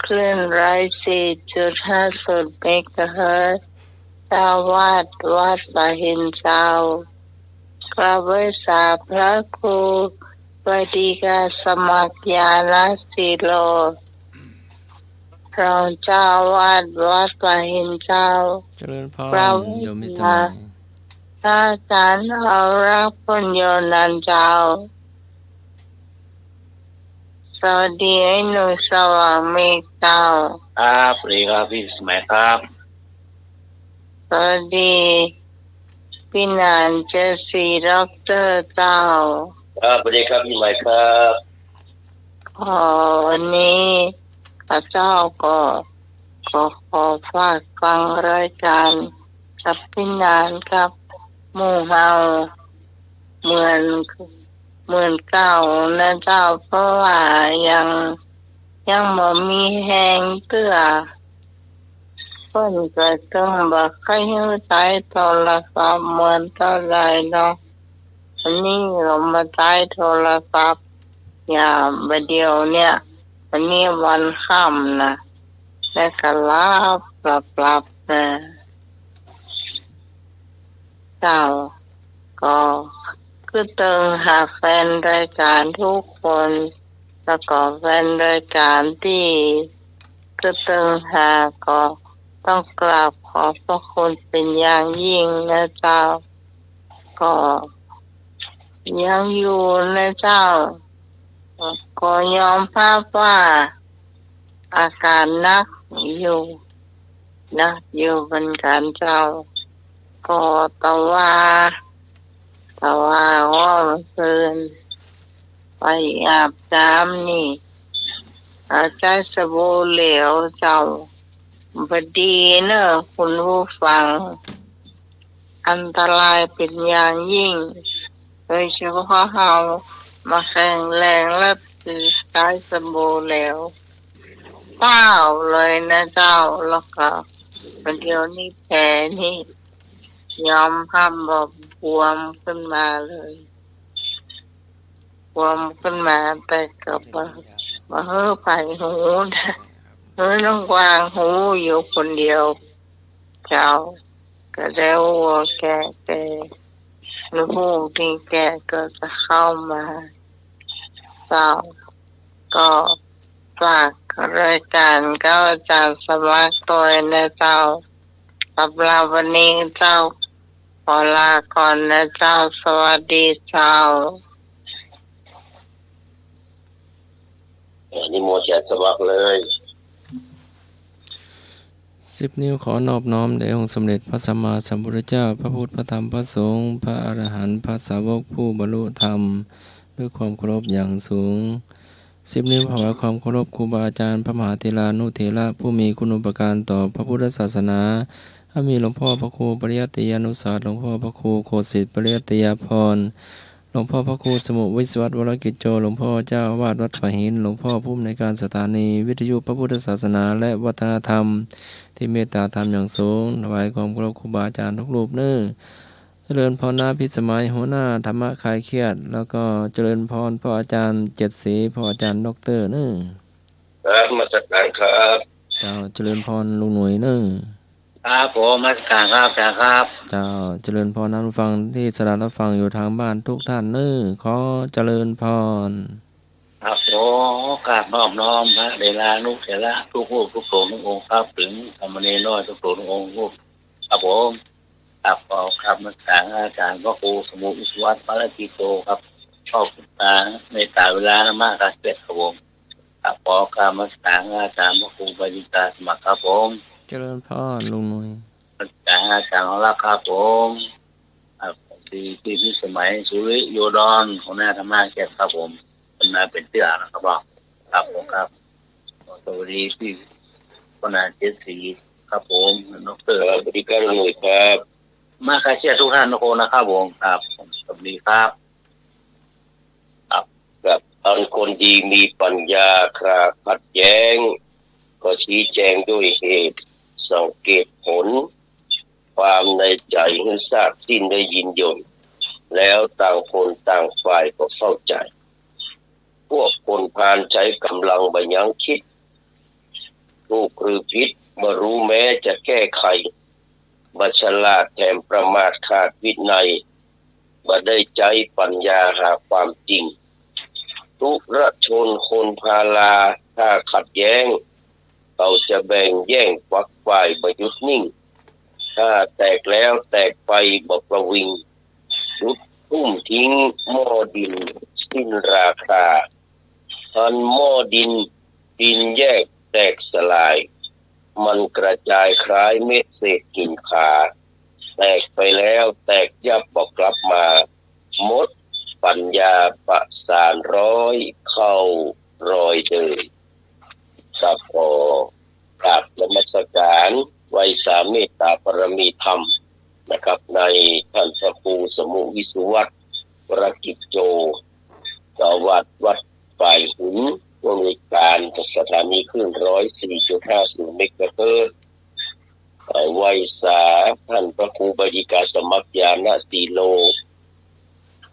คลื่น104.50 เมกะเฮิรตซ์เจ้าวาดวัดป่าหินเจ้ากราบไหว้สาพระครูบดีกาสมัครญาณศิโลรองเจ้าวาดวัดป่าหินเจ้าเจริญพรกราบไหว้โยมมิสมัยพระอาจารย์เอารักพุญโยนันเจ้าสวัสดีไอ้หนุ่มสว่างเมฆเจ้าครับสวัสดีครับพี่สมัยครับสวัสดีพี่นานเจสีด็อกเตอร์เจ้าครับสวัสดีครับพี่ใหม่ครับวันนี้ข้าเจ้าก็ขอฝากฟังรายการกับพี่นานครับหมู่เฮาเหมือนเก่านะเจ้าเพราะว่ายังบ่มีแหงเตื้อเพิ่นก็ต้องบ่ค่อยรู้ใจโทรศัพท์เหมือนเท่าไรเนาะอันนี้เรามาใช้โทรศัพท์อย่าประเดี๋ยวเนี่ยวันนี้วันค่ำนะแล้วก็หลับนะเจ้าก็คือเติมหาแฟนรายการทุกคนแล้วก็แฟนรายการที่คือเติมหาก็ต้องกราบขอบพระคุณเป็นอย่างยิ่งนะเจ้าก็ยังอยู่นะเจ้าก็ยอมรับว่าอาการนักอยู่เหมือนกันเจ้าก็แต่ว่าว่าเกินไปอาบน้ำนี่ใช้สบู่เหลวเจ้าพอดีเนอะคุณผู้ฟังอันตรายเป็นอย่างยิ่งโดยเฉพาะเรามาแข็งแรงและใช้สบู่เหลวเปล่าเลยนะเจ้าแล้วก็เดี๋ยวนี้แผลนี่ยอมทำแบบบวมขึ้นมาเลยบวมขึ้นมาแต่กับมาเฮ้อไปหูนะเฮ้อน้องกวางหูอยู่คนเดียวเจ้าก็แล้วแกหรือผู้ที่แกก็จะเข้ามาเจ้าก็ฝากรายการก็อาจารย์สมัครตัวนะเจ้าสำหรับวันนี้เจ้าขอลาก่อนนะเจ้าสวัสดีเจ้านิโมจะสมัครเลย10 นิ้วขอนอบน้อมแด่องค์สมเด็จพระสัมมาสัมพุทธเจ้าพระพุทธพระธรรมพระสงฆ์พระอรหันต์พระสาวกผู้บรรลุธรรมด้วยความเคารพอย่างสูง10 นิ้วถวายความเคารพครูบาอาจารย์พระมหาเถรานุเถระผู้มีคุณูปการต่อพระพุทธศาสนาถ้ามีหลวงพ่อพระครูปริยัติยานุสาสตร์หลวงพ่อพระครูโคสิทธิ์ปริยัติยาภรณ์หลวงพ่อพระครูสมุวิศวัตวรกิจโจหลวงพ่อเจ้าอาวาสวัดป่าหินหลวงพ่อผู้อำนวยการสถานีวิทยุพระพุทธศาสนาและวัฒนธรรมที่เมตตาธรรมอย่างสูงถวายความเคารพครูบาอาจารย์ทุกรูปเนื้อเจริญพรหน้าพิสมัยหัวหน้าธรรมะคลายเครียดแล้วก็เจริญพรพ่ออาจารย์7 ศรีพ่ออาจารย์ด็อกเตอร์เนื้อครับมาจากการครับเจ้าเจริญพรลุงหน่วยเนื้อครับผมมาจากการครับจ้าครับเจ้าเจริญพรท่านผู้ฟังที่สดับรับฟังอยู่ทางบ้านทุกท่านเนื้อขอเจริญพรครับผมกราบน้อมพระเดลานุเถระทุกผู้ทุกโสทุกองค์ครับถึงธรรมเนรน้อยทุกโสทุกองค์ครับผมครับขอครับมาจากอาจารย์พระครูสมุวิศวัตวรกิจโตครับชอบตาในตาเวลามากครับครับผมครับขอครับมาจากอาจารย์พระครูบดิตาสมัครครับผมเจริญพรลุงหน่วยมาจากอาจารย์ของเราครับผมที่พิสมัยสุริโยดอนของหน้าธรรมะแก่ครับผมเป็นมาเป็นเตื้อนะครับครับผมครับสวัสดีที่คนอาเจ็ดสีครับผมดร.บริการหน่วยครับมาคาเชียทุกท่านทุกคนนะครับผมครับสวัสดีครับครับตอนคนดีมีปัญญาครับขัดแย้งก็ชี้แจงด้วยเหตุสังเกตผลความในใจให้ทราบสิ้นได้ยินยนแล้วต่างคนต่างฝ่ายก็เข้าใจพวกคนพาลใช้กำลังไปยั้งคิด ถูกหรือผิดบ่รู้แม้จะแก้ไขบัฉลาดแถมประมาทขาดวินัยบ่ได้ใจปัญญาหาความจริงทุระชนคนพาลาถ้าขัดแย้งเขาจะแบ่งแย่งฝักฝ่ายบ่หยุดนิ่งถ้าแตกแล้วแตกไปบ่ประวิงลุกทุ่มทิ้งหม้อดินสิ้นราคาทันหม้อดินแยกแตกสลายมันกระจายคล้ายเม็ดเศษกิ่งขาแตกไปแล้วแตกยับบอกกลับมาหมดปัญญาประสานร้อยเข้ารอยเดินสัพพกราบนมัสการไว้สาเมตตาปรมีธรรมนะครับในท่านพระครูสมุวิสุวัตรวรกิจโจเจ้าวัดวัดฝ่ายหุนผู้อำนวยการสถานีคลื่น 104.50 เมกะเฮิรตซ์ไว้สาท่านพระครูบดิกาสมัครญาณสีโล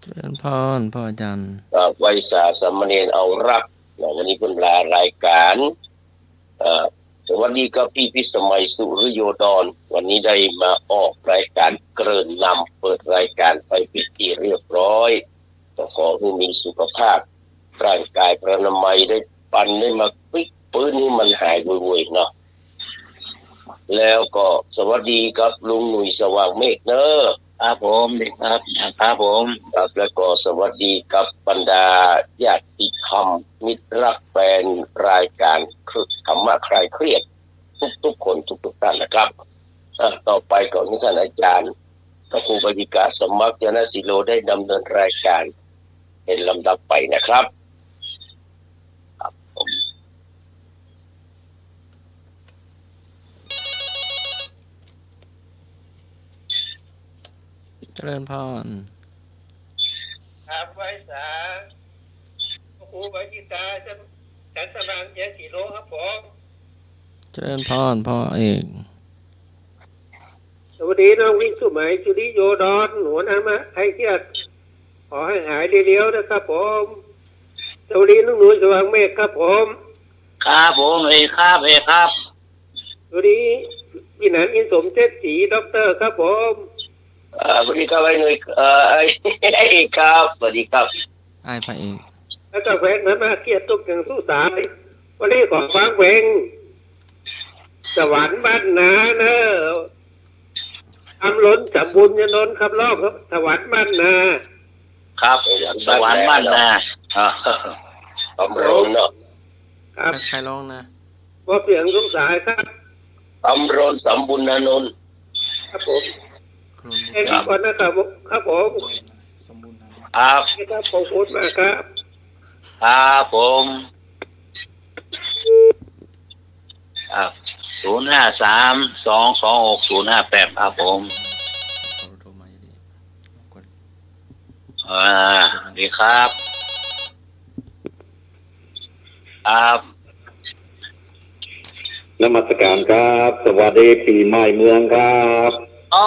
เจริญพรพ่ออาจารย์ ไว้สาสามเณรเอารักวันนี้เพิ่นลารายการสวัสดีครับพี่พิสมัยสุริโยดรวันนี้ได้มาออกรายการเกริ่นนำเปิดรายการไปเป็นที่เรียบร้อยขอให้มีสุขภาพร่างกายพระนามัยได้ปันได้มาปิ๊กปื้นนี่มันหายวุ่ยๆเนาะแล้วก็สวัสดีครับลุงหนุ่ยสว่างเมฆเนอะครับผมดีครับครับผมครับแล้วก็สวัสดีกับบรรดาญาติธรรมมิตรรักแฟนรายการธรรมะคลายเครียดทุกๆคนทุกท่านนะครับต่อไปก่อนที่ท่านอาจารย์พระครูบดิกาสมัครญาณสีโลได้ดำเนินรายการเป็นลำดับไปนะครับครับผมเจริญพรครับไว้สาพระครูบดิกาจันทรางญาณสีโลครับผมเจริญพรพ่อเอก สวัสดีน้องวิ่งสุไหมสุริโยดรหัวหน้ามาไอ้เกียรติขอให้หายเร็วๆนะครับผมสวัสดีน้องหนูสว่างเมฆครับผมครับผมครับครับสวัสดีพี่หนันอินสมเจตศรีด็อกเตอร์ครับผมสวัสดีครับไอ้หนุ่ยไอ้ครับสวัสดีครับไอ้พระเอกแล้วก็แฟนนั้นมาเกียรติตุกอย่างสู้สายวันนี้ขอฟังเพลงสวรรค์บ้านนาเนอะอำล้นสมบูรณ์ยนนท์ครับรอบครับสวรรค์บ้านนาครับสวรรค์บ้านนาอำร้นเนาะครับใครร้องนะว่าเสียงสงสายครับอำร้นสมบูรณ์นนท์ครับผมเอ็นก่อนนะครับครับผมครับครับผมพูดมาครับครับผมครับ053-226-058ครับผมดีครับครับนมัสการครับสวัสดีปีใหม่เมืองครับโอ้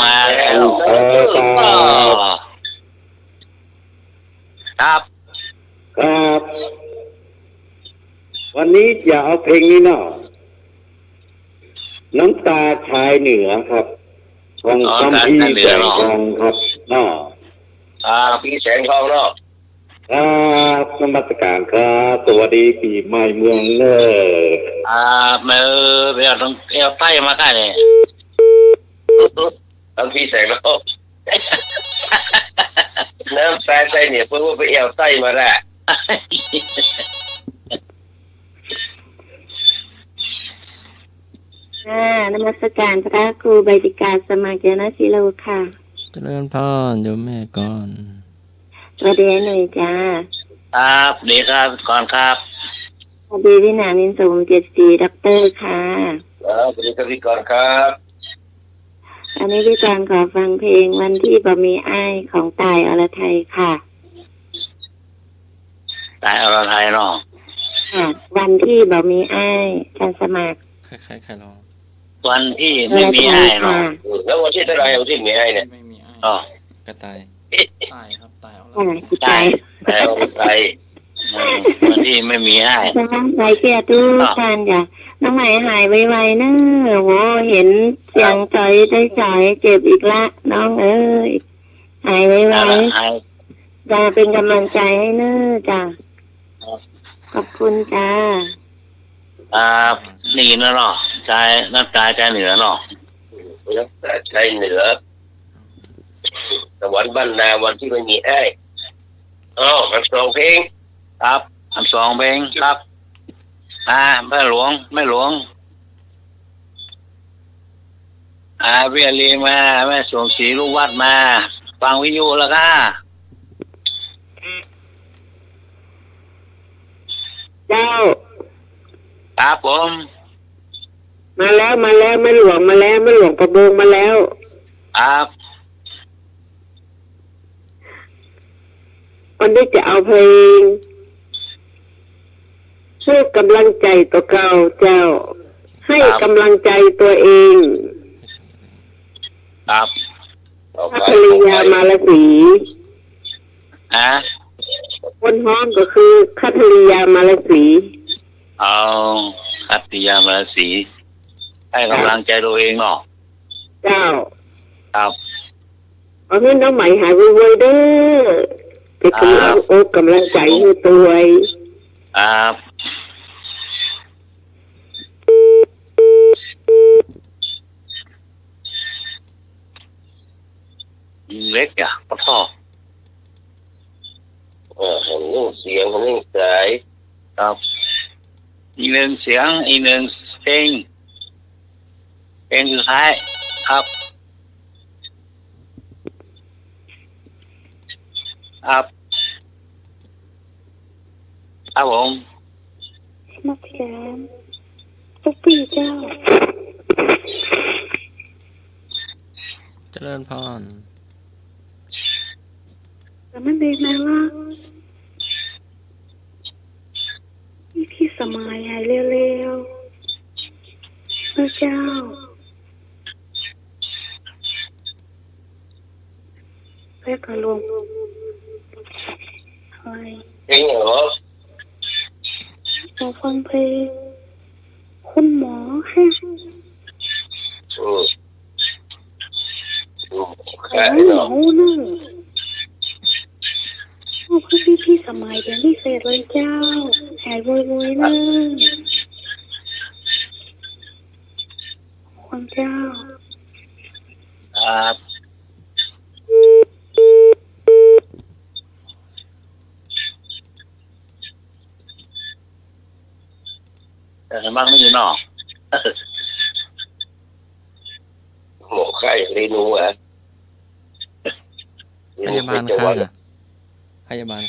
มาแล้วครับครับวันนี้จะเอาเพลงนี้เนาะน้ำตาชายเหนือครับของคำพี่แสงทองครับเนาะพี่แสงทองเนาะครับนมัสการครับสวัสดีปีใหม่เมืองเนอเมื่อเดี๋ยวต้องเอาใต้มาได้เลยต้องพี่แสงทองน้ำตาชายเหนือเพื่อว่าไปเอาใต้มาได้นมัสการพระครูบดิกาสมัครญาณสีโลค่ะเจริญพรโยมแม่ก่อนสวัสดีหน่อยจ้าครับดีครับก่อนครับสวัสดีพี่หนานินสมเจตศรีด็อกเตอร์ค่ะสวัสดีครับพี่ก่อนครับอันนี้พี่ก่อนขอฟังเพลงวันที่บ่มีอ้ายของตายอรไทยค่ะตายอรไทยเนาะค่ะวันที่บ่มีอ้ายการสมัครใครร้องวันที่ไม่มีอ้ายเนาะแล้ววันที่เท่าไรวันที่มีอ้ายเนี่ยไม่มีอ้ายอ๋อก ระต่ายตายครับตายตายวันที่ไม่มีอ้ายสมัครใจแก่ทุกท่านจ้ะ น้องใหม่หายไวๆนะโหเห็นเสียงใจได้ใจเจ็บอีกละน้องเอ้ยหายไว หาย ๆจ้าเป็นกำลังใจให้เนอะจ้าขอบคุณจ้า นี่นะเนาะใจน้ำตาใจเหนือเนาะ นักแต่ใจเหนือสวรรค์บ้านนาวันที่ไม่มีแอ้ายมันสองเพลง ครับอันสองเพลงครับแม่หลวงเวียรีมาแม่ส่งสีลูกวัดมาฟังวิทยุแล้วก็ เจ้า ครับผม มาแล้วแม่หลวงประบงมาแล้ว ครับ วันนี้จะเอาเพลงให้กำลังใจตัวเก่าเจ้า ให้กำลังใจตัวเอง ครับ พัทริยามาลสีคนฮ้องก็คือคัทริยามาลสี เอาคัตติยามาสีให้กำลังใจตัวเองเนาะ เจ้า ครับ เอาเงินน้องใหม่หายไวๆเด้อไปตีเอาอกกำลังใจให้ตัวเอง ครับเล็กอ่ะปะท่อ เห็นนิ่งเสียงนิ่งสาย ครับอีกหนึ่งเสียงอีกหนึ่งเพลงสุดท้ายครับครับผม มาแถมทุกปีเจ้า เจริญพร แต่มันเด็กนะว่าพี่สมัยหายเร็วๆพระเจ้าแพ้กระลงเฮ้ย เพลงเหรอ ขอฟังเพลงคุณหมอค่ะ แค่ หม เนาะ อน่ะโอ้พี่สมัยเป็นพิเศษเลยเจ้าหายโวยๆนะคุณเจ้า ครับแต่มากไม่อยู่นอก หมอไข้เรนูพยาบาลข้างอ่ะพยาบา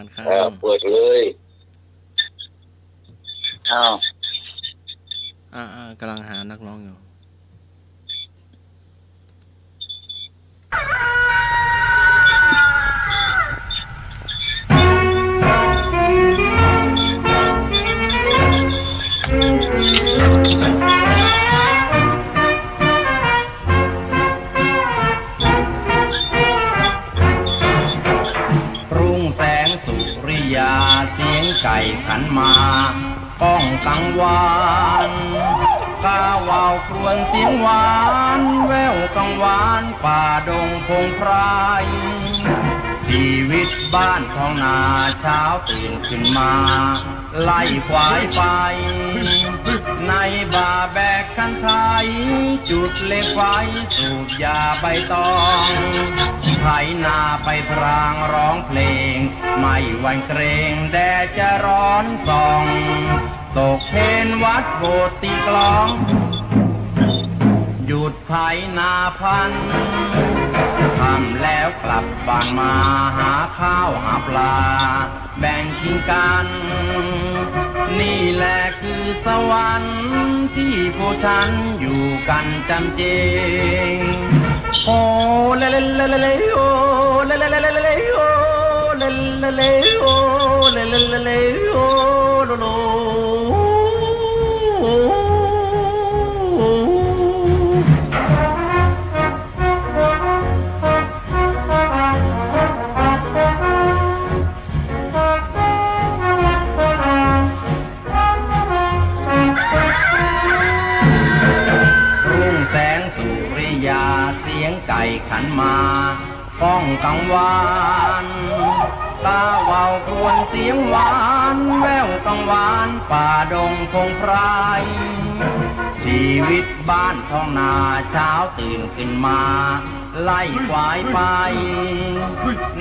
ลข้างเปิดเลย อ้าว กำลังหานักร้องอยู่ รุ่งแสงสุริยาเสียงไก่ขันมาก้องกังวานกาวาวครวญเสียงหวานแววกังวานป่าดงพงไพรชีวิตบ้านท้องนาเช้าตื่นขึ้นมาไล่ควายไปในบ่าแบกคันไทยจุดเล็กไฟสูบยาใบตองไถนาไปพรางร้องเพลงไม่หวั่นเกรงแดดจะร้อนส่องตกเพนวัดโบสถ์ตีกลองหยุดไถนาพันทำแล้วกลับบ้านมาหาข้าวหาปลาแบ่งกินกันนี่แหละคือสวรรค์ที่พวกฉันอยู่กันจำเจงโอ้เลเลเลเลเลโอ้เลเลเลเลเลโอ้เลเลเลโอ้เลเลเลเลโอ้โลโล ขันมาป้องกังวานตาเว้าครวญเสียงหวานแววกังวานป่าดงพงไพรชีวิตบ้านท้องนาเช้าตื่นขึ้นมาไล่ควายไป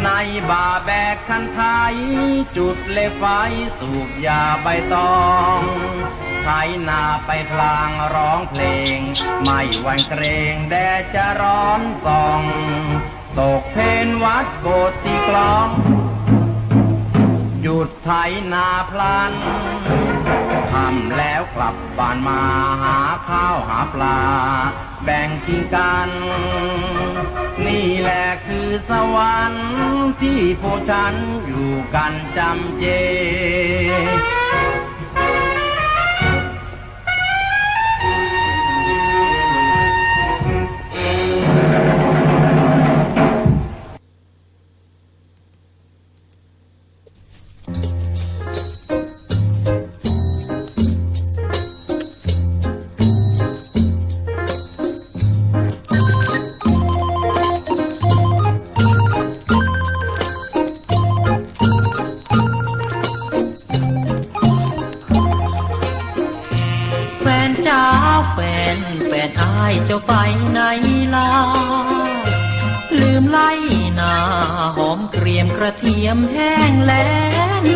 ในบ่าแบกคันไทยจุดเลไฟสูบยาใบตองไถนาไปพลางร้องเพลงไม่หวั่นเกรงแดดจะร้อนส่องตกเพนวัดโบสถ์ตีกลองหยุดไถนาพลันทำแล้วกลับบ้านมาหาข้าวหาปลาแบ่งกินกันนี่แหละคือสวรรค์ที่พวกฉันอยู่กันจำเจแฟนอายเจ้าไปไหนล่ะลืมไล่นาหอมเกรียมกระเทียมแห้งแล้น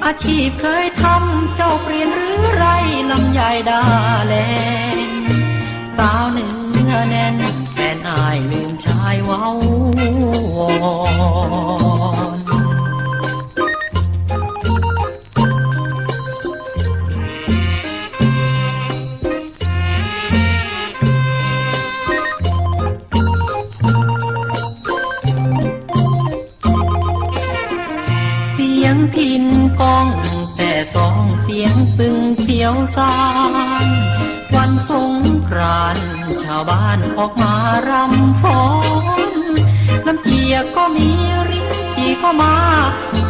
อาชีพเคยทำเจ้าเปลี่ยนหรือไรลำไยดาแลนสาวเนื้อแน่นแฟนอายลืมชายเว้าวอนพินกองแต่สองเสียงซึ่งเสียวสานวันสงกรานต์ชาวบ้านออกมารำฟ้อนน้ำเจียก็มีริ้นจีก็มา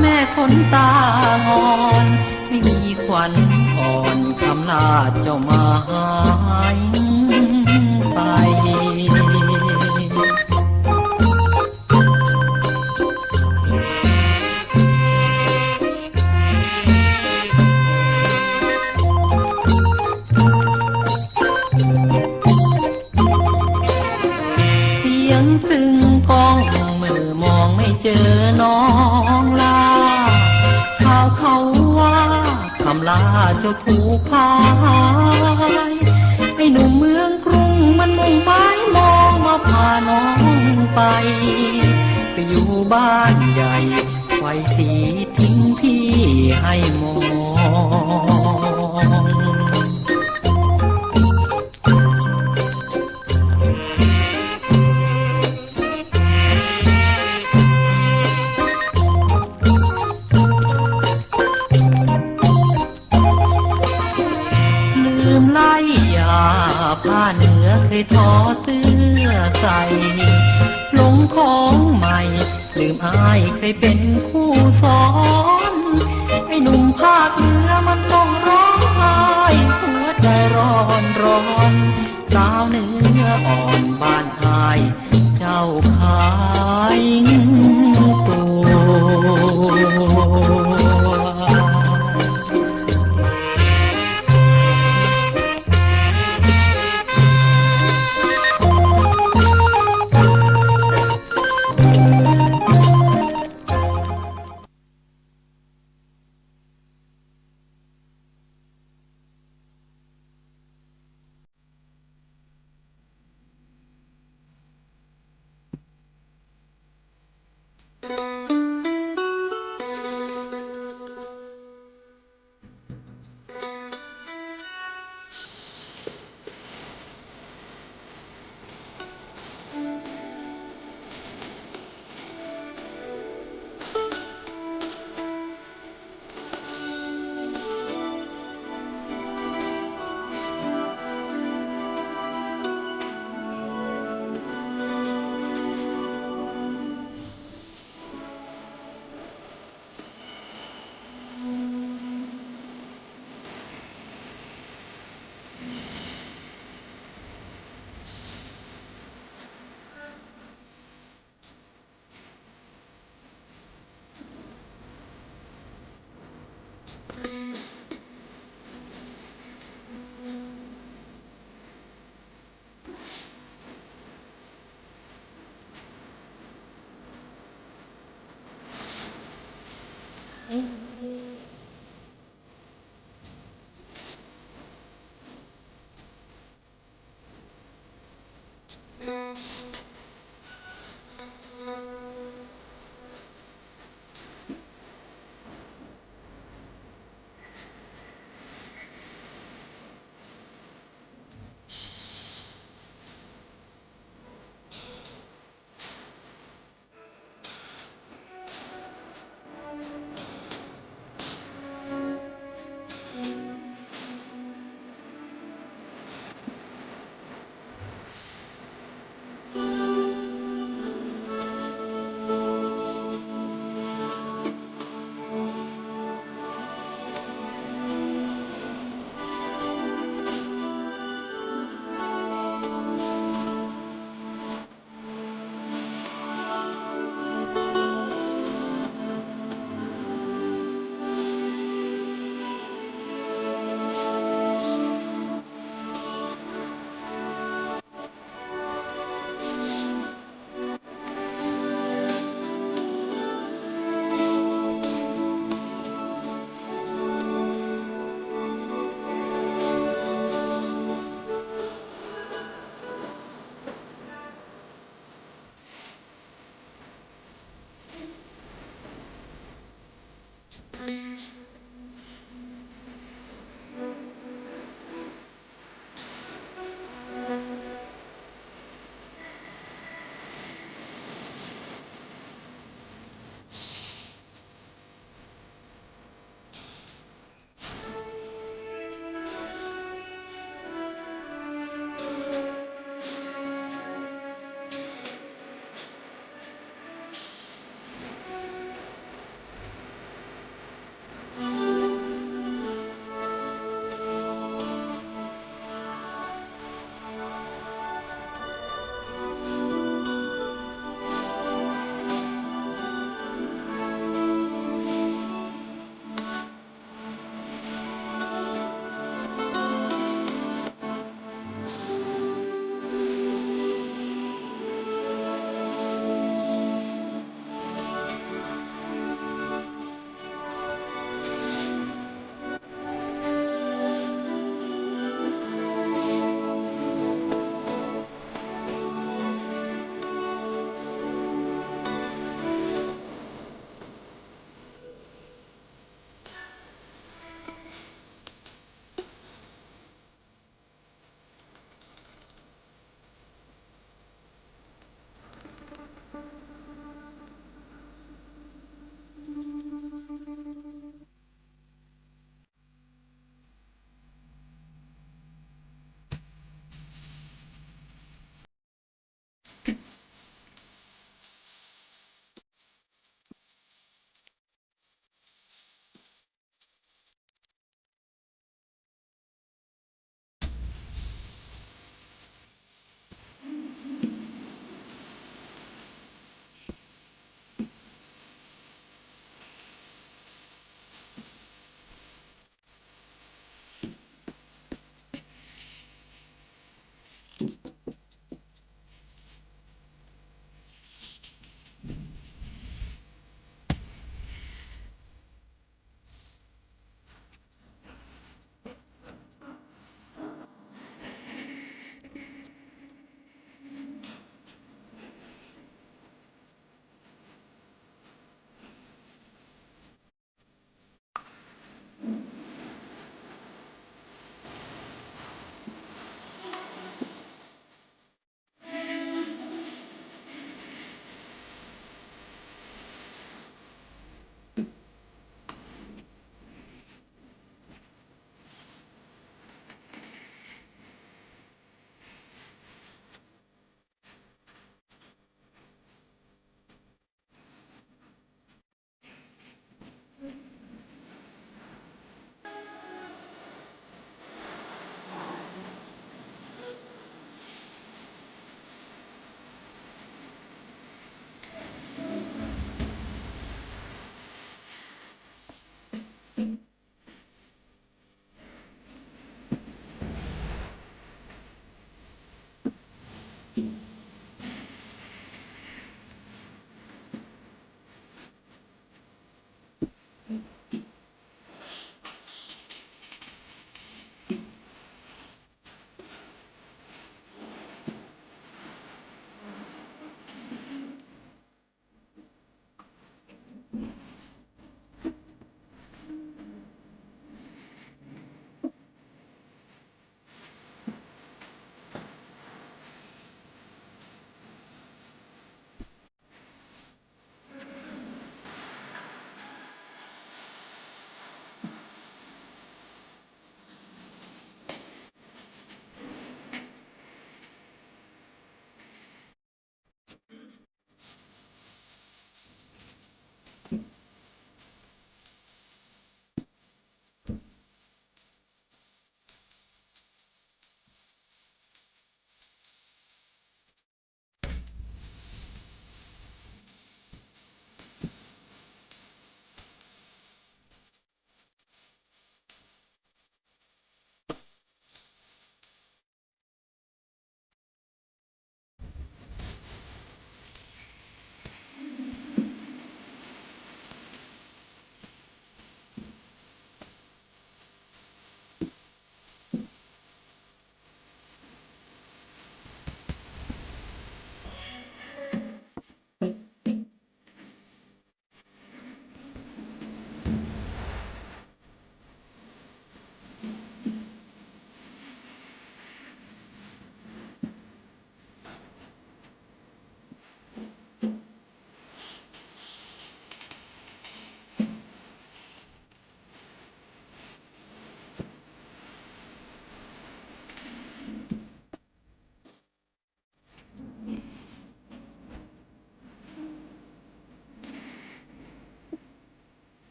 แม่คนตางอนไม่มีขวัญอ่อนคำลาเจ้ามาหายไปซึ่งกองมือมองไม่เจอน้องลาข่าวเขาว่าคำลาเจ้าถูกพายให้หนุ่มเมืองกรุงมันมุ่งหมายมองมาพาน้องไปอยู่บ้านใหญ่ไฟสีทิ้งพี่ให้มองผ้าเหนือเคยทอเสื้อใส่หลงของใหม่ลืมอายเคยเป็นคู่สอนไอ้หนุ่มภาคเหนือมันต้องร้องไห้หัวใจร้อนร้อนสาวเหนืออ่อนบ้านอายเจ้าขายตัว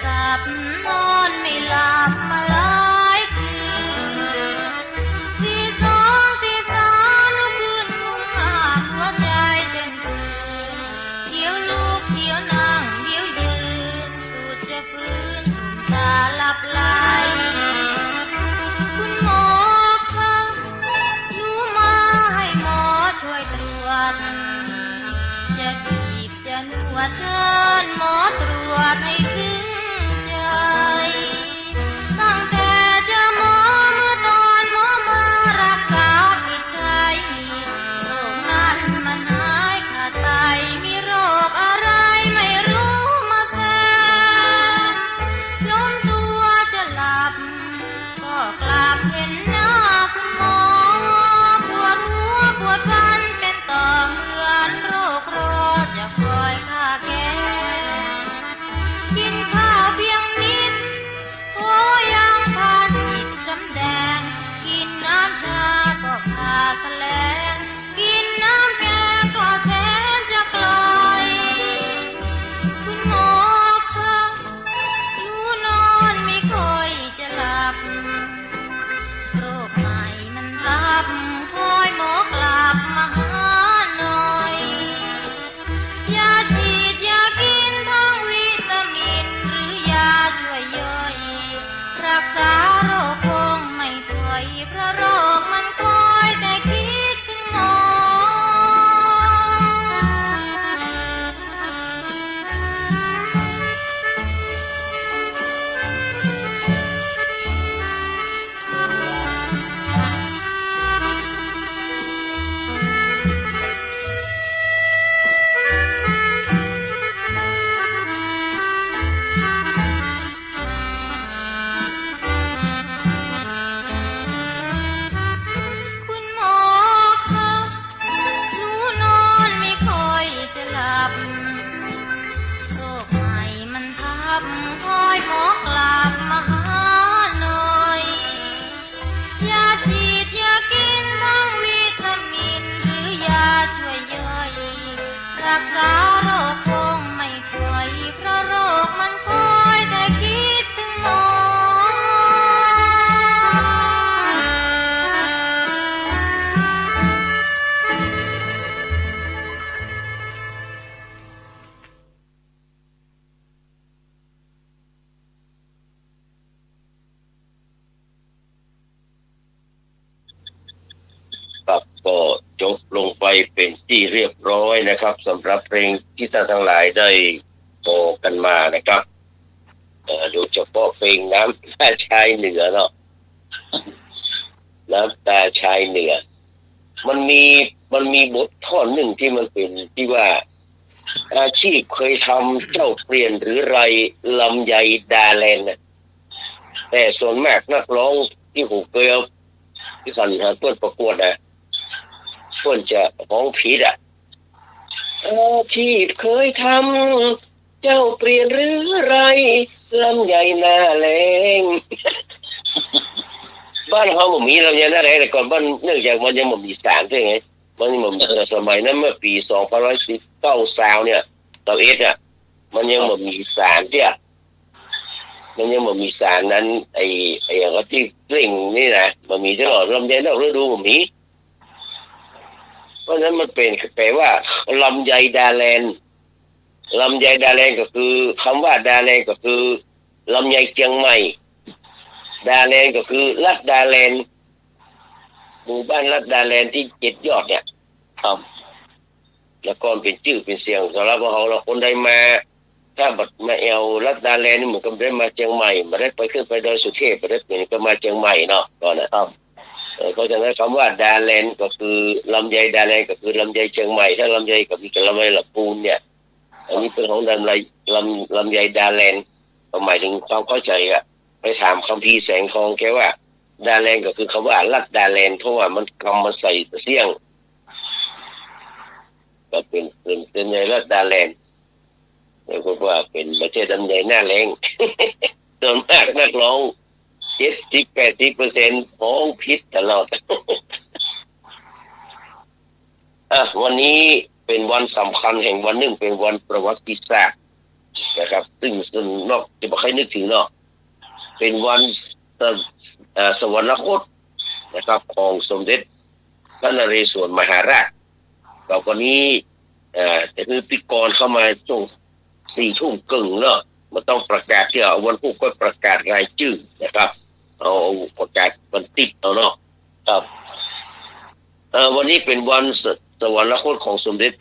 สับนอนไม่หลับมาหลายคืนที่สองที่สามลุกขึ้นงุ่มหาหัวใจเต้นเต้นเดี๋ยวลุกเดี๋ยวนั่งเดี๋ยวยืนสุดจะฟื้นตาหลับไหลคุณหมอคะหนูมาให้หมอช่วยตรวจจะบีบจะนวดเชิญหมอตรวจให้ถึงใจตั้งแต่เจอหมอเมื่อตอนหมอมารักษาผิดใจโรคนั้นมันหายขาดไปมีโรคอะไรไม่รู้มาแทนล้มตัวจะหลับก็กลับเห็นหน้าคุณหมอปวดหัวปวดฟันเป็นต่อเหมือนโรค เป็นที่เรียบร้อยนะครับสำหรับเพลงที่ท่านทั้งหลายได้โตกันมานะครับโดยเฉพาะเพลงน้ำตาชายเหนือเนาะน้ำตาชายเหนือมันมีบทท่อนหนึ่งที่มันเป็นที่ว่าอาชีพเคยทำเจ้าเปลี่ยนหรือไรลำไยดาแลนด์แต่ส่วนมากนักร้องที่ผมเคยเอาที่สันหาเพื่อนประกวดเพื่อนจะร้องผิดอาชีพเคยทำเจ้าเปลี่ยนหรือไรลำไยหน้าแรงบ้านเขาบ่มีลำไยหน้าแรงแต่ก่อนบ้านเนื่องจากมันยังบ่มีสารใช่ไงมันยังบ่มีสมัยนั้นเมื่อปี2519เนี่ย21มันยังบ่มีสารเนี่ยมันยังบ่มีสารนั้นไอ้อย่างที่เร่งนี่นะบ่มีตลอดลำไยนอกฤดูบ่มีเพราะฉะนั้นมันเป็นแปลว่าลำไยดาแลนด์ลำไยดาแลนด์ก็คือคำว่าดาแลนด์ก็คือลำไยเชียงใหม่ดาแลนด์ก็คือลัดดาแลนด์หมู่บ้านลัดดาแลนด์ที่7 ยอดเนี่ยครับแล้วก็เป็นชื่อเป็นเสียงสำหรับเราคนใดมาถ้าบัดมาเอวลัดดาแลนด์นี่เหมือนกับได้มาเชียงใหม่มาได้ไปขึ้นไปดอยสุเทพไปได้เป็นก็มาเชียงใหม่เนาะก่อนนะครับเพราะฉะนั้นคำว่าดาแลนด์ก็คือลำไยดาแลนด์ก็คือลำไยเชียงใหม่ถ้าลำไยกับมีลำไยลำพูนเนี่ยอันนี้เป็นของลำไยดาแลนด์หมายถึงความเข้าใจไปถามคัมภีร์แสงทองแกว่าดาแลนด์ก็คือคำว่าลัดดาแลนด์เพราะว่ามันกำมาใส่เสียงก็เป็นไงลัดดาแลนด์แล้วก็ว่าเป็นไม่ใช่ลำไยหน้าแรงส่วนมากนักร้อง70-80%ฟ้องผิดตลอดวันนี้เป็นวันสำคัญแห่งวันหนึ่งเป็นวันประวัติศาสตร์นะครับซึ่งนอกจะไม่ค่อยนึกถึงเนาะเป็นวันสวรรคตนะครับของสมเด็จพระนเรศวรมหาราชต่อไปนี้จะคือพิกรเข้ามาช่วง4 ทุ่มครึ่งเนาะมันต้องประกาศที่วันพุธก็ประกาศรายชื่อนะครับเอาประกาศวันติดเอาเนาะครับวันนี้เป็นวันสวรรคตของสมเด็จ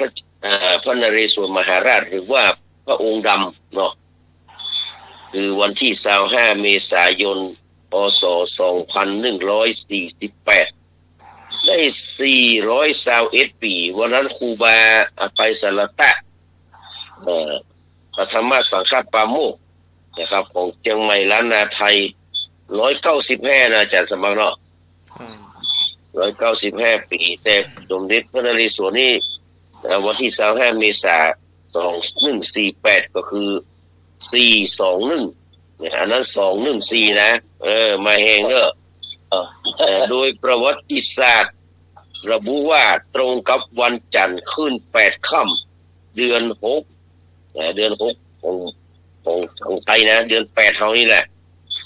พระนเรศวรมหาราชหรือว่าพระองค์ดำเนาะคือวันที่25 เมษายน พ.ศ. 2148ได้421 ปีวันนั้นครูบาอภัยสารตะปฐมสังฆปาโมกข์นะครับของเชียงใหม่ล้านนาไทย195นะอาจารย์สมัครเนาะ195 ปีแต่สมเด็จพระนเรศวรนี่วันที่25 เมษายน 2148ก็คือ421อันนั้น214นะมาแหงเด้อโดยประวัติศาสตร์ระบุว่าตรงกับวันจันทร์ขึ้น8 ค่ำเดือน6เดือน6ของไทยนะเดือน8เฮานี่แหละ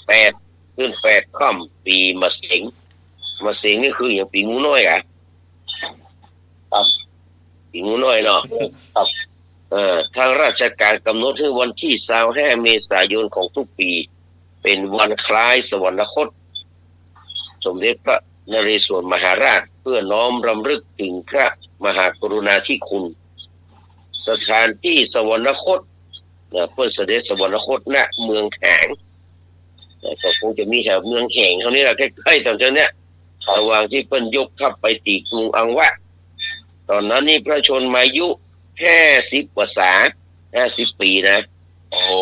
8ขึ้น8 ค่ำปีมะเสงนี่คืออย่างปีงูน้อยครับปีงูน้อยเนาะครับทางราชการกำหนดให้วันที่25 เมษายนของทุกปีเป็นวันคล้ายสวรรคตสมเด็จพระนเรศวรมหาราชเพื่อน้อมรำลึกถึงพระมหากรุณาธิคุณสถานที่สวรรคตเพื่อเสด็จสวรรคตณเมืองแหงก็คงจะมีแถวเมืองแหงเท่านี้แหละใกล้ๆตรงนี้ระหว่างที่เปิ้นยกทัพไปตีกรุงอังวะตอนนั้นนี่พระชนมายุ50 พรรษา50 ปีนะ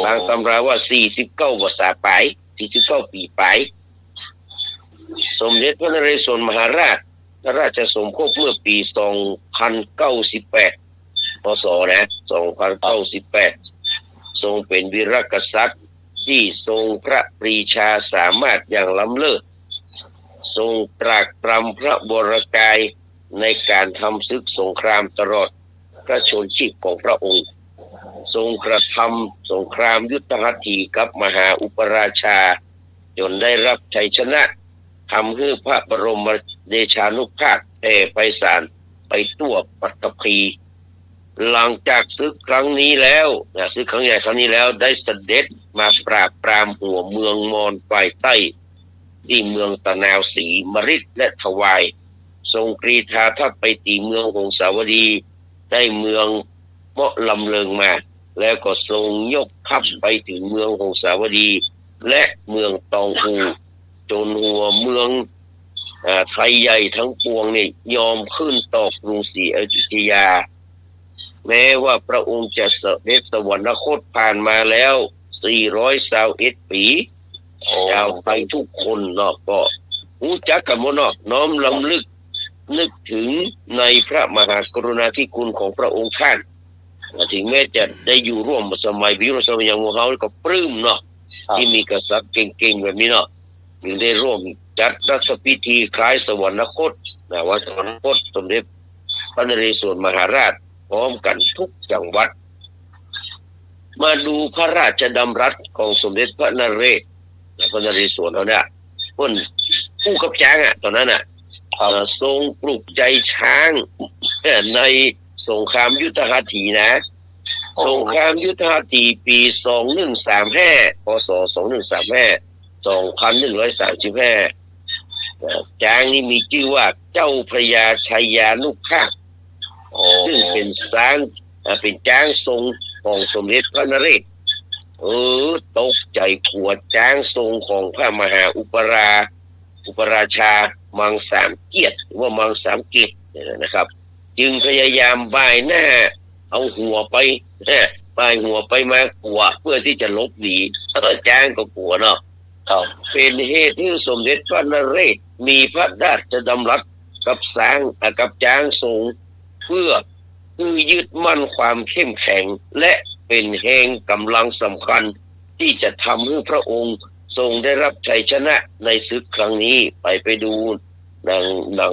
บางตำราว่า49 พรรษาไป49 ปีไปสมเด็จพระนเรศวรมหาราชพระราชสมภพเมื่อปี2098 พ.ศ. นะ2098ทรงเป็นวีรกษัตริย์ที่ทรงพระปรีชาสามารถอย่างล้ำเลิศทรงตรากตรำพระวรกายในการทำศึกสงครามตลอดพระชนชีพของพระองค์ทรงกระทำสงครามยุทธหัตถีกับมหาอุปราชาจนได้รับชัยชนะทำให้พระบรมเดชานุภาพแผ่ไพศาลไปทั่วปัตตภีหลังจากศึกครั้งนี้แล้วศึกครั้งใหญ่ครั้งนี้แล้วได้เสด็จมาปราบปรามหัวเมืองมอญฝ่ายใต้ที่เมืองตะนาวศรีมฤทธิ์และถวาย ทรงกรีธาทัพไปตีเมืองหงสาวดีได้เมืองเมาะลำเลิงมาแล้วก็ทรงยกทัพไปถึงเมืองหงสาวดีและเมืองตองอูจนหัวเมืองไทยใหญ่ทั้งปวงนี่ยอมขึ้นต่อกรุงศรีอยุธยาแม้ว่าพระองค์จะเสด็จสวรรคตผ่านมาแล้ว421 ปีชาวไทยทุกคนเนาะก็รู้จักกันหมดเนาะน้อมรำลึกนึกถึงในพระมหากรุณาธิคุณของพระองค์ท่านถึงแม้จะได้อยู่ร่วมสมัยวิโรจน์สมัยของเขาก็ปลื้มเนาะที่มีกษัตริย์เก่งๆแบบนี้เนาะจึงได้ร่วมจัดรัชพิธีคล้ายสวรรคตวันสวรรคตสมเด็จพระนเรศวรมหาราชพร้อมกันทุกจังหวัดมาดูพระราชดำรัสของสมเด็จพระนเรศวรเขาเนี่ยคนผู้กับช้างตอนนั้นทรงปลุกใจช้างในสงครามยุทธหัตถีนะสงครามยุทธหัตถีปี2135พศ2135ช้างนี่มีชื่อว่าเจ้าพระยาชัยยานุภาพซึ่งเป็นช้างทรงของสมเด็จพระนเรศตกใจขวดช้างทรงของพระมหาอุปราชามังสามเกียรติหรือว่ามังสามเกียรตินะครับจึงพยายามบ่ายหน้าเอาหัวไปมากลัวเพื่อที่จะลบหนีช้างก็กลัวเนาะเป็นเหตุที่สมเด็จพระนเรศมีพระราชดำรัสกับช้างทรงเพื่อยึดมั่นความเข้มแข็งและเป็นแห่งกำลังสำคัญที่จะทำให้พระองค์ทรงได้รับชัยชนะในศึกครั้งนี้ไปดูหนั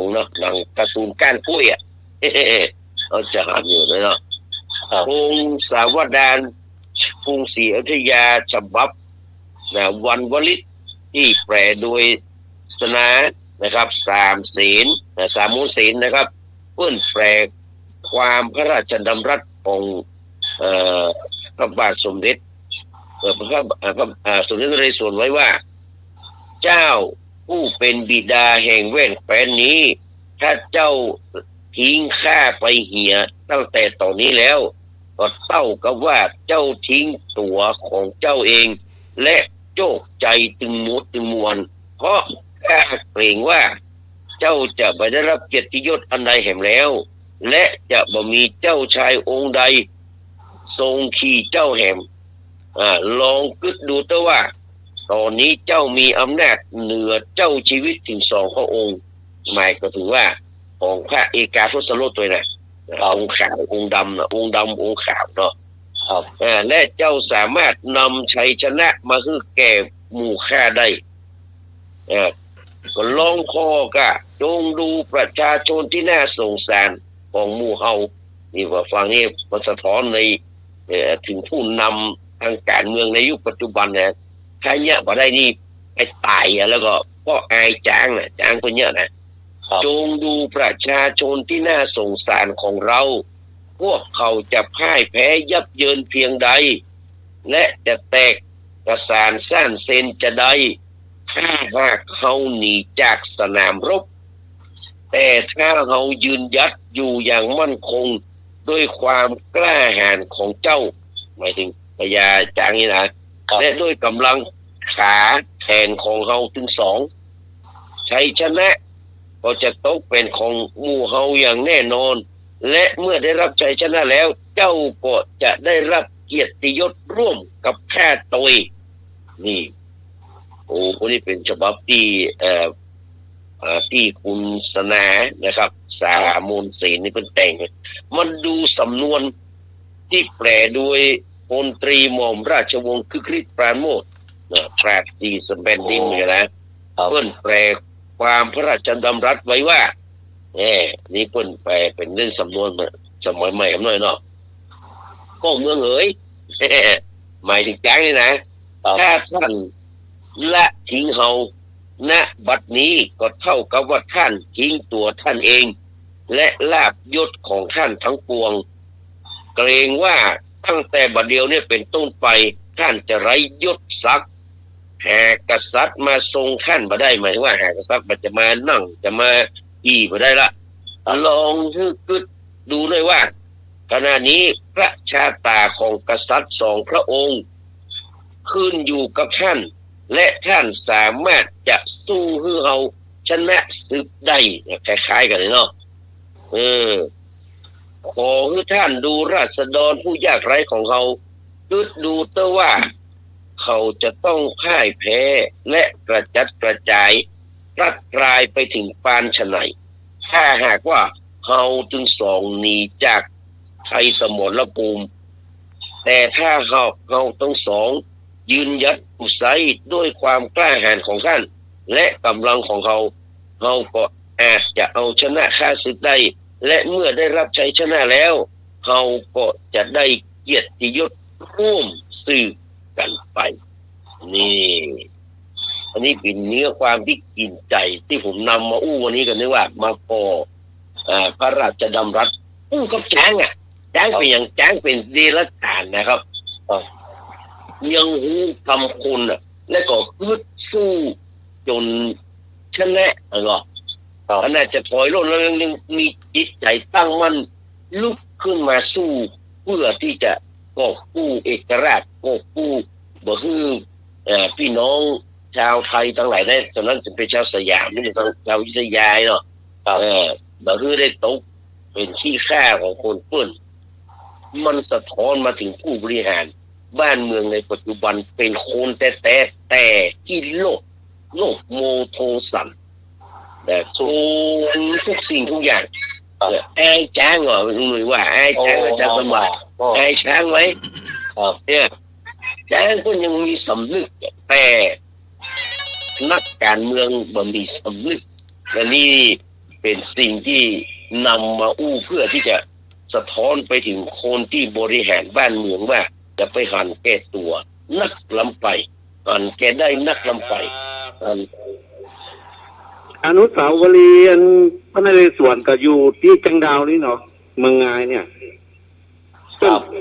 งการ์ตูนก้านกล้วยเราจะหาอยู่เลยเนาะพงศาวดารกรุงศรีอยุธยาฉบับวันวลิตที่แปลโดยสนานะครับสามมูลเสนนะครับเพื่อนแปลความพระราชดำรัสของพระบาทสมเด็จสมเด็จนเรศวรไว้ว่าเจ้าผู้เป็นบิดาแห่งแว่นแคว้นนี้ถ้าเจ้าทิ้งข้าไปเหี่ยตั้งแต่ตอนนี้แล้วก็เท่ากับว่าเจ้าทิ้งตัวของเจ้าเองและโจกใจตึงมวลเพราะข้าเกรงว่าเจ้าจะไม่ได้รับเกียรติยศอันใดแห่งแล้วและจะบ่มีเจ้าชายองค์ใดทรงขี่เจ้าแห่งลองคิดดูเถอะว่าตอนนี้เจ้ามีอำนาจเหนือเจ้าชีวิตถึง2 พระองค์หมายก็ถึงว่าของพระเอกาทศรถตัวน่ะองค์ขาวองค์ดำองค์ขาวเนาะและเจ้าสามารถนำชัยชนะมาให้แก่หมู่ข้าได้ก็ลองคอกะจงดูประชาชนที่น่าสงสารของหมู่เฮานี่ว่าฟังนี่มันสะท้อนในถึงผู้นำทางการเมืองในยุคปัจจุบันเนี่ยใครเนี่ยบ่ได้นี่ไปตายแล้วก็ก็อายจ้างคนเนี้ยนะจงดูประชาชนที่น่าสงสารของเราพวกเขาจะพ่ายแพ้ยับเยินเพียงใดและจะแตกกระสานซ่านเซนจะได้ถ้าหากเขาหนีจากสนามรบแต่ถ้าเขายืนยัดอยู่อย่างมั่นคงด้วยความกล้าหาญของเจ้าหมายถึงพญาจางนี่นะและด้วยกำลังขาแขนของเขาถึง2ชัยชนะก็จะตกเป็นของหมู่เฮาอย่างแน่นอนและเมื่อได้รับชัยชนะแล้วเจ้าก็จะได้รับเกียรติยศร่วมกับข้าตยนี่คนนี้เป็นฉบับที่คุณสนานะครับสามูลเสนนี่เป็นแต่งมันดูสำนวนที่แปลโดยพลตรีหม่อมราชวงศ์คึกฤทธิ์ปราโมทย์ปราดดีสเปนดิ้งนะเพิ่นแปลความพระราชดำรัสไว้ว่านี่เพิ่นแปลเป็นเรื่องสำนวนสมัยใหม่หน่อยเนาะก็เมืองเอ๋ยหมายถึงจ้างนี่นะถ้าท่านละทิ้งเฮาณบัดนี้ก็เท่ากับว่าท่านทิ้งตัวท่านเองและลาภยศของท่านทั้งปวงเกรงว่าตั้งแต่บัดเดียวเนี่ยเป็นต้นไปท่านจะไร้ยศศักดิ์หากกษัตริย์มาทรงท่านมาได้หมายว่าหากกษัตริย์มันจะมานั่งจะมา อีไปได้ละลองฮึกึดดูด้วยว่าขณะนี้พระชาตาของกษัตริย์สองพระองค์ขึ้นอยู่กับท่านและท่านสามารถจะสู้ให้เราชนะศึกได้คล้ายๆกันเลยเนาะขอให้ท่านดูราษฎรผู้ยากไร้ของเราดูเตอว่าเขาจะต้องพ่ายแพ้และกระจัดกระจายรัดรายไปถึงปานฉะไหนถ้าหากว่าเขาถึงสองหนีจากไทยสมรภูมิแต่ถ้าเขาทั้งสองยืนหยัดอุตสาหะด้วยความกล้าหาญของท่านและกำลังของเขาก็อาจจะเอาชนะข้าศึกได้และเมื่อได้รับชัยชนะแล้วเขาก็จะได้เกียรติยศร่วมสืบกันไปนี่อันนี้เป็นเนื้อความที่กินใจที่ผมนำมาอู้วันนี้กันนี่ว่ามาพอพระราชดำรัสอู้กับช้างช้างเป็นอย่างช้างเป็นเดรัจฉานนะครับยังหูทำคนและก็ฮึดสู้จนชนะก็น่าจะถอยร่นแล้วยังมีจิตใจตั้งมั่นลุกขึ้นมาสู้เพื่อที่จะกอบกู้เอกราชกอบกู้บ่ฮือพี่น้องชาวไทยทั้งหลายได้ตอนนั้นจะเป็นชาวสยามนี่ชาววิทยาเนาะบ่ฮือได้ตกเป็นขี้ข้าของคนเปิ้นมันสะท้อนมาถึงผู้บริหารบ้านเมืองในปัจจุบันเป็นคนแต่ที่โลกโมโทสันแต่ทุกสิ่งทุกอย่างไอ้ช้างหรือว่าไอ้ช้างจะสมัครไอ้ช้างไว้เนี่ยช้างก็ยังมีสำนึกแต่นักการเมืองบ่มีสำนึกและนี่เป็นสิ่งที่นำมาอู้เพื่อที่จะสะท้อนไปถึงคนที่บริหารบ้านเมืองว่าจะไปหันแก้ตัวนักล้ำไปหันแก้ได้นักล้ำไปอนุสาวรีย์พระนเรศวรก็อยู่ที่จังดาวนี่เนาะเมืองงายเนี่ย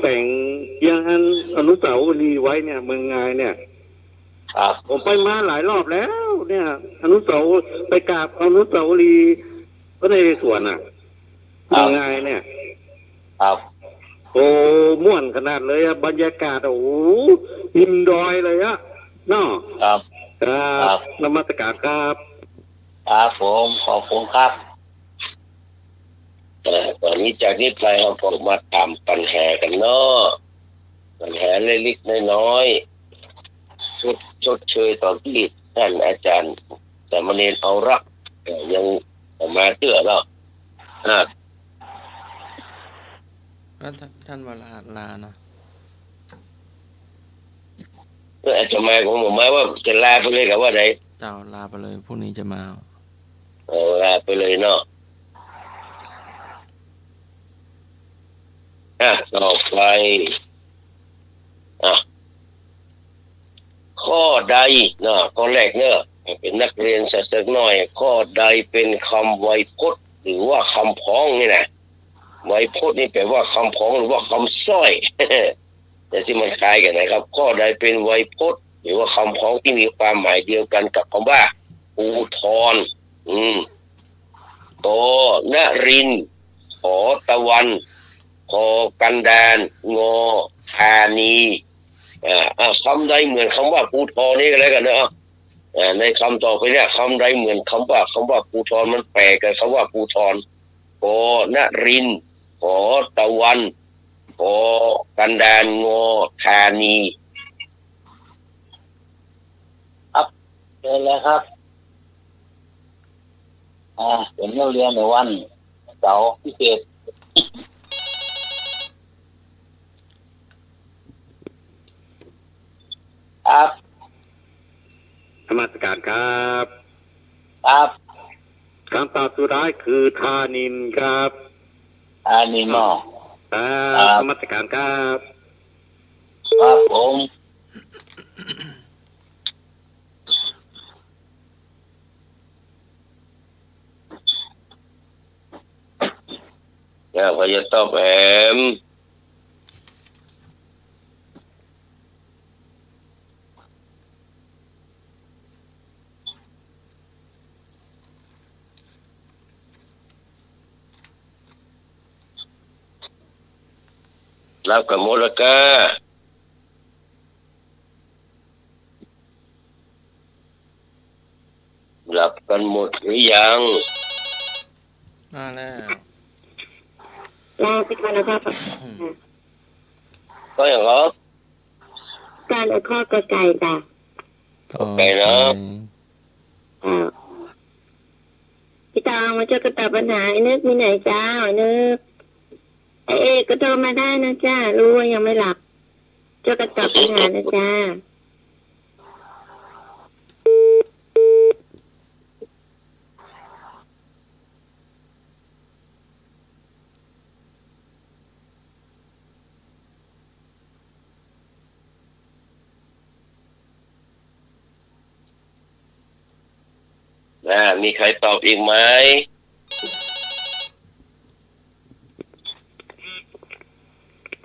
แต่งยังอนุสาวรีย์ไว้เนี่ยเมืองงายเนี่ยผมไปมาหลายรอบแล้วเนี่ยอนุสาวรีย์ไปกราบอนุสาวรีย์พระนเรศวรเมืองงายเนี่ยโอ้ม่วนขนาดเลยบรรยากาศโอ้หินดอยเลยเนาะครับนมัสการครับผมขอบคุณครับตอนนี้จากนี้ไปเราก็มาตามปัญหากันเนาะปัญหาเล็กๆน้อยๆชดเชยตอนที่ท่านอาจารย์สามเณรเอารักยังมาเตื้อแล้วท่านวลาเนาะอาจจะมาของผมหมายว่าจะลาไปเลยกับว่าไดเจ้าลาไปเลยพรุ่งนี้จะมาลาไปเลยเนาะต่อไปข้อใดเนาะข้อแรกเนาะเป็นนักเรียนสักหน่อยข้อใดเป็นคำไวยพจน์หรือว่าคำพ้องนี่นะไวยพจน์นี่แปลว่าคำพ้องหรือว่าคำสร้อยแต่ที่มันคล้ายกันนะครับข้อใดเป็นไวยพจน์หรือว่าคำพ้องที่มีความหมายเดียวกันกับคำว่าภูธรโตนรินทร์ขอตะวันขอกันดานงอธานีคำใดเหมือนคำว่าภูธรนี่ก็แล้วกันนะในคำต่อไปเนี่ยคำใดเหมือนคำว่าภูธรมันแปลกับคำว่าภูธรขอนรินทร์ขอตะวันขอกันดานงอธานีครับเจอแล้วครับเป็นนักเรียนในวันเสาร์พิเศษครับนมัสการครับคำตอบสุดท้ายคือธานินครับธานินเนาะนมัสการครับผมพยาตอบแอม รับกันหมดแล้วก็หลับกันหมดหรือยัง มาแล้ว ลาไปก่อนนะครับ ก็อย่างครับ การเอาข้อกระไก่จ้ะ ต่อ ไปนะ พี่ตองมาเจอกระตอบปัญหาไอ้นึกมีไหนจ้าไอ้นึกไอ้เอกก็โทรมาได้นะจ้ารู้ว่ายังไม่หลับเจอกระตอบปัญหานะจ้ามีใครตอบอีกไหม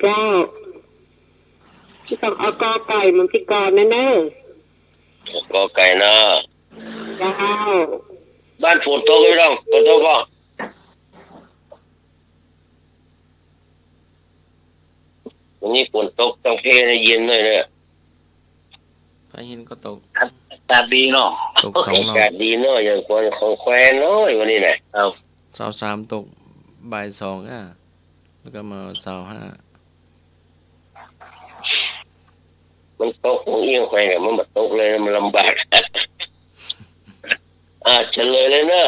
จ้าพี่ต้องเอากอไก่มันพี่กรนั่นเนอะ กอไก่นะ จ้า บ้านฝนตกหรือยังฝนตกก็วันนี้ฝนตกต้องเพลในเย็นเลยเนี่ย พาหินก็ตก อากาศดีเนาะ ตก2 รอ อา บ กาศดีเนาะอย่างคนของแควนน้อยวันนี้นะเอา เสา3ตกบ่าย2อ่ะแล้วก็มาเสา5 มันตกของเอียงแควนกับมันมาตกเลยมันลำบาก เฉลยเลยเนอะ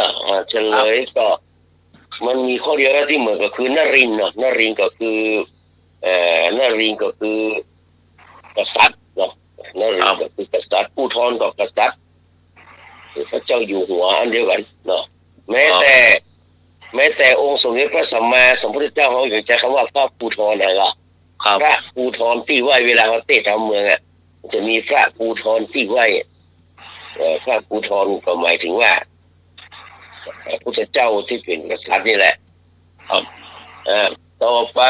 เฉลยก็มันมีข้อเดียวที่เหมือนก็คือนรินทร์เนาะนรินทร์ก็คือนรินทร์ก็คือกษัตริย์เนาะนรินทร์ก็คือกษัตริย์ผู้ทอนก็กษัตริย์พระเจ้าอยู่หัวอันเดียวกันเนาะแม้แต่องค์สมเด็จพระสัมมาสัมพุทธเจ้าเขาอย่างใช้คำว่าพระภูธรอะไรล่ะพระภูธรที่ไหวเวลาเขาเตะทำเมืองอ่ะจะมีพระภูธรที่ไหวพระภูธรก็หมายถึงว่าพระพุทธเจ้าที่เป็นกษัตริย์นี่แหละต่อไป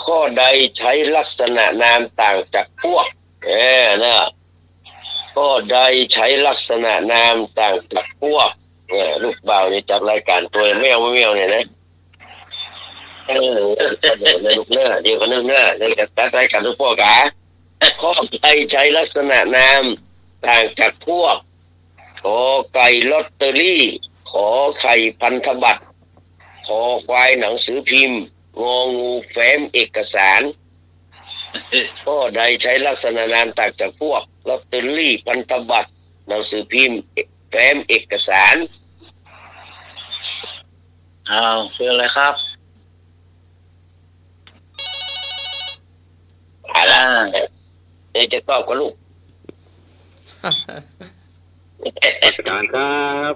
ข้อใดใช้ลักษณะนามต่างจากพวกนะข้อใดใช้ลักษณะนามต่างจากพวกลูกบ่าวนี่จากรายการตัวแมวเนี่ยนะในลูกเนื้อเดี๋ยวก็นึกเนื้อในการรายการทุกพวกข้อใดใช้ลักษณะนามต่างจากพวกขอไก่ลอตเตอรี่ขอไข่พันธบัตรขอควายหนังสือพิมพ์งองูแฟ้มเอกสารข้อใดใช้ลักษณะนามต่างจากพวกลอตเตอรี่พันธบัตรหนังสือพิมพ์แฟ้มเอกสารคืออะไรครับจะตอบกับลูก การครับ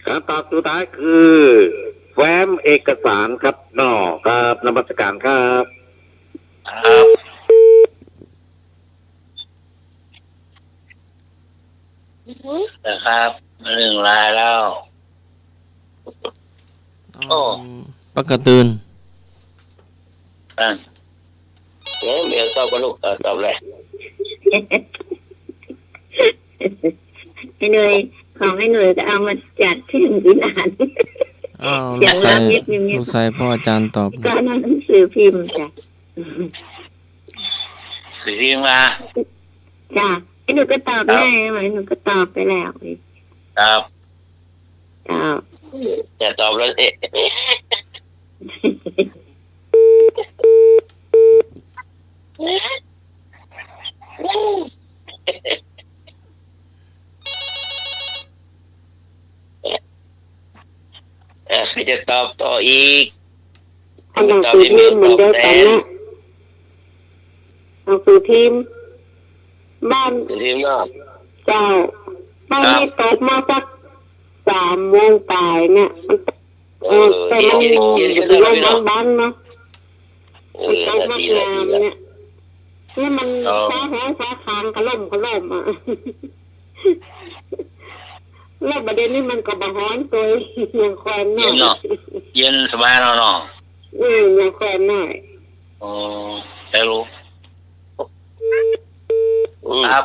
การตอบสุดท้ายคือแฟ้มเอกสารครับนอครับนมัสการครับนะครับเรื่องรายแล้วปกตื่นเมียตอบกับลูกตอบเลยให้หน่วยของให้หน่วยจะเอามาจัดที่หนึ่งที่นานลูกชายพ่ออาจารย์ตอบก็นั่นหนังสือพิมพ์จ้ะสื่อพิมพ์มาจ้ะให้หนูก็ตอบได้ไหมหนูก็ตอบไปแล้วครับจะตอบแล้วใครจะตอบต่ออีกหนังสือพิมพ์เหมือนเดิมกันนะหนังสือพิมพ์บ้านเจ้าบ้านนี้ตกมาสัก3 โมงปลายเนี่ยแต่มันอยู่บ้านเนาะมันตกมากงามเนี่ยนี่มันฟ้าแห้งฟ้าคางกระล่มอ่ะแล้วประเด็นนี้มันก็บะฮ้อนตัวยังแควนหน่อยเย็นสบายเนาะยังแควนหน่อยได้รู้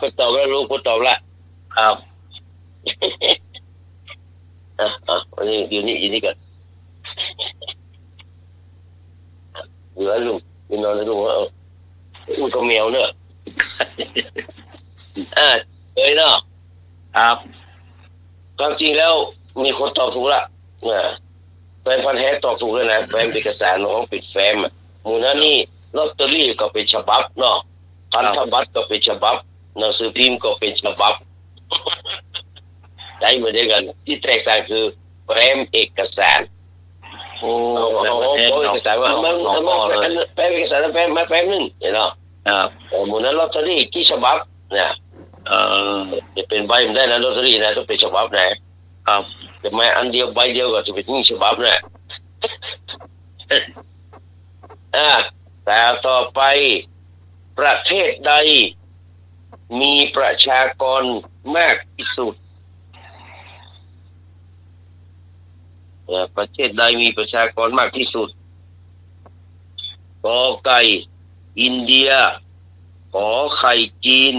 ไปตอบแล้วลูกไปตอบละครับอยู่นี่ก่อน เหลือลุงมีนอนแล้วลุงลุงก็แมวเนอะเลยเนาะครับความจริงแล้วมีคนตอบถูกละแฟนพันธุ์แท้ตอบถูกเลยนะแฟนเอกสารของปิดแฟ้มมูลนี่ลอตเตอรี่ก็เป็นฉบับเนาะพันธบัตรก็เป็นฉบับหนังสือพิมพ์ก็เป็นฉบับได้เหมือนกันที่แตกต่างคือแฟ้มเอกสารโอ้เอกสารว่ามันแฟ้มเอกสารแฟ้มมาแฟ้มนึงเนาะมูลนั้นลอตเตอรี่กี่ฉบับเนี่ยจะเป็นใบไม่ได้นะลอตเตอรี่นะต้องเป็นฉบับนะครับจะไม่อันเดียวใบเดียวก็จะเป็นฉบับนะแต่ต่อไปประเทศใดมีประชากรมากที่สุดประเทศใดมีประชากรมากที่สุดกอไก่อินเดียขอไข่จีน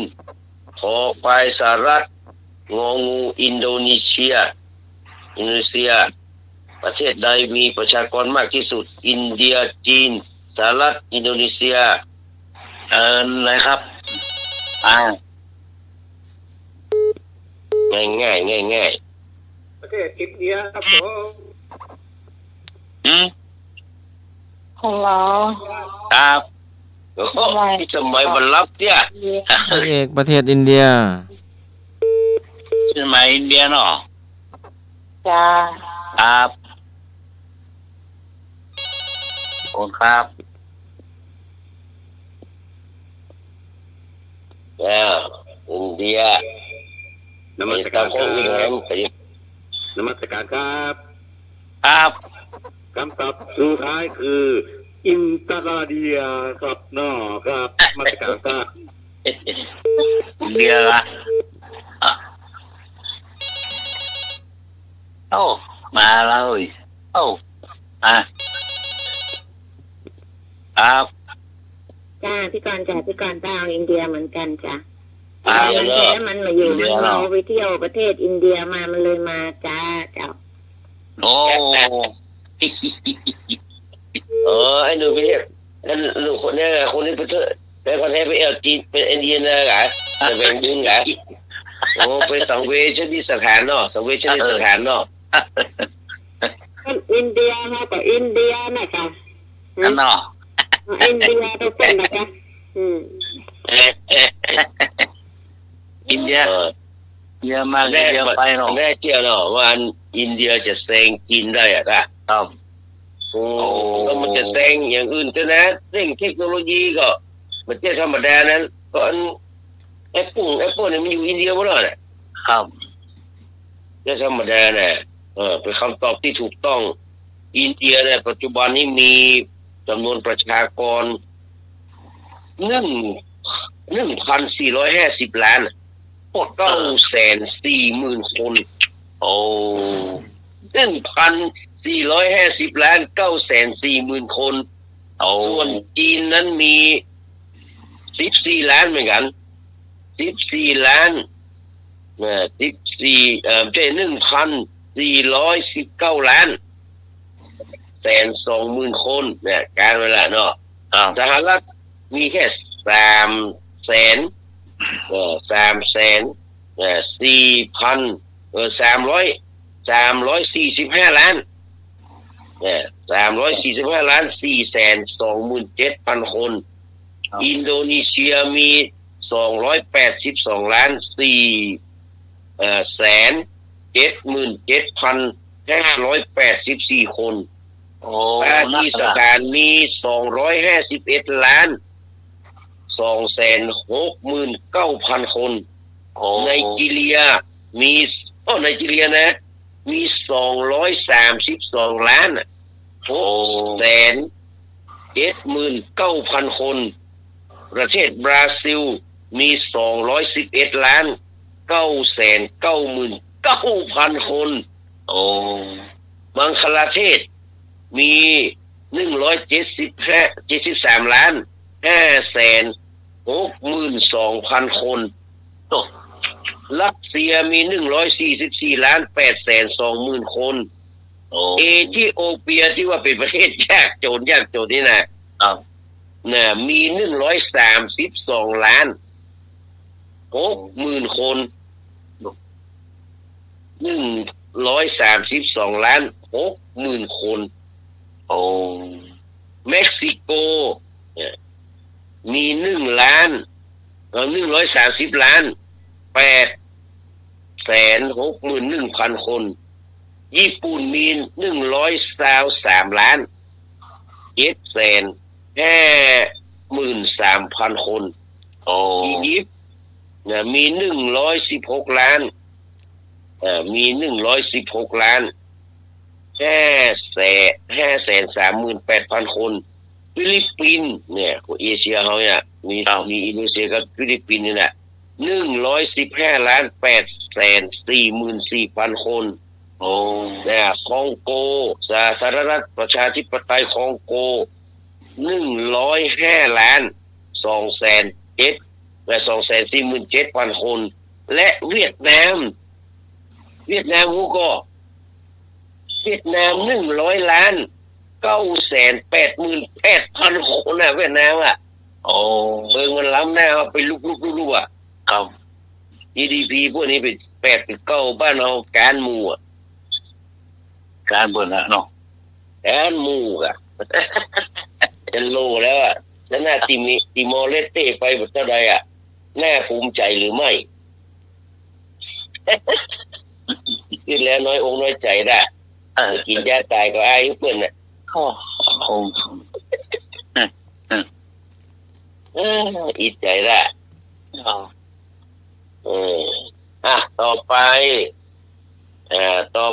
ขอควายสหรัฐงองูอินโดนีเซียประเทศใดมีประชากรมากที่สุดอินเดียจีนสหรัฐอินโดนีเซียอะไรครับง่ายประเทศอินเดียครับผมฮัลโหลครับที่สมัยบรรลับเนี่ยพระเอกประเทศอินเดียสมัยอินเดียเนาะจ้าครับโอนครับอินเดียนมัสการครับนมัสการครับครับคำตอบสุดท้ายคืออินตราเดียครับเนาะครับนมัสการครับอินเดียละมาเลยครับจ้าพี่กรณ์จ้าพี่กรณ์เอาอินเดียเหมือนกันจ้ามันแค่มันมาอยู่มันเราไปเที่ยวประเทศอินเดียมามันเลยมาจ้าเจ้าไอ้หนูไปเนี่ยนั่นลูกคนนี้คนนี้ไปเถอะแต่คนนี้ไปจีนเป็นอินเดียนะกะจะเป็นยิงกะไปสังเวชนีสถานเนาะสังเวชนีสถานเนาะอินเดียมาแต่อินเดียนะคะนั่นเนาะอินเดียทุกคนนะคะอินเดียเยอะมากเยอะไปเนาะแน่เชื่อเนาะว่าอินเดียจะแซงจีนได้อะครับก็มันจะแซงอย่างอื่นแต่นะเรื่องเทคโนโลยีก็มันจะธรรมดานั้นก็แอปเปิลเนี่ยมันอยู่อินเดียหมดเลยครับจะธรรมดาเนี่ยเป็นคำตอบที่ถูกต้องอินเดียเนี่ยปัจจุบันนี้มีจำนวนประชากร1,450 ล้าน940,000 คน1,450 ล้าน940,000 คนส่วนจีนนั้นมี14 ล้านเหมือนกัน14 ล้าน1,419 ล้าน120,000 คนเนี่ยการเวลาเนาะสหรัฐมีแค่345 ล้าน345 ล้าน 427,000 คนอินโดนีเซียมี282 ล้าน477,584 คนปากีสถานมี251 ล้าน269,000 คนไนจีเรียมีไนจีเรียนะมี232 ล้าน679,000 คนประเทศบราซิลมี211 ล้าน999,000 คนบังคลาเทศมี173 ล้าน562,000 คนรัสเซียมี144 ล้าน820,000 คนเอธิโอเปียที่ว่าเป็นประเทศยากจนนี่นะ ครับน่ะมี132 ล้าน60,000 คน132 ล้าน60,000 คนโอ้เม็กซิโกมี1 ล้าน130 ล้าน861,000 คนญี่ปุ่นมี123 ล้าน753,000 คนอียิปต์มี116 ล้านมี116 ล้าน538,000 คนฟิลิปปินส์เนี่ยของเอเชียเขาเนี่ยมีอินโดนีเซียกับฟิลิปปินส์นี่แหละ115,844,000 คนโอ้เนี่ยคองโกสาธารณรัฐประชาธิปไตยคองโก105,207,000และ247,000 คนและเวียดนามฮูก็เวียดนาม100,988,000 คนนะเวียดนามอ่ะโอ้เบิ่งมันล้ำหน้าไปลุกๆอ่ะครับ GDP พวกนี้เป็น8-9บ้านเราการหมู่อ่ะการเบิ่นน่ะเนาะการหมู่อ่ะจะโลแล้วอ่ะแล้วหน้าติมอร์เลสเต้ไปหมดเท่าใดอ่ะน่าภูมิใจหรือไม่คิดแล้วน้อยอกน้อยใจได้กินยาตายก็อายเพิ่นน่ะโอ้อิจใจได้ต่อ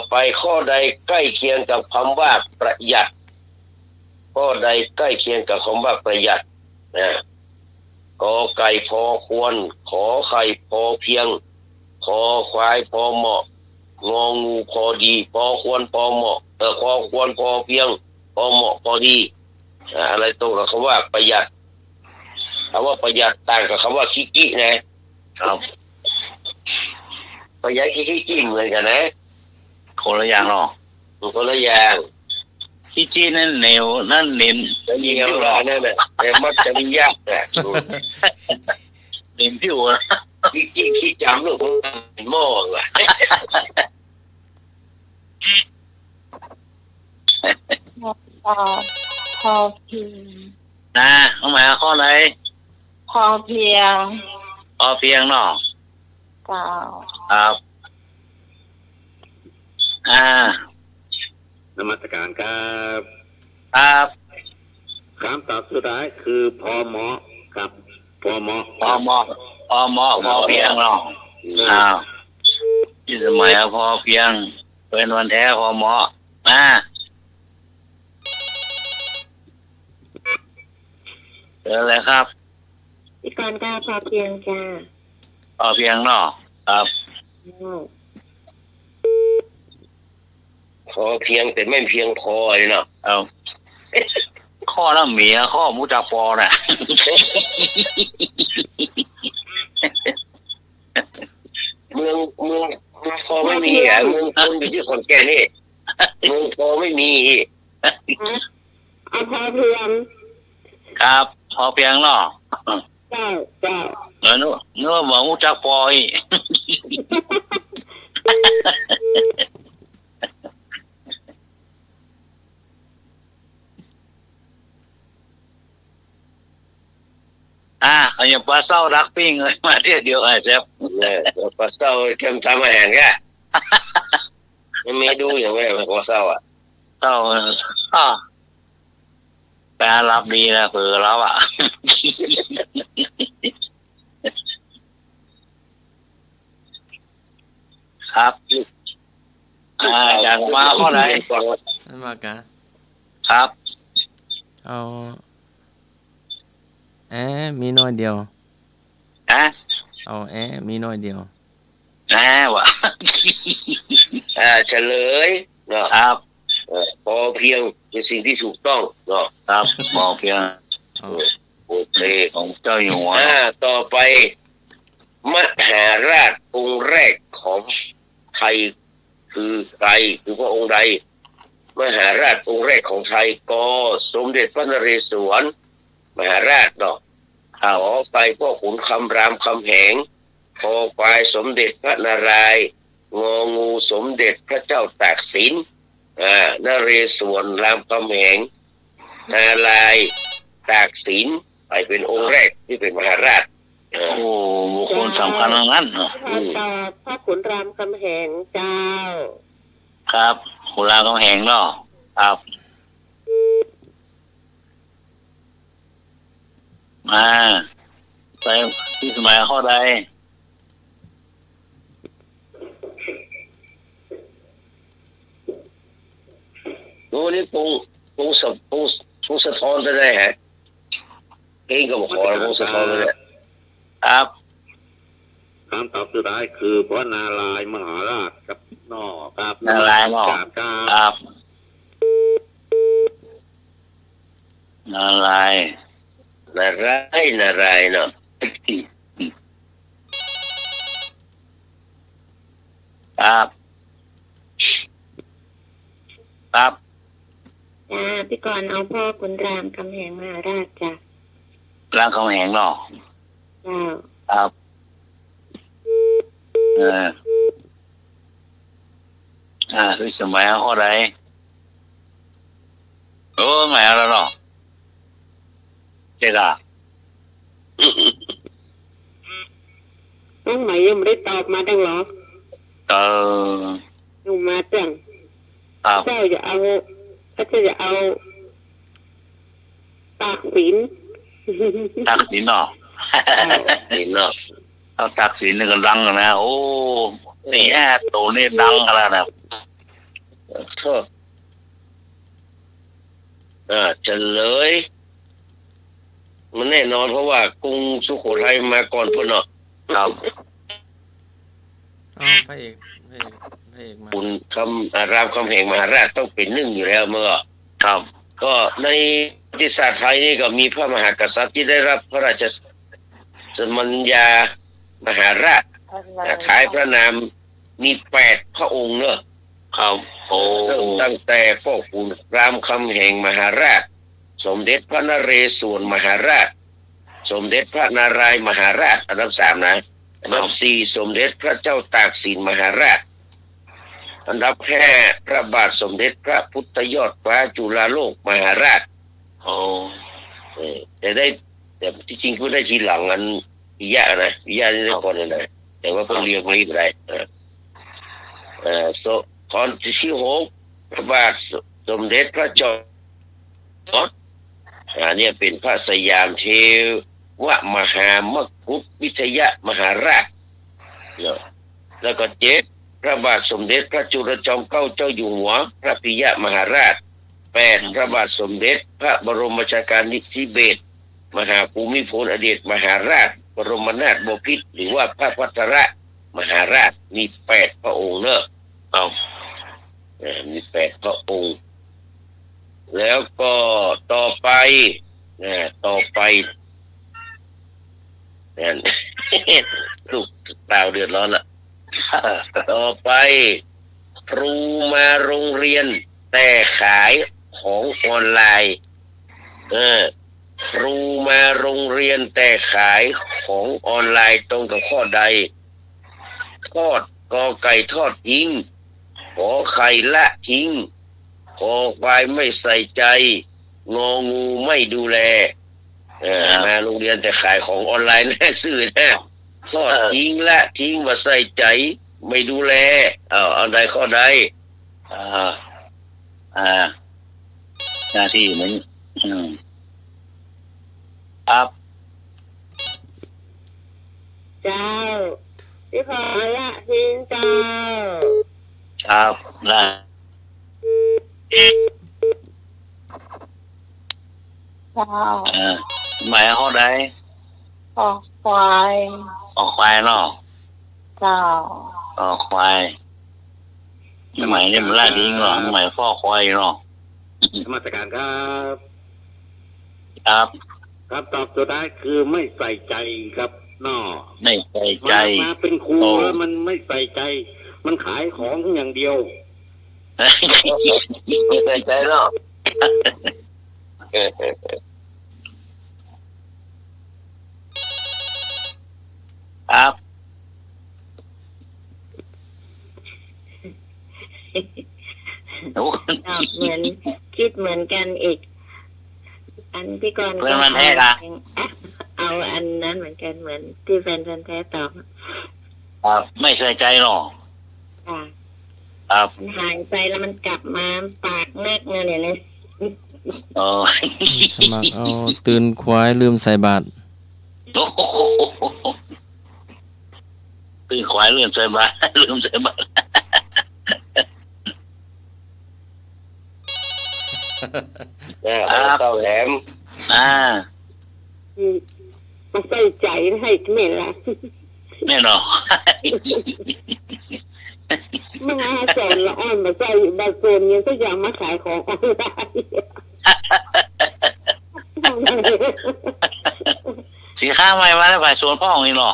ไปข้อใดใกล้เคียงกับคำว่าประหยัดข้อใดใกล้เคียงกับคำว่าประหยัดกอไก่พอควรขอไข่พอเพียงคอควายพอเหมาะงองูพอดีพอควรพอเหมาะพอควรพอเพียงพอเหมาะพอดีอะไรตรงกับคำว่าประหยัดคำว่าประหยัดต่างกับคำว่าขี้กี้นะครับประหยัดขี้กี้เหมือนกันนะคนละอย่างเนาะคนละอย่างขี้จี้นั่นเหนียวนั่นเน้นยิงเอาละนั่นแหละแต่มักจะมียากแหละเน้นผิวขี้จำลูกหม้อว่ะพอเพียงเอามาข้อไหนพอเพียงเนาะครับนมัสการครับคำตอบสุดท้ายคือพอเหมาะครับพอเหมาะพอเพียงเนาะที่สมัยพอเพียงเป็นวันแท้พอเหมาะเจอเลยครับอีกการก้าพอเพียงจ้าพอเพียงเนาะครับพอเพียงแต่ไม่เพียงพอเลยเนาะข้อละเมียข้อมุจาพอน่ะเมืองพอไม่มีเมืองคนอยู่ที่ขอนแก่นนี่เมืองพอไม่มีเอาพอเพียงครับพอเพียงเนาะจ้าเนื้อหมูจักพออีอย่างปลาเศร้ารักปิ้งเลยมาเที่ยวเดียวไอ้เจ็บปลาเศร้าทำอาหารแกไม่ดูอย่างไรปลาเศร้าเศร้าแปลรับดีนะเผื่อแล้วครับจากมาข้อไหนมากะครับเอามีน้อยเดียวเอามีน้อยเดียววะเฉลยเนาะครับพอเพียงเป็นสิ่งที่ถูกต้องเนาะครับพอเพียงโอเคของเจ้าอยู่หัวต่อไปมหาราชองค์แรกของไทยคือใครคือพระองค์ใด มหาราชองค์แรกของไทยก็สมเด็จพระนเรศวรมหาราชเนาะขอไปพ่อขุนคำรามคำแหงคอควายสมเด็จพระนารายณ์งองูสมเด็จพระเจ้าตากสินนเรศวรรามคำแหงนารายณ์ตากสินไปเป็นองค์แรกที่เป็นมหาราชโอ้บุคคลสำคัญนั้นเนาะพ่อขุนรามคำแหงเจ้าครับขุนรามคำแหงเนาะครับไปที่สมัยข้อใดดูนี่ปูสะท้อนไปได้ฮะเองก็บอกขอปูสะท้อนเลยครับคำตอบสุดท้ายคือพระนารายณ์มหาราชครับนอครับนารายณ์ครับนารายณ์เนาะครับพี่กรณ์เอาพ่อขุนรามคำแหงมหาราชจ้ะรามคำแหงเนาะครับที่สมัยข้อใดโอ้ไม่เอาแล้วเนาะเจ๊กะน้องใหม่ยังไม่ได้ตอบมาดังหรอหนูมาจังเจ้าจะเอาตากสินตากสินเนาะเอาตากสินนี่ก็ดังนะโอ้นี่โตนี่ดังอะไรนะเฉลยมันแน่นอนเพราะว่ากรุงสุโขทัยมาก่อนพุ่นเนาะครับพระเอกมาคุณรามคำแหงมหาราชต้องเป็นหนึ่งอยู่แล้วเมื่อครับก็ในประวัติศาสตร์ไทยนี่ก็มีพระมหากษัตริย์ที่ได้รับพระราชสมัญญามหาราชขายพระนามมี8พระองค์เนอะครับโอ้ตั้งแต่พ่อขุนรามคำแหงมหาราชสมเด็จพระนเรศวรมหาราชสมเด็จพระนารายณ์มหาราชอันดับ3นะอันดับ4สมเด็จพระเจ้าตากสินมหาราชอันดับ5พระบาทสมเด็จพระพุทธยอดฟ้าจุฬาโลกมหาราชแต่ที่จริงผู้ได้ทีหลังอันปิยะนะปิยะนี่ได้ก่อนเลยนะแต่ว่าผมเรียกไม่ได้ตอนที่6พระบาทสมเด็จพระเจ้าเนี่ยเป็นพระสยามเทวมหามกุฏวิทยมหาราชแล้วก็7พระบาทสมเด็จพระจุลจอมเกล้าเจ้าอยู่หัวพระปิยมหาราช8พระบาทสมเด็จพระบรมชานิธิเบศรมหาภูมิพลอดีตมหาราชบรมนาถบพิตรหรือว่าพระพัทรมหาราชมี8พระองค์เนอะมี8พระองค์แล้วก็ต่อไปลูกเปล่าเดือดร้อนละต่อไปครูมาโรงเรียนแต่ขายของออนไลน์ครูมาโรงเรียนแต่ขายของออนไลน์ตรงกับข้อใดทอดกอไก่ทอดทิ้งขอไข่ละทิ้งคอควายไม่ใส่ใจงองูไม่ดูแลมาโรงเรียนแต่ขายของออนไลน์แน่ซื่อแน่ทอดทิ้งละทิ้งมาใส่ใจไม่ดูแลเอาใดข้อใดหน้าที่เหมือนครับ เจ้าพี่ขอละทิ้งเจ้าครับได้หมายข้อใดออกควายเนาะเจ้าออกควายหมายนี่มันล่าทิ้งเนาะหมายพ่อควายเนาะมาตรการครับ ครับครับตอบสุดท้ายคือไม่ใส่ใจครับนอไม่ใส่ใจมาเป็นครูแล้วมันไม่ใส่ใจมันขายของอย่างเดียว ไม่ใส่ใจเนาะครับเหมือนคิดเหมือนกันอีกอันพี่กรณ์ก็เอาอันนั้นเหมือนกันเหมือนที่แฟนแท้ตอบครับไม่ใส่ใจหรอกครับหายไปแล้วมันกลับมาปากแมกเนี่ยนะสมัครเอาตื่นควายลืมใส่บาตรตื่นควายลืมใส่บาตรลืมใส่บาตรเต้าแหลมมาใส่ใจให้แม่ละแน่นอนมาแสนละอ้อนมาใส่บาโซนยังก็ยังมาขายของออนไลน์สีข้าไม่มาแล้วฝ่ายโซนพ่อของนี่หรอ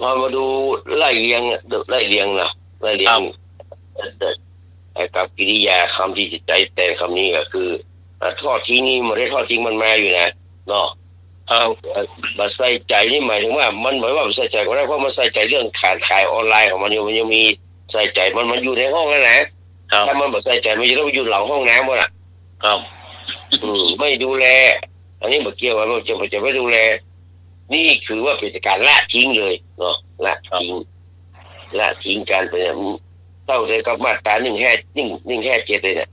พอมาดูไล่เรียงนะไล่เรียงกับกิริยาคำที่จะใจแต่คำนี้ก็คือทอดทิ้งนี่มันได้ทอดทิ้งมันมาอยู่นะเนาะมาใส่ใจนี่หมายถึงว่ามันหมายว่าใส่ใจก็ได้เพราะมันใส่ใจเรื่องขายออนไลน์ของมันอยู่มันยังมีใส่ใจมันอยู่ในห้องนั่นแหละถ้ามันแบบใส่ใจมันจะต้องอยู่หลังห้องน้ำหมดอ่ะไม่ดูแลอันนี้บอกเกี่ยวว่ามันจะไม่ดูแลนี่คือว่าเป็นการละทิ้งเลยเนาะละทิ้งการเป็นเท่าเลยกับมาตรา157เลยเนี่ย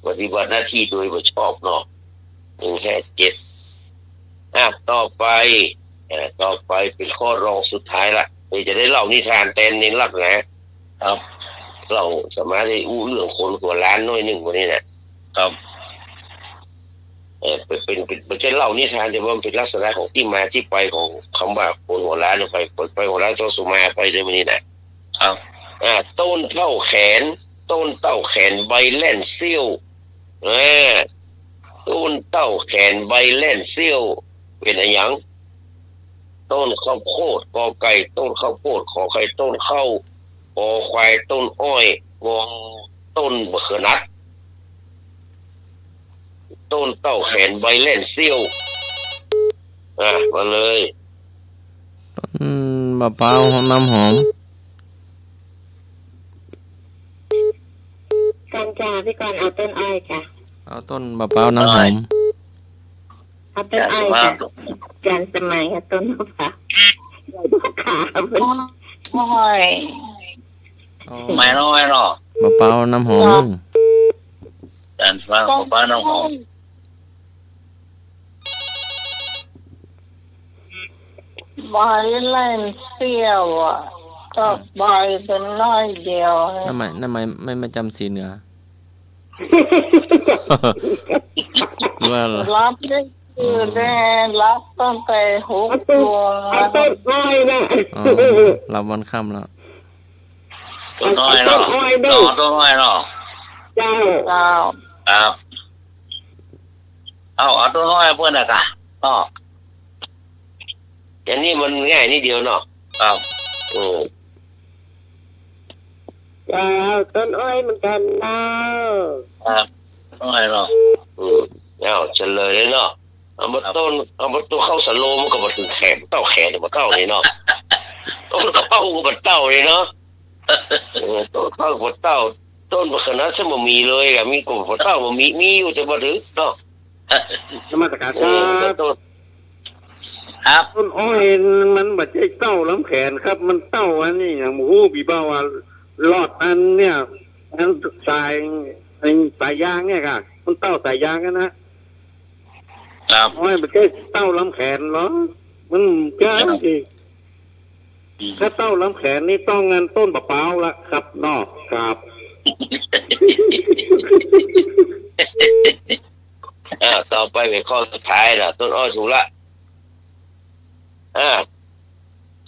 ปฏิบัติหน้าที่โดยไม่ชอบเนาะ157ต่อไปเป็นข้อรองสุดท้ายละจะได้เล่านิทานเต้นในลักนะครับเราสามารถได้อู้เรื่องคนหัวล้านน้อยหนึ่งวันนี้นะครับเป็นใช่เล่านิทานแต่ว่ามันเป็นลักษณะของที่มาที่ไปของคำว่าคนหัวล้านไปหัวล้านโจสุมาไปในวันนี้นะครับต้นเท่าแขนใบแล่นเสี้ยวต้นเต้าแขนใบแล่นเสี้ยวเป็นอะไรอย่างต้นข้าวโพดกอไก่ต้นข้าวโพดขอไข่ต้นข้าวคอควายต้นอ้อยงอต้นมะเขือนัดต้นเต้าแขนใบแล่นเสี้ยวมาเลยต้นมะพร้าวน้ำหอมกันจ้าพี่กรณ์เอาต้นอ้อยจ้ะเอาต้นมะพร้าวน้ำหอมเอาต้นอ้อยจ้ะการสมัยต้นมะพร้าวขาเป็นอ้อยไม่น้อยหรอกมะพร้าวน้ำหอมการฟังมะพร้าวน้ำหอมใบเล่นเสี้ยวก็ใบเป็นน้อยเดียวทำไมไม่จำสีเหนือว่ารับได้คือได้รับตั้งแต่6 โมงต้นอ้อยนะรับวันค่ำแล้วต้นอ้อยเนาะต้นอ้อยเนาะเจ้าครับเอาต้นอ้อยเพื่อนอะกะอย่างนี้มันง่ายนิดเดียวเนาะครับต้นอ้อยเหมือนกันเนาะต้นอ้อยเนาะเฉลยเลยเนาะเอามาตัวเข้าสโลมันก็มาถึงแขนเต้าแขนมาเต้าเลยเนาะต้นเข้ามาเต้าเลยเนาะต้นเข้ามาเต้าต้นมะเขือนัดมันมีเลยอะมีกลุ่มมาเต้ามันมีอยู่แต่มาถึงเนาะนมัสการครับต้นอ้อยมันไม่ใช่เต้าลำแขนครับมันเต้าอันนี้อย่างหมูบีบ้าว่าหลอดอันเนี่ยอันสายยางเนี่ยค่ะมันเต้าสายยางกันนะครับอ้อยไม่ใช่เต้าลำแขนหรอมันเจ้าจริงถ้าเต้าลำแขนนี่ต้องเงินต้นมะพร้าวละครับนอกครับต่อไปเป็นข้อสุดท้ายนะต้นอ้อยถูกละ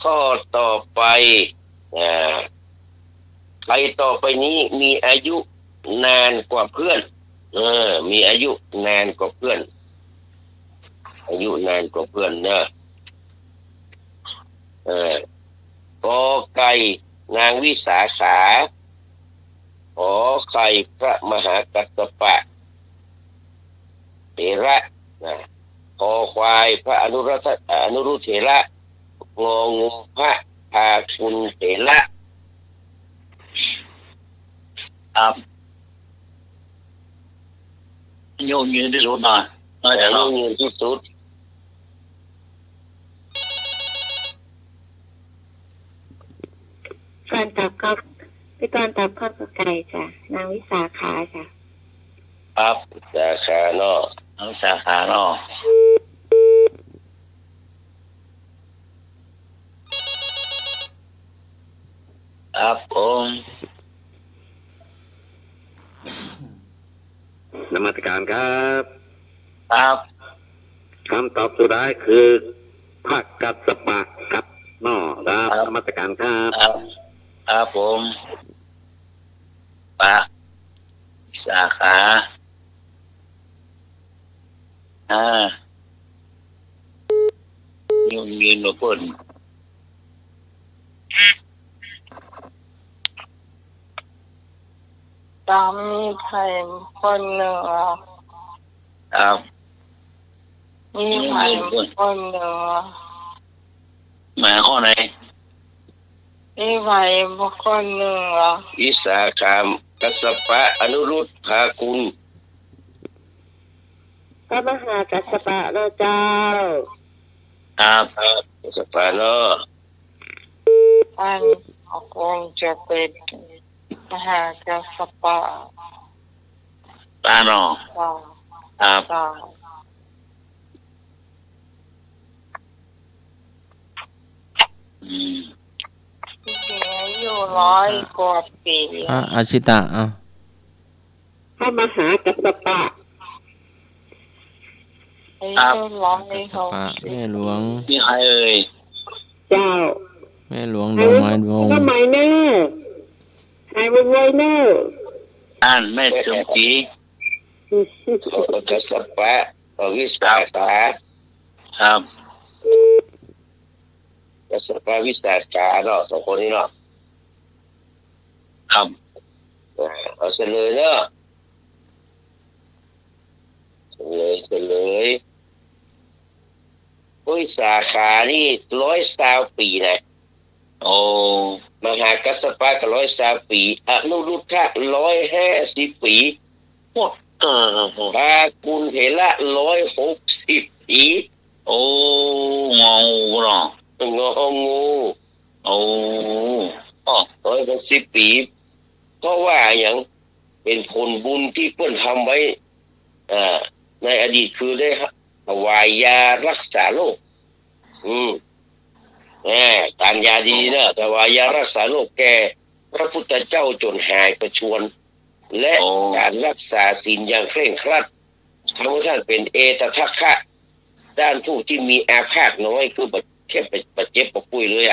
ข้อต่อไปใครต่อไปนี้มีอายุนานกว่าเพื่อนมีอายุนานกว่าเพื่อนอายุนานกว่าเพื่อนนะ กอไก่นางวิสาขาขอไข่พระมหากัสสปะเถระคอควายพระอนุรุตเถระงองูพระพาคุณเถระครับโยงยืนที่สุดหน่อยแต่โยงยืนที่สุดการตอบครับพี่ตอนตอบข้อไก่จ้ะนางวิสาขาจ้ะครับสาขาเนาะน้องสาขาเนาะครับผมนมัสการครับครับคำตอบสุดท้ายคือพระกัสสปะครับนอครับนมัสการครับครับผมปะสาขายุ่งยินมาพ่นตามมีไทยคนหนึ่งครับมีไทยคนหนึ่งหมายข้อไหนมีไทยคนหนึ่งวิสาขามกัสสปะอนุรุตภาคุณพระมหากัสสปะเราเจ้าครับกัสสปะเนาะอันคงจะเป็นมหากัสสปะตาเนาะครับจริงๆอายุ100 กว่าปีอาชิตะพระมหากัสสปะกัสสปะแม่หลวงนี่ใครเอ่ยเจ้าแม่หลวงดอกไม้วงดอกไม้เนอไอ้ไว้เนออ่านแม่สมศรีกัสสปะวิสาขาครับกัสสปะวิสาขาเนาะสองคนนี้เนาะครับเอาเฉลยเนาะเฉลยวิสาขานี่120 ปีนะโอ้มหากัสสปะก็120 ปีอนุรุตถะ150 ปีพวกพาคุณเถระ160 ปีโอ้งองูเนาะงองูโอ้160 ปีเพราะว่าอย่างเป็นผลบุญที่เพิ่นทำไว้ในอดีตคือได้ถวายยารักษาโรคการยาดีเนอะถวายยารักษาโรคแก่พระพุทธเจ้าจนหายประชวรและการรักษาศีลอย่างเคร่งครัดทำให้ท่านเป็นเอตทัคคะด้านผู้ที่มีอาพาธน้อยคือแค่บาดเจ็บปวดป่วยเลย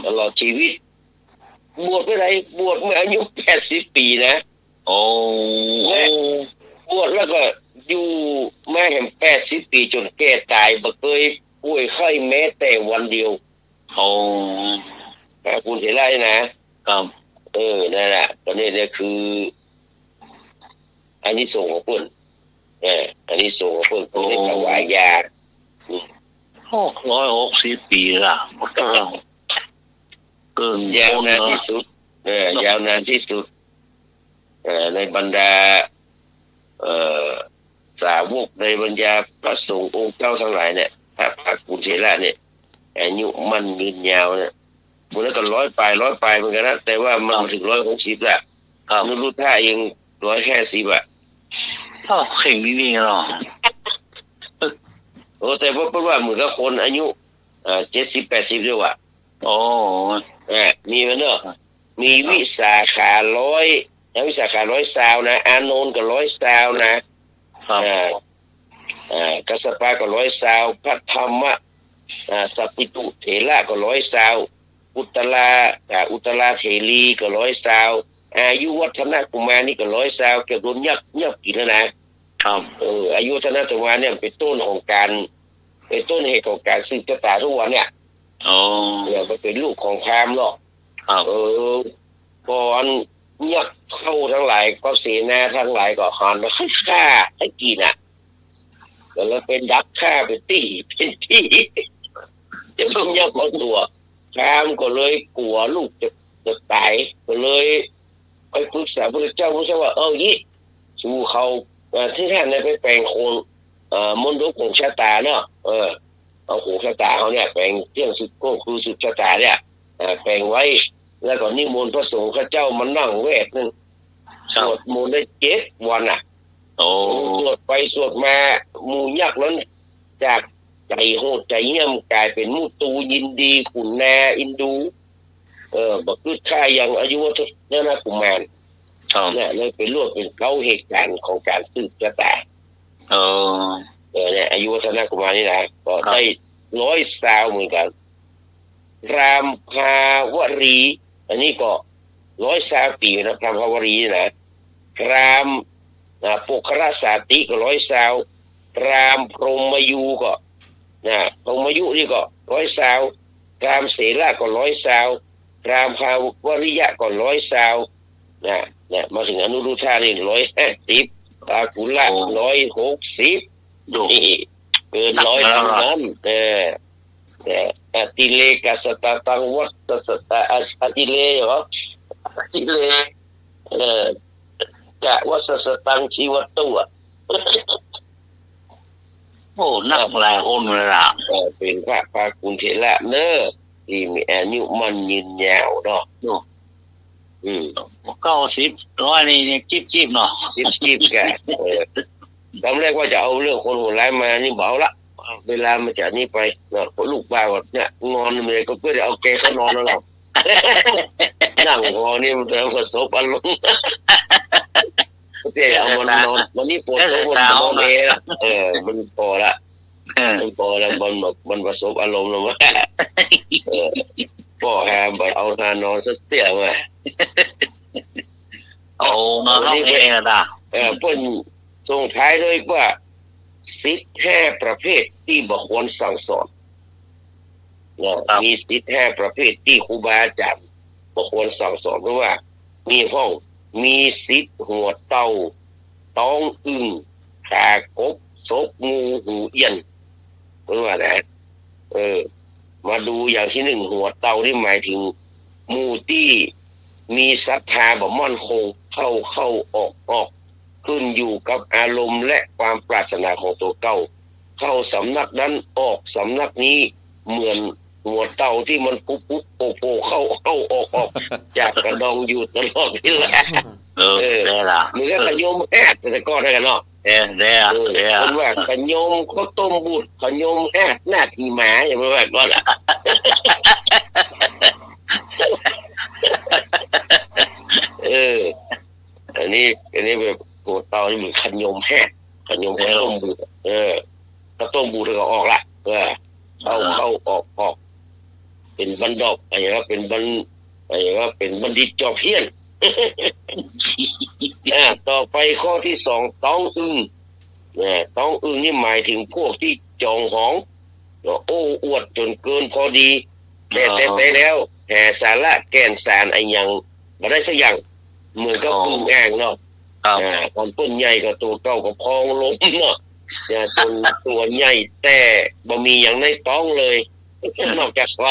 ตลอดชีวิตบวชเมื่อไรบวชเมื่ออายุ80 ปีนะโอ้บวชแล้วก็อยู่แม่แห่ง80 ปีจนแก่ตายบ่เคยป่วยไข้แม้แต่วันเดียวโอ้คุณเห็นไรนะครับนั่นแหละตอนนี้เนี่ยคืออันนี้ส่งของคุณอันนี้ส่งของคุณคุณได้ถวายยา160 ปีละเกินยาวนานที่สุดยาวนานที่สุดในบรรดาสาวกในบรรดาพระสงฆ์องค์เจ้าทั้งหลายเนี่ยพระกุเถระเนี่ยอายุมันยืนยาวเนี่ยมันก็100 ปลายเหมือนกันนะแต่ว่ามันถึง160แล้วนุรุตถะเอง150เข่งนี่เนาะแต่ว่าเหมือนกับคนอายุ70-80ด้วยว่ะมีมันเนอะมีวิสาขา100วิสาขา120นะอานนท์ก็120นะกัสสปะก็120พระธรรมสัพพิตุเถระก็120อุตราเถรีก็120อายุวัฒนกุมารนี่ก็120เกี่ยวกับยับกินแล้วนะครับอายุวัฒนกุมารเนี่ยเป็นต้นเหตุของการสืบชะตาทุกวันเนี่ย เนี่ยมันเป็นลูกของพราหมณ์หรอกก่อนยักษ์เข้าทั้งหลายก็เสนาทั้งหลายก็หันมาฆ่าให้กินอ่ะแล้วเป็นดักฆ่าเป็นตีเป็นที่จะต้องยักษ์เอาตัวพราหมณ์ก็เลยกลัวลูกจะตายก็เลยไปปรึกษาพระเจ้าว่ายี่สู่เขาที่ท่านเนี่ยไปแปลงโคนมนต์ของชะตาเนาะเอาของชะตาเขาเนี่ยแปลงเที่ยงสุดก็คือสุดชะตาเนี่ยแปลงไว้แล้วก็นิมนต์พระสงฆ์ข้าเจ้ามันนั่งเวทนึงสวดมนต์ได้7 วันอ่ะสวดไปสวดมาหมู่ยักษ์นั้นจากใจโหดใจเยี่ยมกลายเป็นมูตูยินดีขุนแนอินดูบักขึ้นค่ายังอายุวัฒนะกุมารเนี่ยเลยเป็นรวดเป็นเก้าเหตุการณ์ของการสืบชะตาเนี่ยอายุวัฒนะกุมารนี่นะก็ได้100 เหมือนกันรามภาวรีอันนี้ก็100 ปีนะรามภาวรีนะรามปุครสาติก็100 รามพรหมยูก็พรหมยุนี่ก็100 รามเสราก็100 รามภาวริยะก็100 มาถึงอนุรุทธานี่150อากุละ160นี่เกิน100ทั้งนั้นติเลกัสตตังวัตสตาติเลเหรอติเลกะวัสสตังชีวัตตุโอ้นักหลายคนเลยล่ะเป็นพระภากุณเถระเนอะที่มีอายุมันยืนยาวเนาะ90 100นี่จิ๊บเนาะจิ๊บแกตอนแรกว่าจะเอาเรื่องคนโหดร้ายมานี่เบาละเวลามาจากนี้ไปลูกบ้าว่าเนี่ยงอนเลยก็เพื่อจะเอาแกเขานอนแล้วเรานั่งงอนี่มันจะประสบอารมณ์เจ๊เอามันนอนวันนี้ปวดหัวมันนอนมันพอละมันประสบอารมณ์แล้วมั้งพ่อแฮมเอาทานอนสักเตี้ยมาเอานอนร้องเพลงอ่ะเพิ่นส่งท้ายด้วยว่าศีล5 ประเภทที่บ่ควรสั่งสอนมีศีล5 ประเภทที่ครูบาอาจารย์บ่ควรสั่งสอนเพราะว่ามีศีลหัวเต่าต้องอึ่งขากบศพงูหูเอี้ยนเพราะว่านะมาดูอย่างที่1หัวเต่าที่หมายถึงหมู่ที่มีศรัทธาบ่มั่นคงเข้าออกขึ้นอยู่กับอารมณ์และความปรารถนาของตัวเก่าเข้าสำนักนั้นออกสำนักนี้เหมือนหัวเต่าที่มันปุ๊บโผล่เข้าออกจากกระดองอยู่ตลอดเวลาได้ล่ะมันก็ขยมแอดแต่ก็ได้กันเนาะได้คนว่าขยมข้าวต้มบูดขยมแอดหน้าที่หมาอย่างว่าก็ล่ะอันนี้แบบหัวเต่านี่มันขยมแห้งขยมข้าวต้มบูดข้าวต้มบูดก็ออกละเข้าออกเป็นบันดอกอะไรว่าเป็นบัณฑิตจอบเพี้ยนต่อไปข้อที่2ต้องอึ้งต้องอึ้งนี่หมายถึงพวกที่จองหองโอ้อวดจนเกินพอดีแต่แล้วแห่สาระแก่นสารไอ้ยังมาได้สักอย่างเหมือนกับอึ้งแองเนาะตอนต้นใหญ่กับตัวเก่ากับพองล้มเนาะจนตัวใหญ่แต่บ่มีอย่างในต้องเลยนอกจากไฟ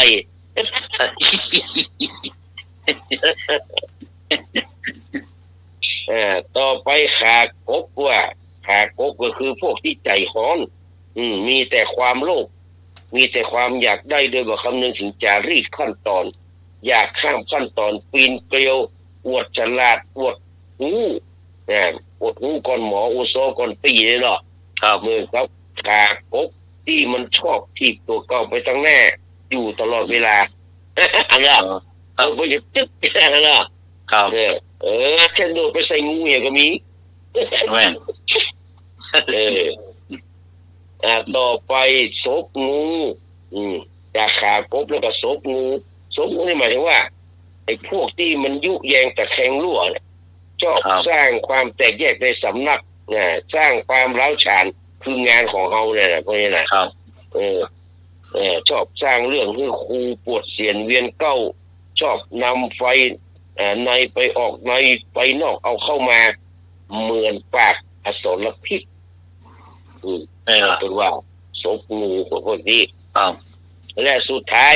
ต่อไปขากบก็คือพวกที่ใจร้อนมีแต่ความโลภมีแต่ความอยากได้โดยบ่คำนึงถึงจารีตขั้นตอนอยากข้ามขั้นตอนปีนเกลียวอวดฉลาดอวดหูอวดหูก่อนหมออุโซก่อนปีเลยเนาะมือครับขากบที่มันชอบถีบตัวเก่าไปตั้งแน่อยู่ตลอดเวลาไปจะจึ๊กนะครับแค่โดดไปใส่งูอย่างก็มีต่อไปศพงูจากขากบแล้วก็ศพงูนี่หมายถึงว่าไอ้พวกที่มันยุแยงแต่แข็งรั่วเนี่ยชอบสร้างความแตกแยกในสำนักสร้างความร้าวฉานคืองานของเขาเนี่ยนะพวกนี้นะครับ ชอบสร้างเรื่องให้ครูปวดเสียนเวียนเก้าชอบนำไฟในไปออกในไปนอกเอาเข้ามาเหมือนปากอสรพิษเป็นว่าศพงูพวกนี้และสุดท้าย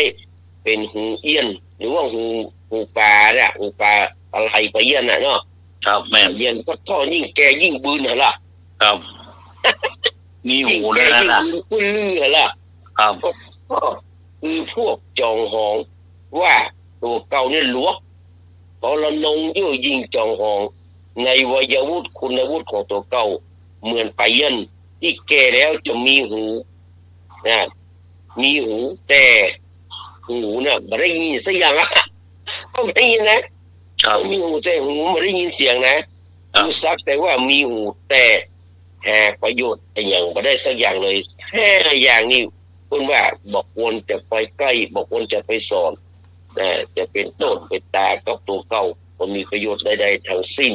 เป็นหูเอี้ยนหรือว่าหูปลาเนี่ยหูปลาอะไรไปเอี้ยนน่ะเนาะครับแม่เอี้ยนก็ท่อยิ่งแกยิ่งบืนเหรอล่ะครับมีหูด้วยนะล่ะคุณลือเหรอล่ะครับก็คือพวกจองหองว่าตัวเก่าเนี่ยหลวกพอละนงเยื่อยิงจองหองในวัยวุฒิคุณวุฒิของตัวเก่าเหมือนไปเอี้ยนที่แก่แล้วจะมีหูนะมีหูแต่หูเนี่ยไม่ได้ยินสักอย่างอ่ะก็ไม่ได้ยินนะมีหูแต่หูไม่ได้ยินเสียงนะรู้สักแต่ว่ามีหูแต่หาประโยชน์อย่างไม่ได้สักอย่างเลยแค่อย่างนี้คุณว่าบอกวนจะไปใกล้บอกวนจะไปสอนจะเป็นต้นเป็นตากับตัวเก่าก็มีประโยชน์ใดๆทั้งสิ้น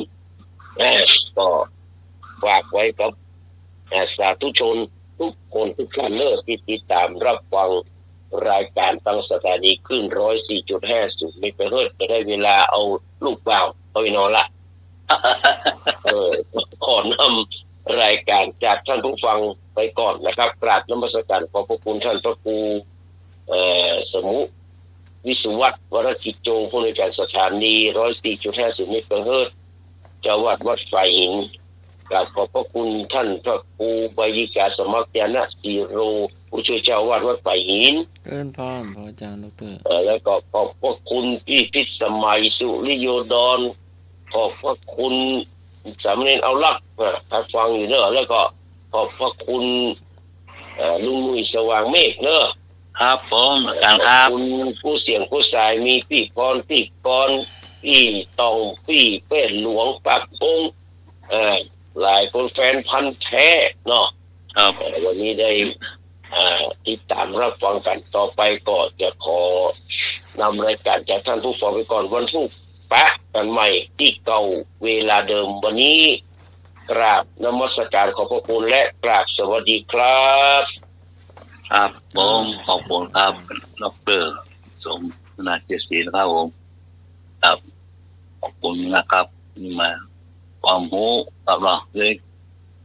ก็ฝากไว้กับสาธุชนทุกคนทุกท่านที่ติดตามรับฟังรายการตั้งสถานีขึ้น 104.50 ไม่ไปเฮิรตจะได้เวลาเอาลูกเปล่าเอาไปนอนละขอนำรายการจากท่านผู้ฟังไปก่อนนะครับกราบนมัสการขอบพระคุณท่านพระครูสมุวิสุวัฒน์วรกิจโจงผู้ในวยการสถานี 104.50 ไม่ไปเฮิรตเจ้าวัดฝ่ายหินกราบขอบพระคุณท่านพระครูใบยิกาสมัครยานะสีโรผู้ช่วยเจ้าวัดฝ่ายหินเอิ้นพร้อมพระอาจารย์ดร.แล้วก็ขอบพระคุณพี่พิสมัยสุริโยดรขอบพระคุณสามเณรเอาลักถ้าฟังอยู่เนอะแล้วก็ขอบพระคุณลุงนุ่ยสว่างเมฆเนอะครับผมครับคุณผู้เสียงผู้สายมีพี่กรพี่ตองพี่เป็ดหลวงปักพงหลายคนแฟนพันธุ์แท้เนาะครับวันนี้ได้ติดตามรับฟังกันต่อไปก็จะขอนำรายการจากท่านผู้ฟังไปก่อนวันศุกร์ปะกันใหม่ที่เก่าเวลาเดิมวันนี้กราบนมัสการขอบพระคุณและกราบสวัสดีครับครับผมขอบคุณครับดร.สมนาเจษฎีนะครับผมครับขอบคุณนะครับนี่มาความรู้กับเราเลย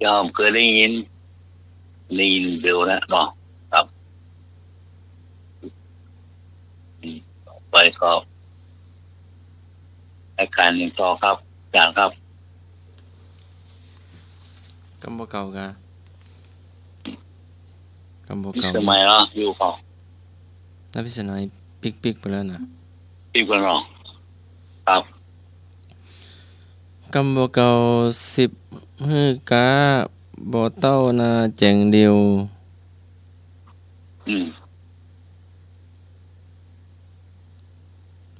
ยอมเคยได้ยินเดียวนะเนาะครับไปก็อาการหนึ่งต่อครับอาจารย์ครับกำบ่เก่ากะกำบ่เก่าสมัยละอยู่เก่านักพิจารณาปิกไปแล้วนะปิกไปแล้วครับกำบ่เก่า10ฮื้อกะบ่เต้านาแจงเดียว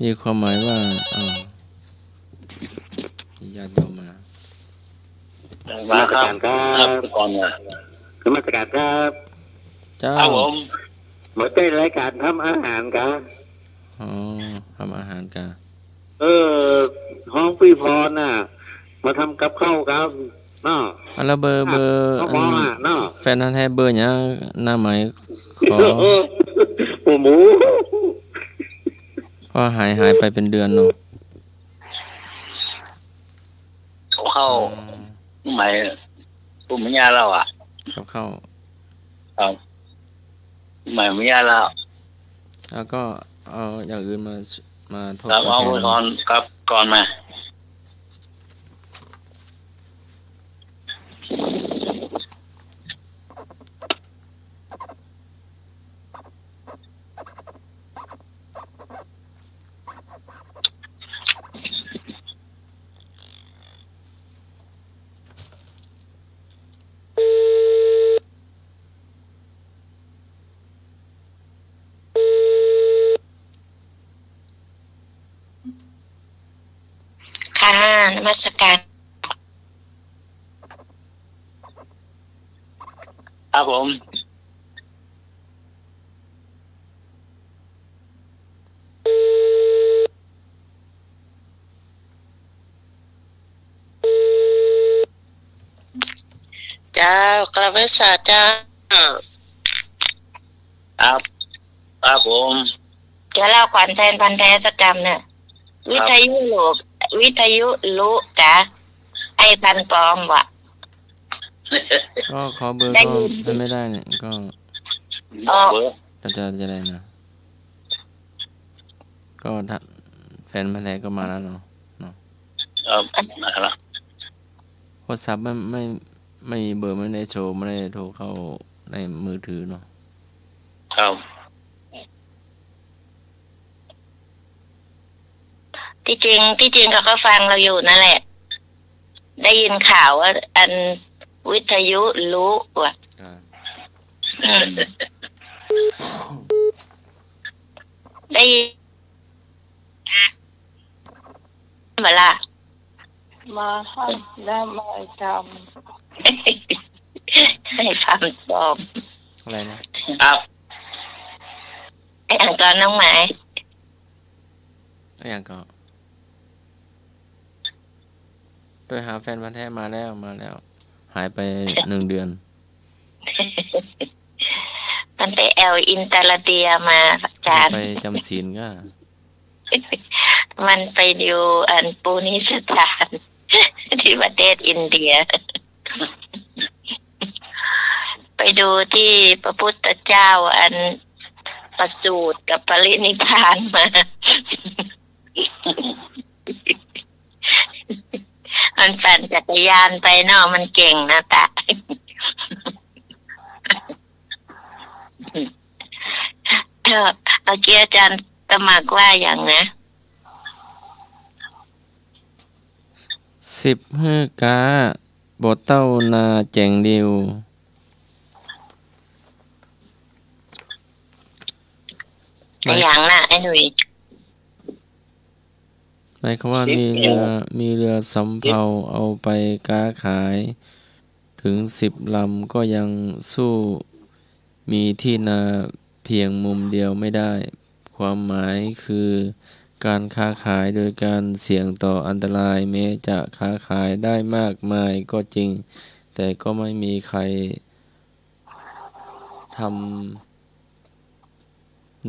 มีความหมายว่าญาติโยมมาครับก่อนนะนมัสการครับเจ้าผมมาเต้นรายการทำอาหารกันทำอาหารกันห้องพี่พรน่ะมาทำกับข้าวครับเนาะแล้วเบอร์แฟนท่านให้เบอร์ยังหน้าไหมขอหมูก็หายไปเป็นเดือนเนาะเข้าใหม่ปุ่มยาเรากับเข้าใหม่ไม่ยาแล้วก็เอาอย่างอื่นมาทดเอาก่อนครับก่อนมานมัสการครับผมเจ้ากระเวสาเจ้าครับ ครับผม เดี๋ยวเล่าก่อนแฟนพันธุ์แท้สักกรรมเนี่ยวิทยุรู้จ้ะไอ้พันปลอมวะ ก็ขอเบอร์ก็ไม่ได้เนี่ยก็จะได้นะก็แฟนมาแล้วก็มาแล้วเนาะนะครับโทรศัพท์ไม่เบอร์ไม่ได้โชว์ไม่ได้โทรเข้าในมือถือเนาะครับที่จริงเขาก็ฟังเราอยู่นั่นแหละได้ยินข่าวว่าอันวิทยุรู้ว่ะได้ยินเวลามาให้ได้มาทำให้ทำปลอมอะไรนะครับไอ้อันก่อนน้องหมายอย่างก็โดยหาแฟนพันธุ์แท้มาแล้วหายไป1 เดือนมันไปแอลอินตาลาเดียมาอาจารย์ไปจำศีลก็มันไปดูอันปูนิสถานที่ประเทศอินเดียไปดูที่พระพุทธเจ้าอันประสูติกับปรินิพพานมามันปั่นจักรยานไปเนาะมันเก่งนะตาเมื่อกี้อาจารย์สมัครว่าอย่างนะ10กาบ่เต้านาแจงเดียวอย่างน่ะไอ้หนุ่ยหมายความว่ามีเรือสำเภาเอาไปค้าขายถึง10 ลำก็ยังสู้มีที่นาเพียงมุมเดียวไม่ได้ความหมายคือการค้าขายโดยการเสี่ยงต่ออันตรายแม้จะค้าขายได้มากมายก็จริงแต่ก็ไม่มีใครทำ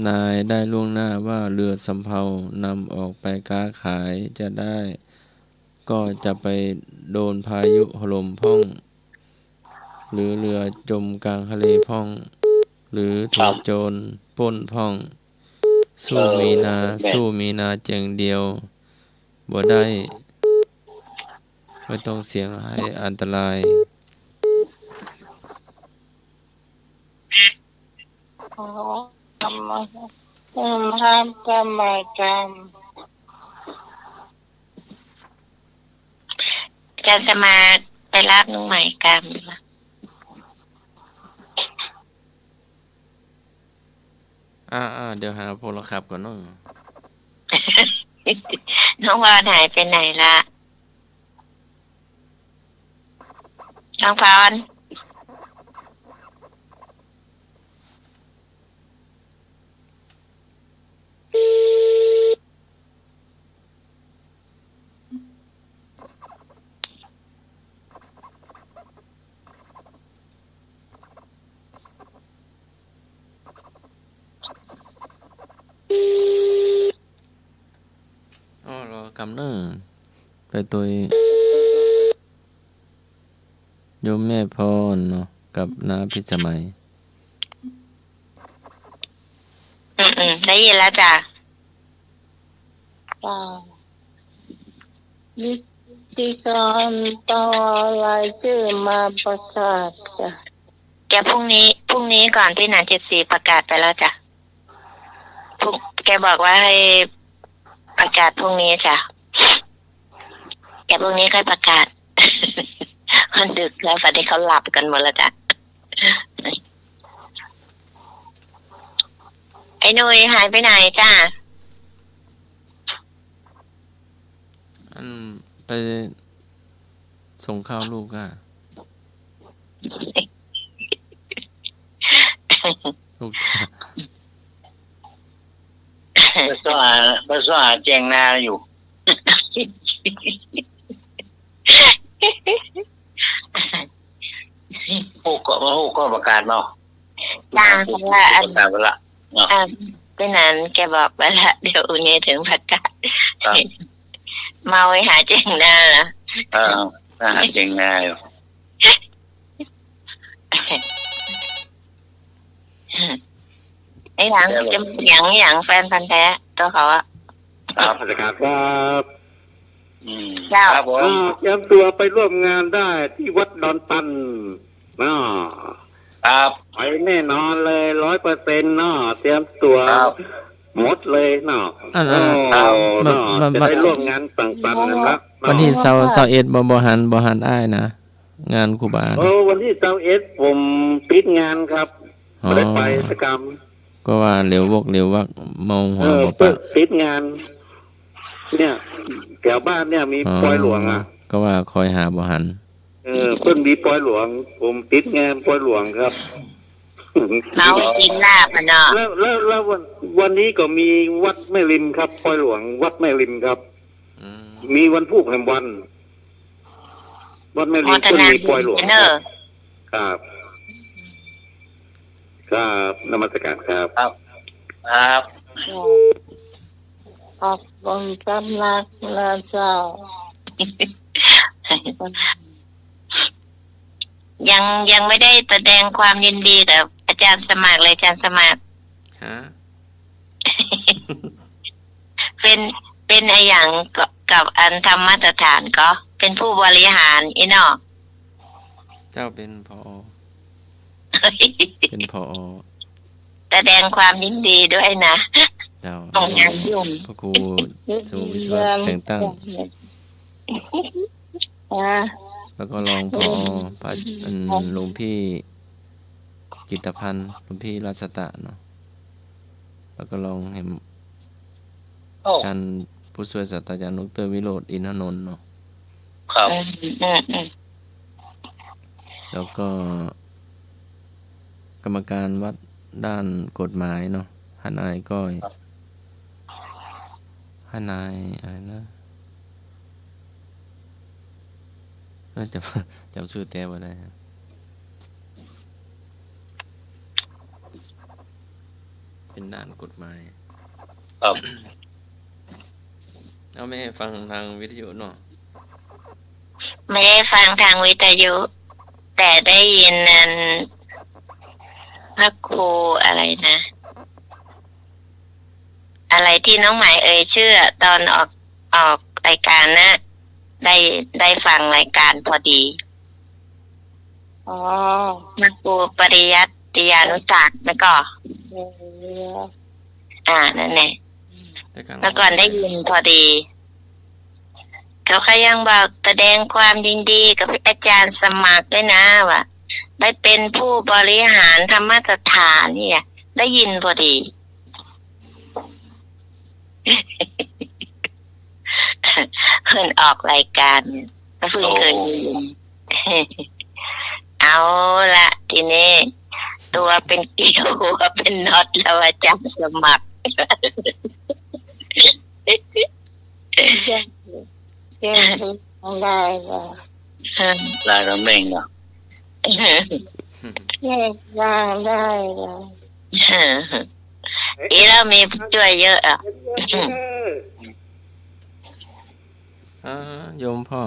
นายได้ล่วงหน้าว่าเรือสำเภานำออกไปค้าขายจะได้ก็จะไปโดนพายุถล่มพ่องหรือเรือจมกลางทะเลพ่องหรือถูกโจรปล้นพ่องสู้มีนาแจงเดียวบ่ได้ไม่ต้องเสี่ยงให้อันตรายำกรรมจะมาไปรับน้องใหม่กรรมเดี๋ยวหาโพลขับก่อนเนาะ น้องวานหายไปไหนละน้องพรรอกำเนิดไปตัวโยมแม่พรเนาะกับน้าพิสมัยได้ยินแล้วจ้ะนิติกรต่อรายชื่อมาประกาศจ้ะแกพรุ่งนี้ก่อนที่174ประกาศไปแล้วจ้ะแกบอกว่าให้ประกาศพรุ่งนี้จ้ะแกพรุ่งนี้ค่อยประกาศมันดึกแล้วตอนนี้เขาหลับกันหมดแล้วจ้ะไอ้หนุ่ยหายไปไหนจ้ะไปส่งข้าวลูกอ่ะลูกไปสหาแจงนาอยู่ผู้ก็ประกาศเนาะจ้าว่าอัน เป็นนั้นแกบอกไปละเดี๋ยวอุ้งนี้ถึงประกาศมาไว้หาเจงหน้าเหรอหาเจงหน้าอยู่ไอ้หลังจะอย่างแฟนพันธุ์แท้ตัวเขาอะครับพนักงานครับเจ้าเตรียมตัวไปร่วมงานได้ที่วัดดอนตันครับไปแน่นอนเลย 100%เตรียมตัวหมดเลยจะได้ร่วมงานต่างๆนะครับวันที่21บ่หันอ้ายนะงานครูบาวันที่21ผมปิดงานครับไม่ได้ไปกิจกรรมก็ว่าเหลววักมองหัวบ่ปะปิดงานเนี่ยแถวบ้านเนี่ยมีปอยหลวงก็ว่าคอยหาบ่หันเพิ่นมีปอยหลวงผมติดงานปอยหลวงครับเรากินลาบเนาะแล้ววันนี้ก็มีวัดแม่ริมครับปอยหลวงวัดแม่ริมครับมีวันพูกแห่งวันวัดแม่ริมก็มีปอยหลวงครับนมัสการครับขอบคุณสำนักนะเจ้ายังไม่ได้แสดงความยินดีแต่อาจารย์สมัครเลยอาจารย์สมัครเป็นอะไรอย่างกับอันธรรมมาตรฐานก็เป็นผู้บริหารอีนอเจ้าเป็นผอเป็นผอแสดงความยินดีด้วยนะเจ้าพระครูสุวิศวะแต่งตั้งแล้วก็รองผอหลวงพี่กิตพันธ์หลวงพี่ราชตะเนาะแล้วก็รองเห็นอาจารย์ผู้ช่วยศาสตราจารย์ดร.วิโรจน์อินทนนท์เนาะครับแล้วก็กรรมการวัดด้านกฎหมายเนาะหานายก้อยหานายอะไรนะจำชื่อแต้บ่ได้เป็นด้านกฎหมายครับเอาไม่ให้ฟังทางวิทยุเนาะไม่ได้ฟังทางวิทยุแต่ได้ยินนั้นพระครูอะไรนะอะไรที่น้องหมายเอ่ยชื่อตอนออกรายการนะได้ฟังรายการพอดีพระครูปริยัติยานุจักรแล้วก็นั่นแหละแล้วก่อนได้ยินพอดีเขายังบอกแสดงความยินดีกับอาจารย์สมัครด้วยนะว่าได้เป็นผู้บริหารธรรมสถานเนี่ยได้ยินพอดีเพิ่งออกรายการเพิ่งเคยยินเอาละทีนี้ตัวเป็นเกี่ยวหัวเป็นน็อตแล้วอาจารย์สมัครได้เลยได้แล้วเม่งเนาะได้เลยอีเรามีผู้ช่วยเยอะโยมพ่อ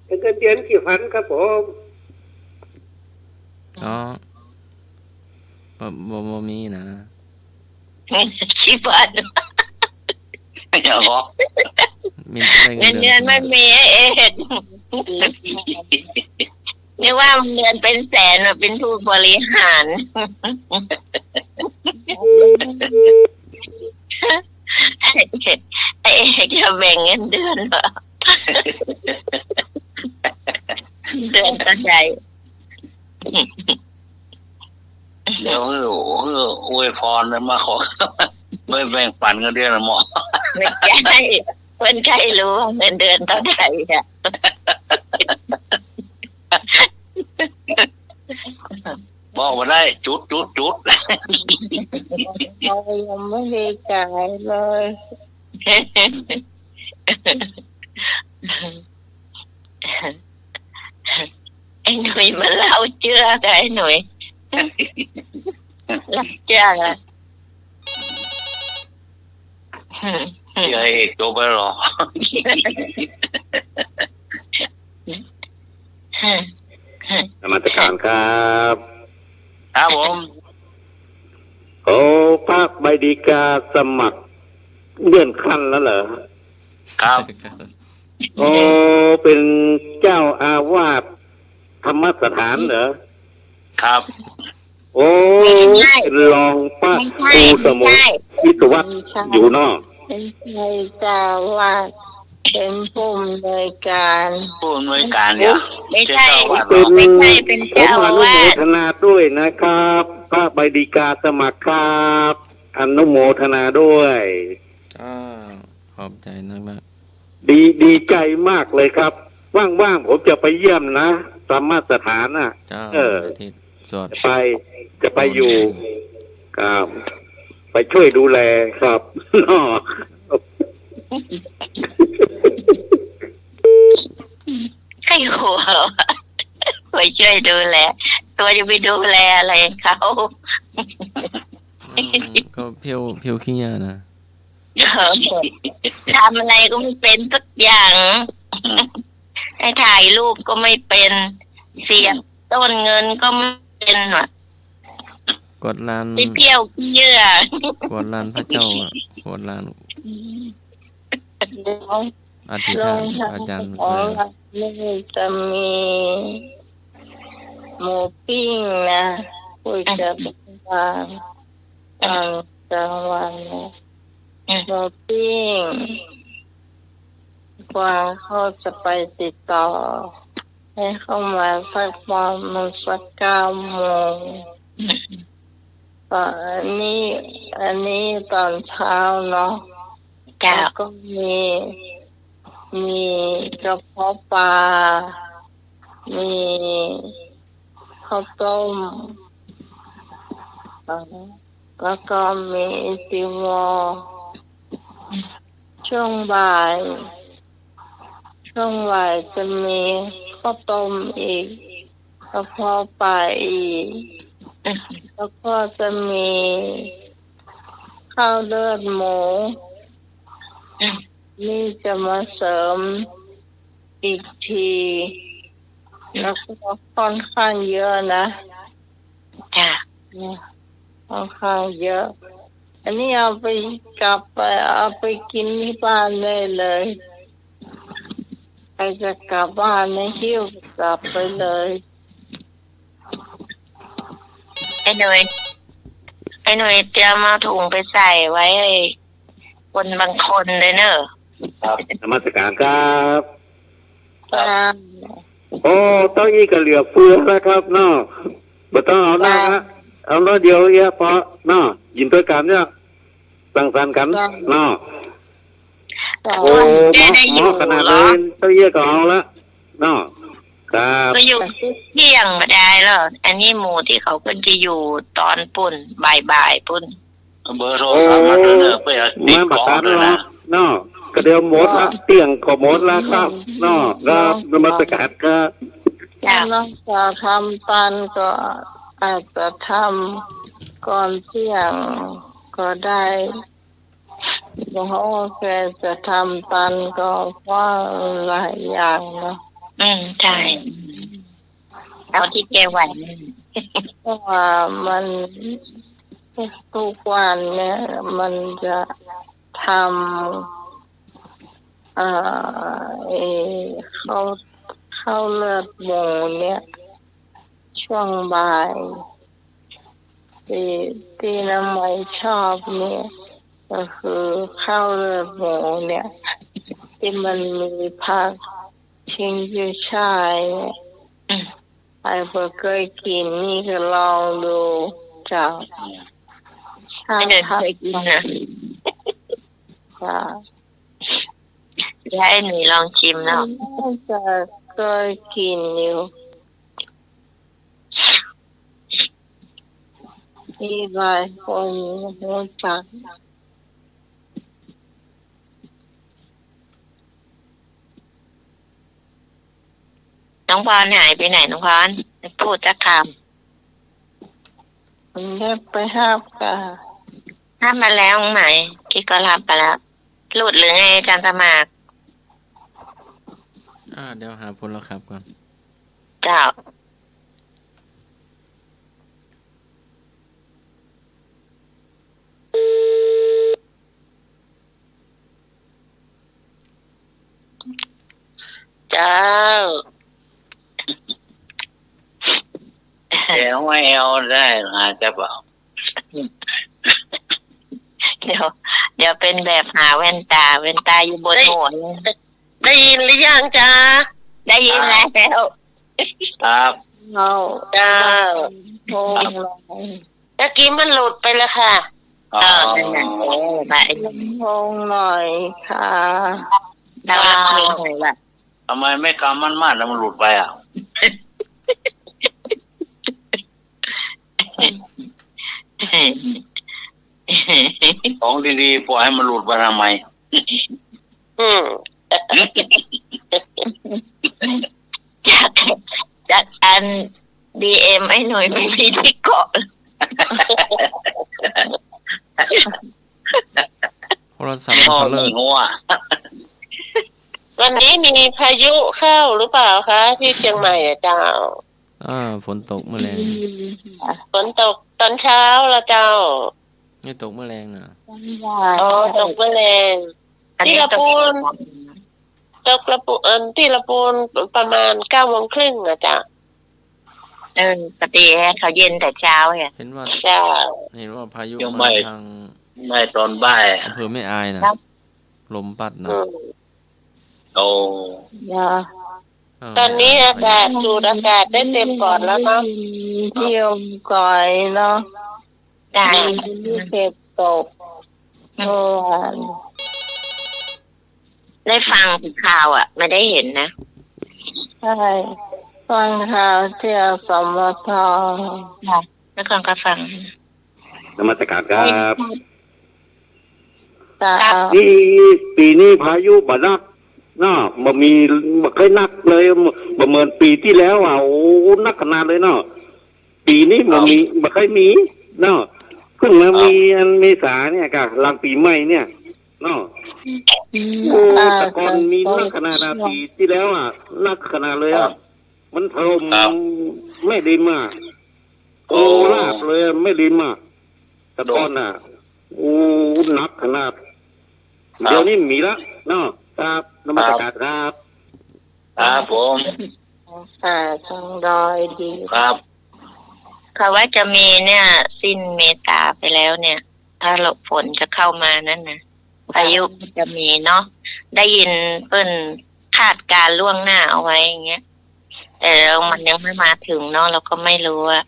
เป็นเงินเดือนกี่พันครับผมบ่มีนะกี่พันอย่าบอกเงินเดือนไม่มีเอ็ดนี่ว่าเงินเป็นแสนเป็นผู้บริหารไอ้จะแบ่งเงินเดือนเหรอเดือนเท่าไหร่เดี๋ยวอวยพรมาขอไม่แบ่งปันเงินเดือนหมอไม่ใช่เพื่อนใครรู้เงินเดือนเท่าไหร่อ่ะบอกมาได้จุดเรายังไม่ได้จ่ายเลยไอ้หนุ่ยมาเล่าเชื่อไงไอ้หนุ่ย รับจ้างอ่ะ ที่ไอ้เอกจบไปหรอนมัสการครับครับผม โอ้ภาคใบดีกาสมัครเลื่อนขั้นแล้วเหรอครับโอ้เป็นเจ้าอาวาสธรรมสถานเหรอครับโอ้ลองป้าครูสมุทรวิศวัตอยู่นอกเป็นใครเจ้าวาดเป็นผู้อำนวยการเนี่ยไม่ใช่เป็นเจ้าอาวาสอนุโมทนาด้วยนะครับพระใบดีกาสมัครครับอนุโมทนาด้วยขอบใจนักนะดีใจมากเลยครับว่างๆผมจะไปเยี่ยมนะธรรมสถานน่ะที่สวดจะไปอยู่ครับไปช่วยดูแลครับน้อใครหัวไปช่วยดูแลตัวจะไปดูแลอะไรเขาก็เพียวขี้ยานะทำอะไรก็ไม่เป็นสักอย่างให้ถ่ายรูปก็ไม่เป็นเสียบต้นเงินก็ไม่เป็นว่ะกดลานไปเที่ยวเยื่อกดลานพระเจ้ากดลานอธิษฐานอาจารย์นี่จะมีหมูปิ้งนะคุยจะเป็นวันกลางวันหมูปิ้งกว่าเขาจะไปติดต่อให้เข้ามาสักประมาณสัก9 โมงอันนี้ตอนเช้าเนาะแล้วก็มีกระเพาะปลามีข้าวต้มแล้วก็มีติวอช่วงบ่ายจะมีข้าวต้มอีกกระเพาะปลาอีกแล้วก็จะมีข้าวเลือดหมูนี่จะมาเสริมอีกทีแล้วก็ค่อนข้างเยอะนะค่อนข้างเยอะอันนี้เอาไปกินที่บ้านได้เลยใครจะกลับบ้านไม่หิ้วกลับไปเลยไอ้หน่วยเตรียมมาถุงไปใส่ไว้ให้คนบางคนเลยเนอะครับนมัสการครับโอ้ต้องอีกเหลือเฟือแล้วครับเนาะบ่ต้องเอาหน้าเอาเนาะเดียวเยอะพอเนาะยินด้วยกันเนี่ยสังสรรค์กันเนาะโอ้หมอขนาดเลยต้องเยอะก็เอาละเนาะครับก็อยู่เที่ยงมาได้แล้วอันนี้หมูที่เขาเป็นจะอยู่ตอนปุ่นบ่ายปุ่นเบอร์โทรศัพท์มาเนอะไปติดต่อเลยนะเนาะก็เดี๋ยวหมดละเตียงก็หมดละครับเนาะครับนมัสการครับน้องจะทำปันก็อาจจะทำก่อนเที่ยงก็ได้เพราะแกจะทำปันก็ว่าหลายอย่างเนาะใช่เอาที่แกไหวเพราะว่ามันทุกวันเนี่ยมันจะทำข้าวเลือดหมูเนี่ยช่วงบ่ายที่น้ำไม่ชอบเนี่ยก็คือข้าวเลือดหมูเนี่ยที่มันมีผักชิงยูช่ายใครเพิ่งเคยกินนี่ก็ลองดูจากไม่เคยกินนะจะให้หนูลองชิมแล้วจะเคยกินอยู่มีหลายคนรู้จักน้องพรหายไปไหนน้องพรพูดสักค ได้ไปห้ามกะ ห้ามมาแล้วไหมที่ก็รับไปแล้วหลุดหรือไงอาจารย์สมัคร เดี๋ยวหาผลแล้วครับก่อน เจ้าเจ้าแกไม่เอาได้อาจจะเปล่าเดี๋ยวเป็นแบบหาแว่นตาอยู่บนหัวได้ยินหรือยังจ้าได้ยินแล้วครับเจ้าโอ้ย ตะกี้มันหลุดไปแล้วค่ะนั่นน่ะไป โอ้หน่อยค่ะดาวเพลงเลยล่ะทำไมไม่กำมั่นแล้วมันหลุดไปอ่ะของดีๆปล่อยให้มันหลุดไปทำไมจากอัน DM ไอ้หน่อยไม่มีที่เกาะโทรศัพท์เขาเลิกวันนี้มีพายุเข้าหรือเปล่าคะที่เชียงใหม่เจ้าฝนตกเมื่อแรงฝนตกตอนเช้าละเจ้านี่ตกเมื่อแรงนะตกเมื่อแรงที่ละปูนที่ละปูนประมาณ 9:30 นอ่ะจ้ะปกติเขาเย็นแต่เช้าเนี่ยเห็นว่าพายุมาทางไม่ตอนบ่ายอำเภอแม่อายนะลมพัดนะโอ้ตอนนี้อากาศสูดอากาศได้เต็มปอดแล้วเนาะเที่ยวก่อยเนาะได้เก็บตกได้ฟังข่าวไม่ได้เห็นนะใช่ฟังข่าวเที่ยวสมทแล้วก็ฟังนมัสการครับ นี่ปีนี้พายุบ่นักเนาะบ่เคยนักเลยประเมินปีที่แล้วโอ้นักขนาดเลยเนาะปีนี้บ่เคยมีเนาะเพิ่งมามีเมษาเนี่ยกะหลังปีใหม่เนี่ยเนาะโอ้ตะกอนมีนักขนาดปีที่แล้วนักขนาดเลยมันถล่มไม่ดีมากโอ้ลาบเลยไม่ดีมากตะกอนโอ้นักขนาดเดี๋ยวนี้มีแล้วเนาะครับนมัสการครับครับผมทั้งดอยดีครับเขาว่าจะมีเนี่ยสิ้นเมษาไปแล้วเนี่ยถ้าหลบฝนจะเข้ามานั่นนะพายุจะมีเนาะได้ยินเปิ้นคาดการล่วงหน้าเอาไว้อย่างเงี้ยแต่มันยังไม่มาถึงเนาะเราก็ไม่รู้ว่า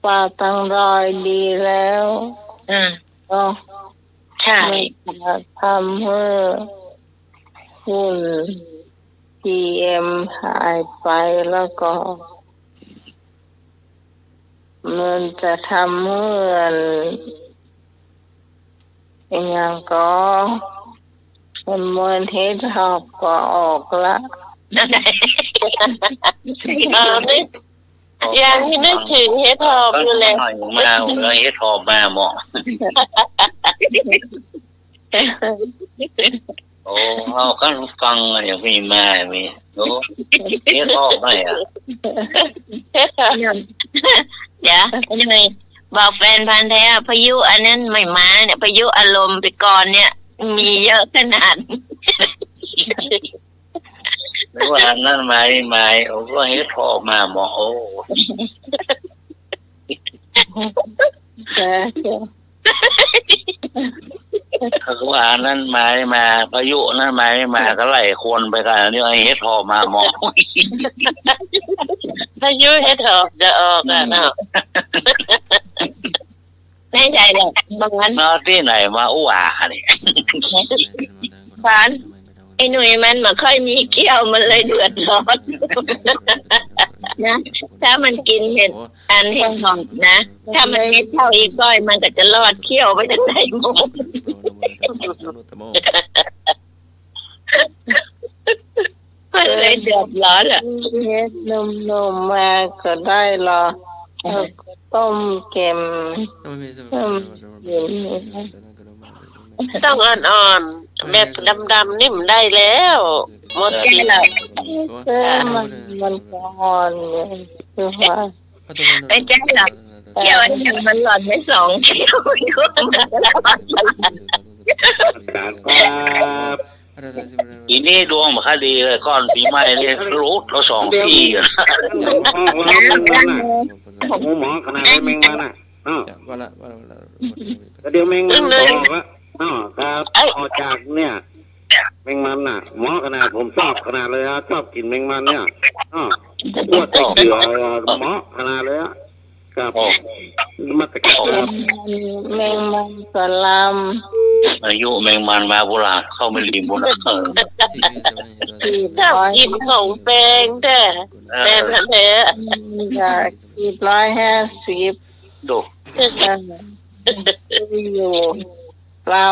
ป่าทั้งดอยดีแล้วใช่ทำให้ฝุ่น PM หายไปแล้วก็มันจะทำเหมือนอย่างก็มันเหมือนเทสหอบก็ออกละยังที่นึกถึงเฮดทอบอยู่เลยมาเฮดทอบมาเหมาะโอ้เอาขั้นฟังอย่างมีมามีโอ้เฮดทอบไม่เดี๋ยวยังไงบอกแฟนพันธุ์แท้พายุอันนั้นไม่มาเนี่ยพายุอารมณ์ไปก่อนเนี่ยมีเยอะขนาดหรือว่านั่นไม่โอ้ก็เฮ็ดทอบมาหมอโอ้คือว่านั่นมาพายุนั่นมาก็ไหลคนไปกันนี่เฮ็ดทอบมาหมอพายุเฮ็ดทอบจะออกเนาะไม่ใช่หรอกบางงั้นที่ไหนมาอู้นี่บ้านไอ้หนุ่ยมันไม่ค่อยมีเกี้ยวมันเลยเดือดร้อนนะถ้ามันกินเห็ดอันเห็ดหอมนะถ้ามันเม็ดเท่าอีก้อยมันก็จะรอดเขี้ยวไปจนไหนหมดมันเลยเดือดร้อนเฮ็ดนมมาก็ได้หรอ ต้มเค็ม ต้องอ่อนๆแบบดำๆนิ่มได้แล้วหมดกินแล้ว มันอ่อนคือว่า ไม่ใช่หรอกเกี่ยวอันนี้มันหล่อนไม่สองเกี่ยวอยู่ อีนี่ดวงมาคดีเลยก้อนปีใหม่เลยรู้เราสองที่ หมอขนาดแมงมันอ่ะเดี๋ยวแมงมันบอกว่าครับออกจากเนี่ยแมงมันน่ะหมอขนาดผมชอบขนาดเลยชอบกินแมงมันเนี่ยปวดติดเดือหมอขนาดเลยครับมาตะกี้แมงมันสลาม อายุแมงมันมาโบราณเข้าไม่รีบโบราณ ชอบกินของแปลงแต่แท้ อยากกิน150 ดู อยู่ลำ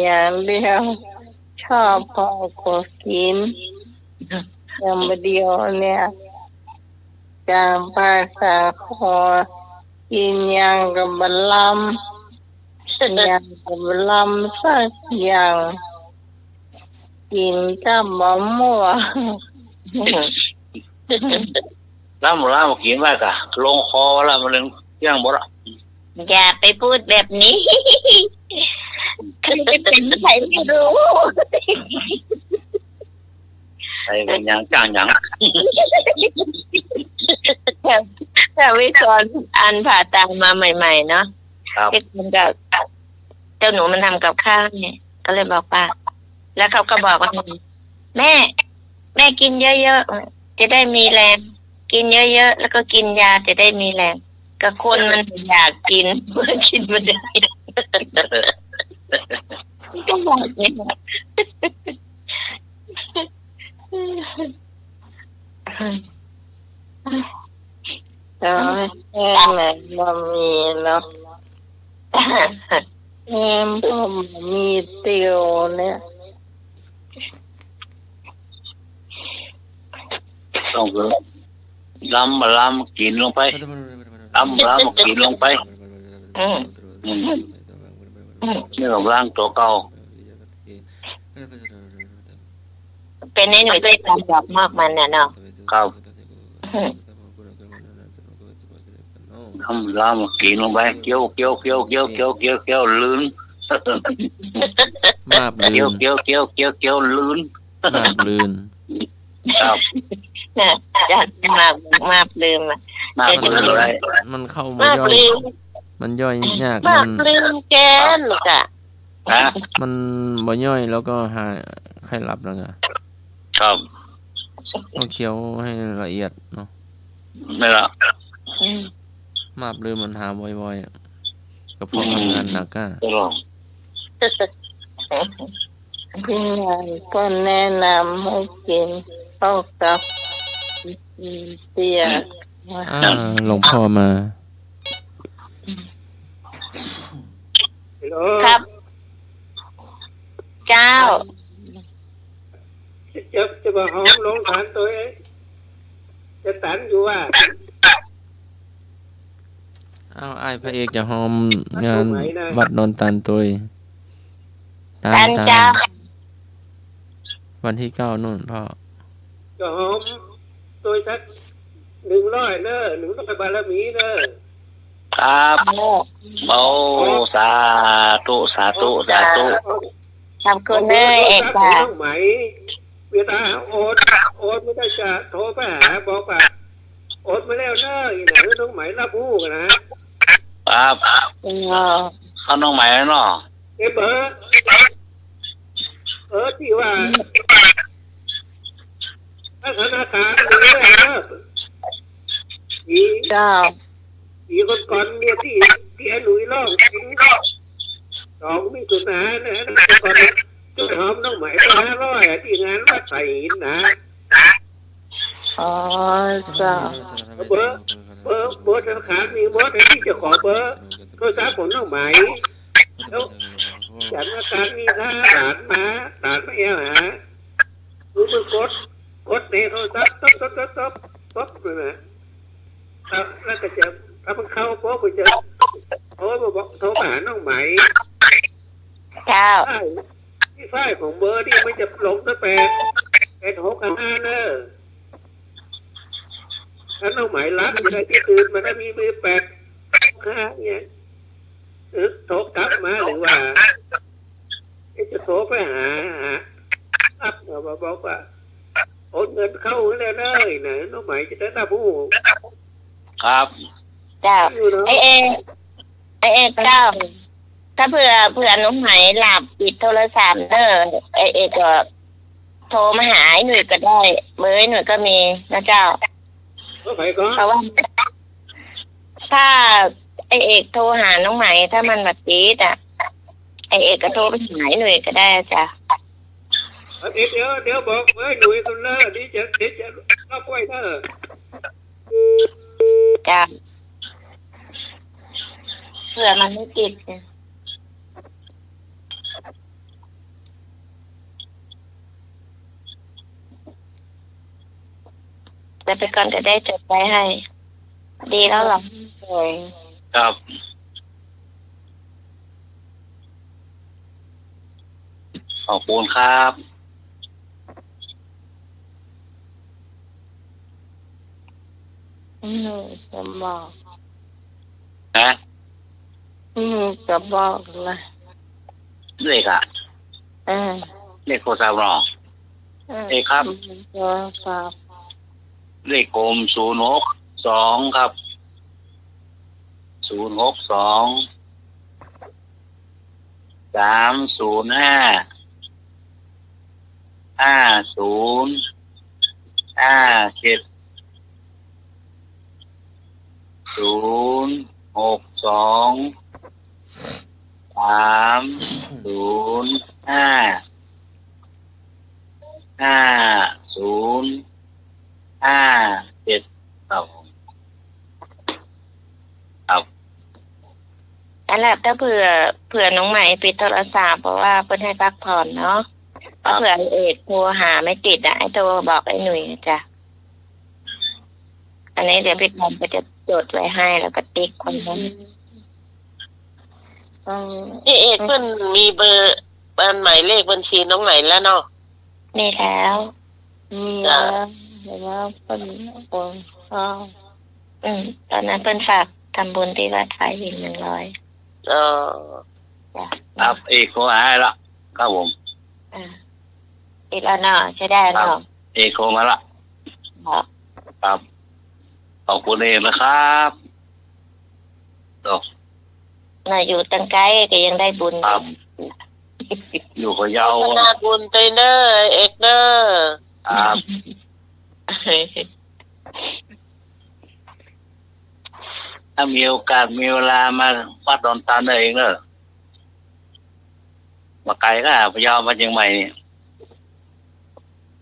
อย่างเดียวชอบพอก็กินอย่างเดียวเนี่ยจางภาษาคอกินอย่างกับบลำอย่างกับบลำสักอย่างกินกับมะม่วง ล้ำกินมากอะลงคอแล้วมันเลยย่างบ่ละ อย่าไปพูดแบบนี้คือเป็นใครไม่รู้ ไอ้เป็นยังจ้างยัง แต่วิศวรอันผ่าตังมาใหม่ๆเนาะ ครับ ที่ทำกับเจ้าหนูมันทำกับข้าวเนี่ยก็เลยบอกว่าแล้วเขาก็บอกว่าแม่กินเยอะๆจะได้มีแรงกินเยอะๆแล้วก็กินยาจะได้มีแรงก็คนมันอยากกินเมื่อกินไม่ได้ก็บอกเนี่ยแต่แม่ไหนบ่มีเนาะแม่บ่มีเตียวเนี่ย ต้องล้ำกินลงไปล้ำกินลงไปนี่เราล้างตัวเก่า เป็นในหน่วยที่ทำดอกมากมันเนี่ยเนาะ ครับล้ำกินลงไปเกี่ยวลื่น มาบลื่น เกี่ยวลื่น มาบลื่น ครับ นะจะมาลืมอ่ะ มากลื่นอะไร มันเข้ามา ๆมาก ย่อย ลืม มันย่อยยาก มาก มัน ลืมแกนลูกอ่ะ นะ มันบ่ย่อยแล้วก็หายไข้หลับแล้วก็ ครับ ต้องเคี้ยวให้ละเอียดเนาะ ไม่ละ มาบลื่นมันหาบ่อยๆก็เพราะทำงานหนักอ่ะ จะลอง พี่ใหญ่ก็แนะนำให้กินข้าวกับเปียก หลวงพ่อมา ครับ เจ้า จะมาหอมลงฐานตัวเองจะตันอยู่ว่า อ้ายพระเอกจะหอมงานวัดนนตันตัว ตันเจ้า วันที่9นู่นพ่อ จะหอมตัวสัก100เนอะ100บารมีเนอะ ครับโอ้สาธุขอบคุณเลยเอกค่ะ ไหมเวลาโอนไม่ได้จะโทรไปหาบอกว่าโอนมาแล้วเนอะอีไหนต้องไหมรับผู้กันนะครับ ข้าวน้องใหม่เนาะ เบอร์ที่ว่าธนาคารนี่แหละเจ้า อีคนก่อนเนี่ยที่หนุ่ยร้องกิน2 มิถุนายนนะก่อนจุดหอมน้องใหม่500ที่งานวัดไผ่หินนะ อ๋อเจ้า เบอร์ธนาคารมีหมดที่จะขอเบอร์โทรศัพท์ของน้องใหม่แล้วธนาคารมีค่าหลานไม่เอาหาดูมันกดในโทรศัพท์ต๊บ ป๊บเลยนะแล้วก็จะถ้ามันเข้าป๊บก็จะโทรมาบอกโทรมาหาน้องไหม เจ้า ที่ฝ้ายของเบอร์นี่มันจะลงตั้ง8 6 5เนอะถ้าน้องไหมรับจะได้ที่ตื่นมาได้มีมือ8 5เนี่ยโทรกลับมาหรือว่าจะโทรไปหารับมาบอกว่าโอนเงินเข้าแล้วเลยนะน้องไหมจะได้รับผู้ ครับ เจ้าไอเอกเจ้า ถ้าเผื่อน้องไหมหลับปิดโทรศัพท์ไอเอกก็โทรมาหาหน่วยก็ได้เบอร์หน่วยก็มีนะเจ้าเพราะว่าถ้าไอเอกโทรหาน้องไหมถ้ามันแบบจีดอ่ะไอเอกก็โทรไปหาหน่วยก็ได้จ้ะเดี๋ยวบอกไว้หน่วยคนละนี่จะรับไว้เนอะจ้ะเผื่อมันไม่ติดเนี่ยแต่ไปก่อนจะได้จดไว้ให้ดีแล้วหรอครับขอบคุณครับจะบอกนะจะบอกเลยเลขอ่ะเลขโทรศัพท์หรอเลขครับเลขกลม062ครับ062 305 5057 062 305 5057ครับนั่นแหละถ้าเผื่อน้องใหม่ปิดโทรศัพท์เพราะว่าเพิ่นให้พักผ่อนเนาะถ้าเผื่อเอกโทรหาไม่ติดอ่ะไอ้โทรบอกไอ้หนุ่ยจ้ะอันนี้เดี๋ยวพี่ทอมก็จะจดไว้ให้แล้วก็ติ๊กคนนั้นเอกเพิ่นมีเบอร์หมายเลขบัญชีน้องไหนแล้วเนาะนี่แล้วมีแล้วแต่ว่าเพิ่นโอนตอนนั้นเพิ่นฝากทำบุญที่วัดไฟอีก100ครับเอกโทรหาละครับผมอีกแล้วเนาะใช้ได้เนาะเอกโทรมาละครับขอบคุณเอกนะครับน่าอยู่ตั้งไกลก็ยังได้บุญครับอยู่กับเยาน่าบุญใจเด้อเอกเด้อครับถ้ามีโอกาสมีเวลามาวัดดอนตาลเองเนอะมาไกลก็พะเยามาเชียงใหม่นี่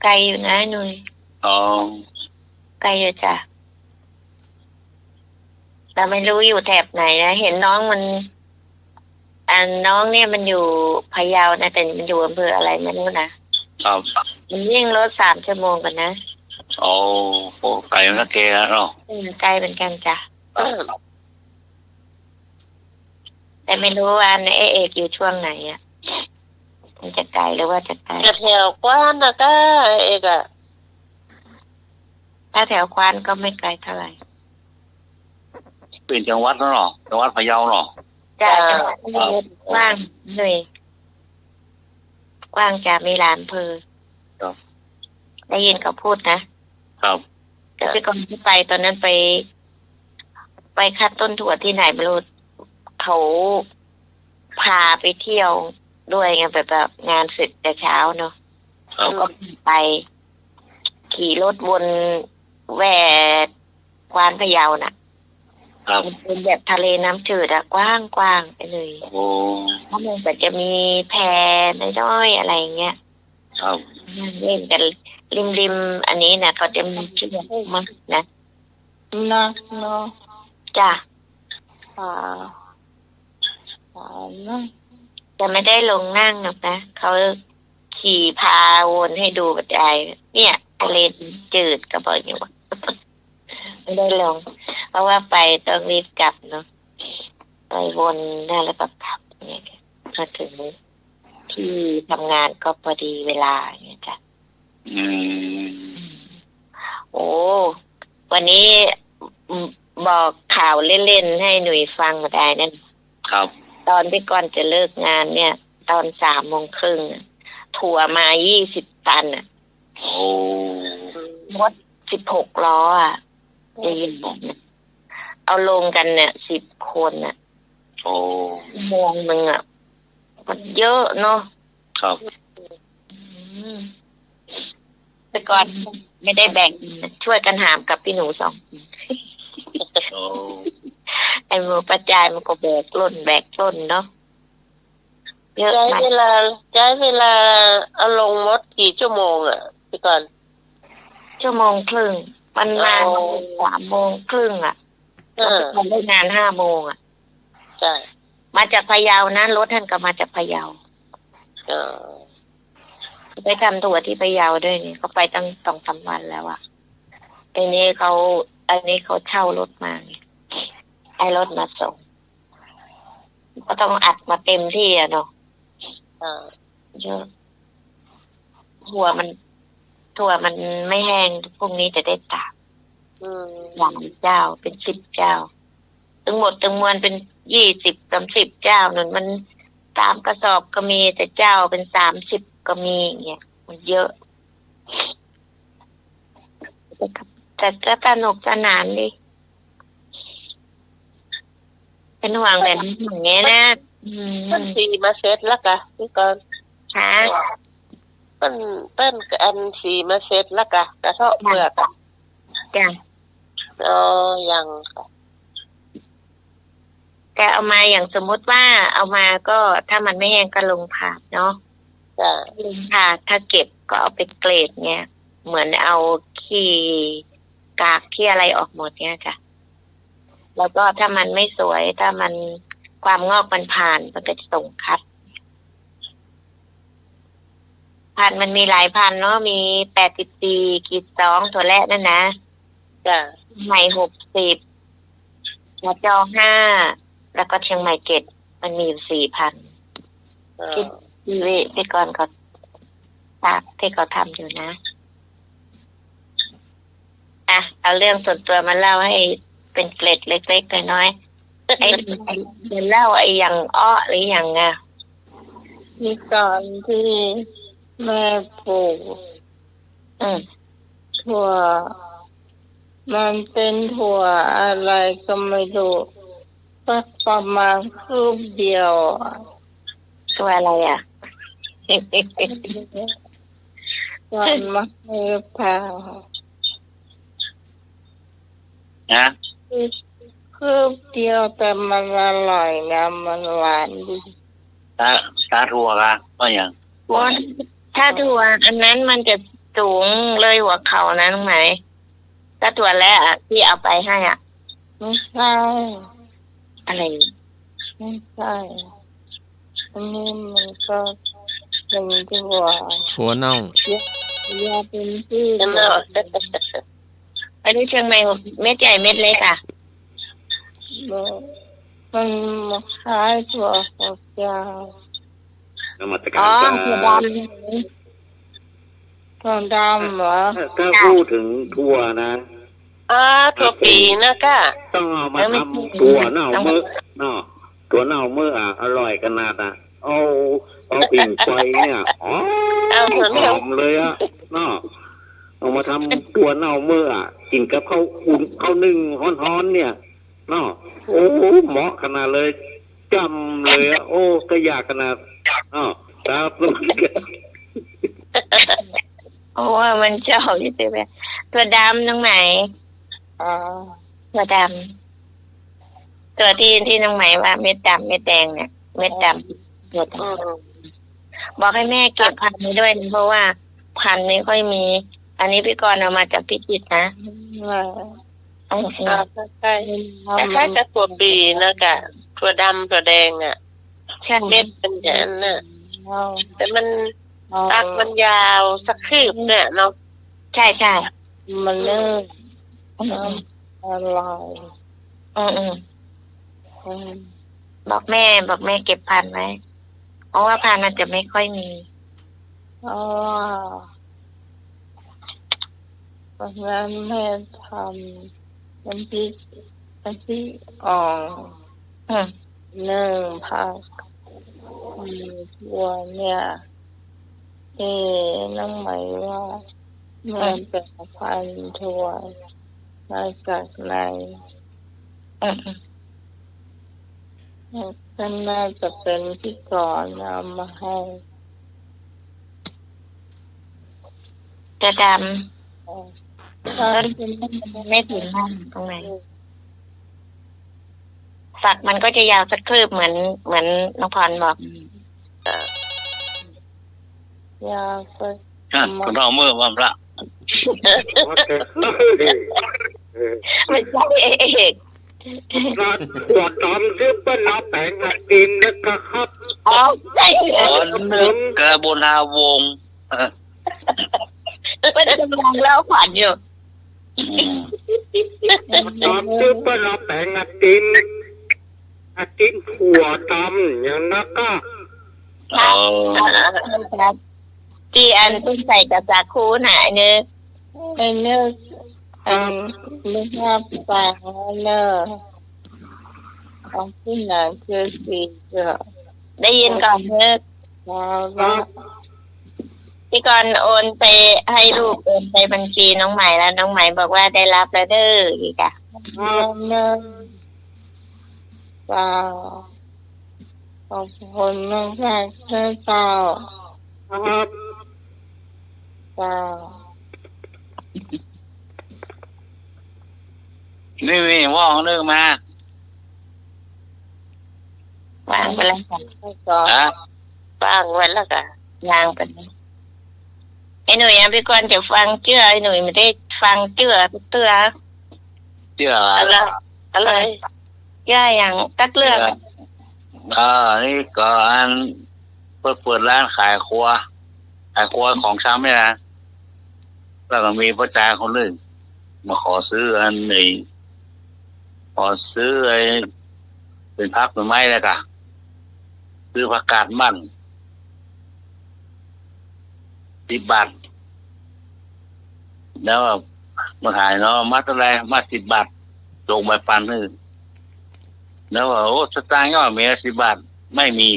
ไกลอยู่นะหนุ่ยไกลอยู่จ้ะแต่ไม่รู้อยู่แถบไหนนะเห็นน้องมันน้องเนี่ยมันอยู่พะเยานะแต่มันอยู่อำเภออะไรไม่รู้นะครับมันยิ่งรถ3 ชั่วโมงกันนะโอ้ไกลนะแกเนาะไกลเป็นกันจ้ะแต่ไม่รู้ว่าไอ้เอกอยู่ช่วงไหนอ่ะมันจะไกลหรือว่าจะไกลแถวกว้านนะก็เอกอะถ้าแถวควานก็ไม่ไกลเท่าไหร่เป็นจังหวัดเนาะจังหวัดพะเยาเนาะจ้ะจังหวัดกว้างเลยกว้างจะมีหลานอำเภอได้ยินเขาพูดนะครับแต่ที่ก่อนที่ไปตอนนั้นไปคัดต้นถั่วที่ไหนไม่รู้เขาพาไปเที่ยวด้วยไงแบบงานเสร็จแต่เช้าเนาะแล้วก็ไปขี่รถวนแหวกกวานพะเยาน่ะมันเป็นแบบทะเลน้ำจืดอะกว้างไปเลยเพราะมันแบบจะมีแพน้อยๆอะไรเงี้ยเล่นกันริมอันนี้นะเขาจะมีชื่อมันนะเนาะจ้ะจะไม่ได้ลงนั่งหรอกนะเขาขี่พาวนให้ดูบัดใดเนี่ยทะเลจืดก็บอกอยู่ ไม่ได้ลงเพราะว่าไปต้องรีบกลับเนาะไปวนได้แล้วก็กลับเนี่ยพอถึงที่ทำงานก็พอดีเวลาอย่างเงี้ยจ้ะโอ้วันนี้บอกข่าวเล่นๆให้หนุ่ยฟังมาได้นั่นครับตอนที่ก่อนจะเลิกงานเนี่ยตอน3:30ถั่วมา20 ตันอ่ะโอ้รถ16 ล้ออ่ะจะยินแบบนี้เอาลงกันเนี่ย10 คนอ่ะโอ้มองมึงอ่ะมันเยอะเนาะครับแต่ก่อนไม่ได้แบ่งช่วยกันหามกับพี่หนู2 โอ้ไอ้มือประจายมันก็แบกล้นเนาะใช้เวลาเอาลงมดกี่ชั่วโมงอ่ะพี่ก่อน1.5 ชั่วโมงมันมา3:30อ่ะทำได้งาน5 โมงอ่ะใช่มาจากพะเยานะรถท่านก็มาจากพะเยาไปทำถั่วที่พะเยาด้วยนี่เขาไปตั้ง 2-3 วันแล้วอ่ะอันนี้เขาเช่ารถมาไอ้รถมาส่งก็ต้องอัดมาเต็มที่อ่ะเนาะเยอะถั่วมันไม่แห้งพรุ่งนี้จะได้ตากอย่างเจ้าเป็น10 เจ้าทั้งหมดทั้งมวลเป็น20-30 เจ้านั่นมัน3 กระสอบก็มีแต่เจ้าเป็น30ก็มีอย่างเงี้ยมันเยอะแต่ก็สนุกสนานดิเป็นห่วงแบบนี้อย่างเงี้ยนะมันสีมาเสร็จแล้วกะพี่ก่อนค่ะต้นอันสีมาเสร็จแล้วกะกระเทาะเปลือกจ้ะยังแกเอามาอย่างสมมติว่าเอามาก็ถ้ามันไม่แห้งก็ลงผ่าเนาะลงผ่าถ้าเก็บก็เอาไปเกรดเนี่ยเหมือนเอาขี้กากขี้อะไรออกหมดเนี่ยจ้ะแล้วก็ถ้ามันไม่สวยถ้ามันความงอกมันผ่านมันก็จะส่งคัดพันมันมีหลายพันเนาะมี84-2ถั่วแระนั่นนะจ้ะใหม่60แล้วจอ5แล้วก็เชียงใหม่7มันมีอยู่4,000ที่ก่อนเขาตากที่เขาทำอยู่นะเอาเรื่องส่วนตัวมาเล่าให้เป็นเกร็ดเล็กๆน้อยๆไอ้เล่าไอ้อย่างอ้อหรืออย่างมีตอนที่แม่ปลูกถั่วมันเป็นถั่วอะไรก็ไม่รู้สักประมาณคืบเดียวถั่วอะไรอ่ะวันมะพร้าวนะคืบเดียวแต่มันอร่อยนะมันหวานดีตาถั่วกันก็อย่างถ้าถั่วอันนั้นมันจะสูงเลยหัวเข่านะตรงไหนถ้าถั่วแล้วที่เอาไปให้ไม่ใช่อะไรไม่ใช่อันนี้มันก็เป็นถั่วเน่าเป็นที่ไปที่เชียงใหม่เม็ดใหญ่เม็ดเล็กมันคล้ายถั่วฝักยาวนมัสการถั่วดำเหรอถ้าพูดถึงถั่วนะถั่วปีนะก้าต้องเอามาทำถั่วเน่าเมื่อถั่วเน่าเมื่ออร่อยขนาดเอาปิ่งไฟเนี่ยหอมเลยเอามาทำถั่วเน่าเมื่อกินกับข้าวอุ่นข้าวนึ่งฮ้อนๆเนี่ยโอ้เหมาะขนาดเลยจำเลยโอ้ก็อยากขนาดครับ โอ้มันเจ้าที่เตะตัวดำตรงไหนตัวดำตัวที่น้องไหมว่าเม็ดดำเม็ดแดงเนี่ยเม็ดดำตัวดำบอกให้แม่เก็บพันธุ์นี้ด้วยเพราะว่าพันธุ์นี้ค่อยมีอันนี้พี่กรณ์เอามาจากพิจิตรนะใช่คล้ายกับถั่วปีนะกะถั่วดำถั่วแดงเม็ดเป็นอย่างนั้นน่ะแต่มันตักมันยาวสักคืบเนี่ยเนาะใช่มันเลิก อะไรบอกแม่เก็บพันไว้เพราะว่าพันมันจะไม่ค่อยมีเพราะฉะนั้นแม่ทำน้ำพริกอ่อง1 ผักมีถั่วเนี่ยน้องหมายว่าแม่เป็นพันถั่วมาจากไหนท่านน่าจะเป็นที่ก่อนเอามาให้จะดำไม่ถึงนั่นตรงไหนฝักมันก็จะยาวสักคืบเหมือนน้องพรบอกยาวสักคุณเอามือวางละไม่ใช่เอกหัวตอมซื้อเป็นเราแต่งดินนะครับใช่นึกกระบวนการวงเป็นกำลังแล้วขวัญอยู่ตอมซื้อเป็นเราแต่งดินหัวตอมอย่างนั้นก็ที่อันต้องใส่กับสาคูหน่ะเนื้อเนื้อปลาเนื้อของที่ไหนคือสีได้ยินก่อนเนื้อที่ก่อนโอนไปให้ลูกโอนไปบัญชีน้องใหม่แล้วน้องใหม่บอกว่าได้รับแล้วเด้ออีกเนื้อปลาขอบคุณมากค่ะเจ้าเจ้านี่ว่องนึกมาวางไปแล้วค่ะวางไว้แล้วค่ะยางกันไอ้หนุ่ยพี่กรณ์จะฟังเชื่อไอ้หนุ่ยไม่ได้ฟังเชื่ออะไรเชื่ออย่างตักเลือกนี่ก็อันเปิดร้านขายครัวของชำเนี่ยนะแล้วก็มีพ่อจ่าคนหนึ่งมาขอซื้ออันนี้ขอซื้อไอ้เป็นพักเป็นไม้เลยค่ะซื้อผักกาดมัน10 บาทแล้วมาขายเนาะมาเท่าไรมา10 บาทจงใบปันให้แล้วว่าโอ้สตางค์ย่อเมีย10 บาทไม่มี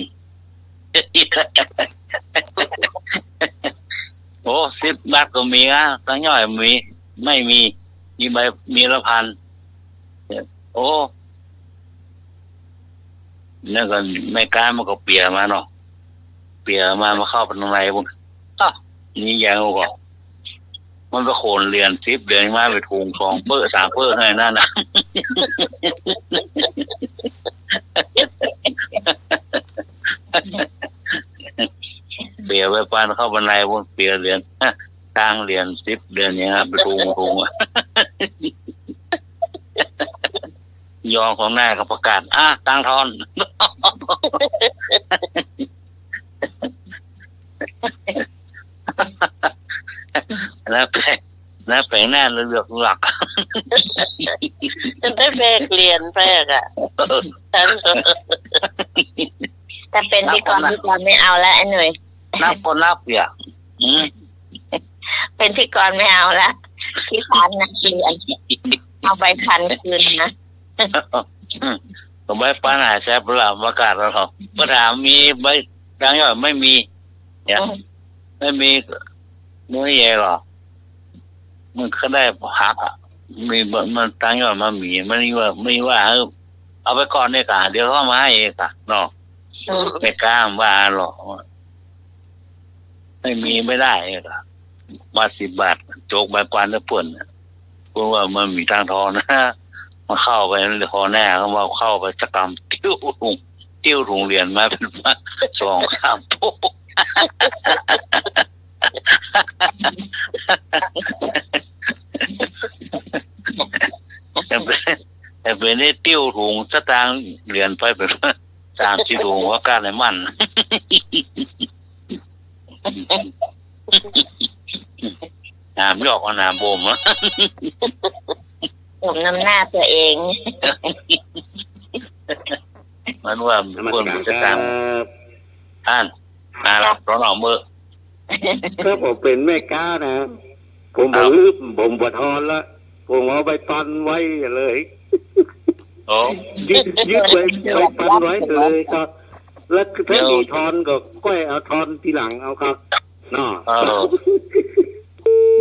โอ้10 บาทก็มีนะตั้งย่อยไม่มีใบมีละพันโอ้นั่นก็ไม่กล้ามันก็เปียมาเนาะเปียมาเข้าไปตรงไหนบุญนี่ยังก็มันไปโขนเรียน10 เดือนมาไปถุง2 เปื้อ3 เปื้อให้นั่นนะเปียไปปานเข้าบันไดบนเปียเรียนทางเรียน10 เดือนเนี่ยครับไปถุงยองของหน้าก็ประกาศตังทอนแล้วแปลงหน้าเลือกหลักได้แบกเรียนแบกแต่เป็นที่ก่อนไม่เอาแล้วไอ้หนุ่ยนับเปียเป็นที่ก่อนไม่เอาแล้วที่พันนะคืนเอาใบพันคืนนะก็ใบปันหาแซ่บละประกาศแล้วเหรอปัญหามีใบดังย่อยไม่มีเนี่ยไม่มีมื้อเย่หรอมันก็ได้พักมีมันตั้งย่อยมามีมันไม่ว่าเอาไปก่อนเนี่ยค่ะเดี๋ยวเขามาให้เองค่ะเนาะไม่กล้าว่าหรอกไม่มีไม่ได้ค่ะมา10 บาทโจกใบปันแล้วป่นเพราะว่ามันมีทางทอนะมาเข้าไปพอแน่เขามาเข้าไปจักรรมติ้วถุงเรียนมาเป็น2-3 โป๊กแต่เป็นนี่ติ้วถุงสตางค์เรียนไปเป็น3-4 ถุงว่าการไหนมันน้ำยอกน้ำบ่ม มน้ำหน้าตัวเอง มันว่าคนมันจะตามท่านมารับร้อนออกมือ ถ้าผมเป็นแม่ก้านะผมผมบวทอนละผมเอาไปปันไว้เลย โอ้ ยึดไปปันไว้เลยครับ แล้วถ้ามีทอนก็ก้อยเอาทอนทีหลังเอาครับเนาะ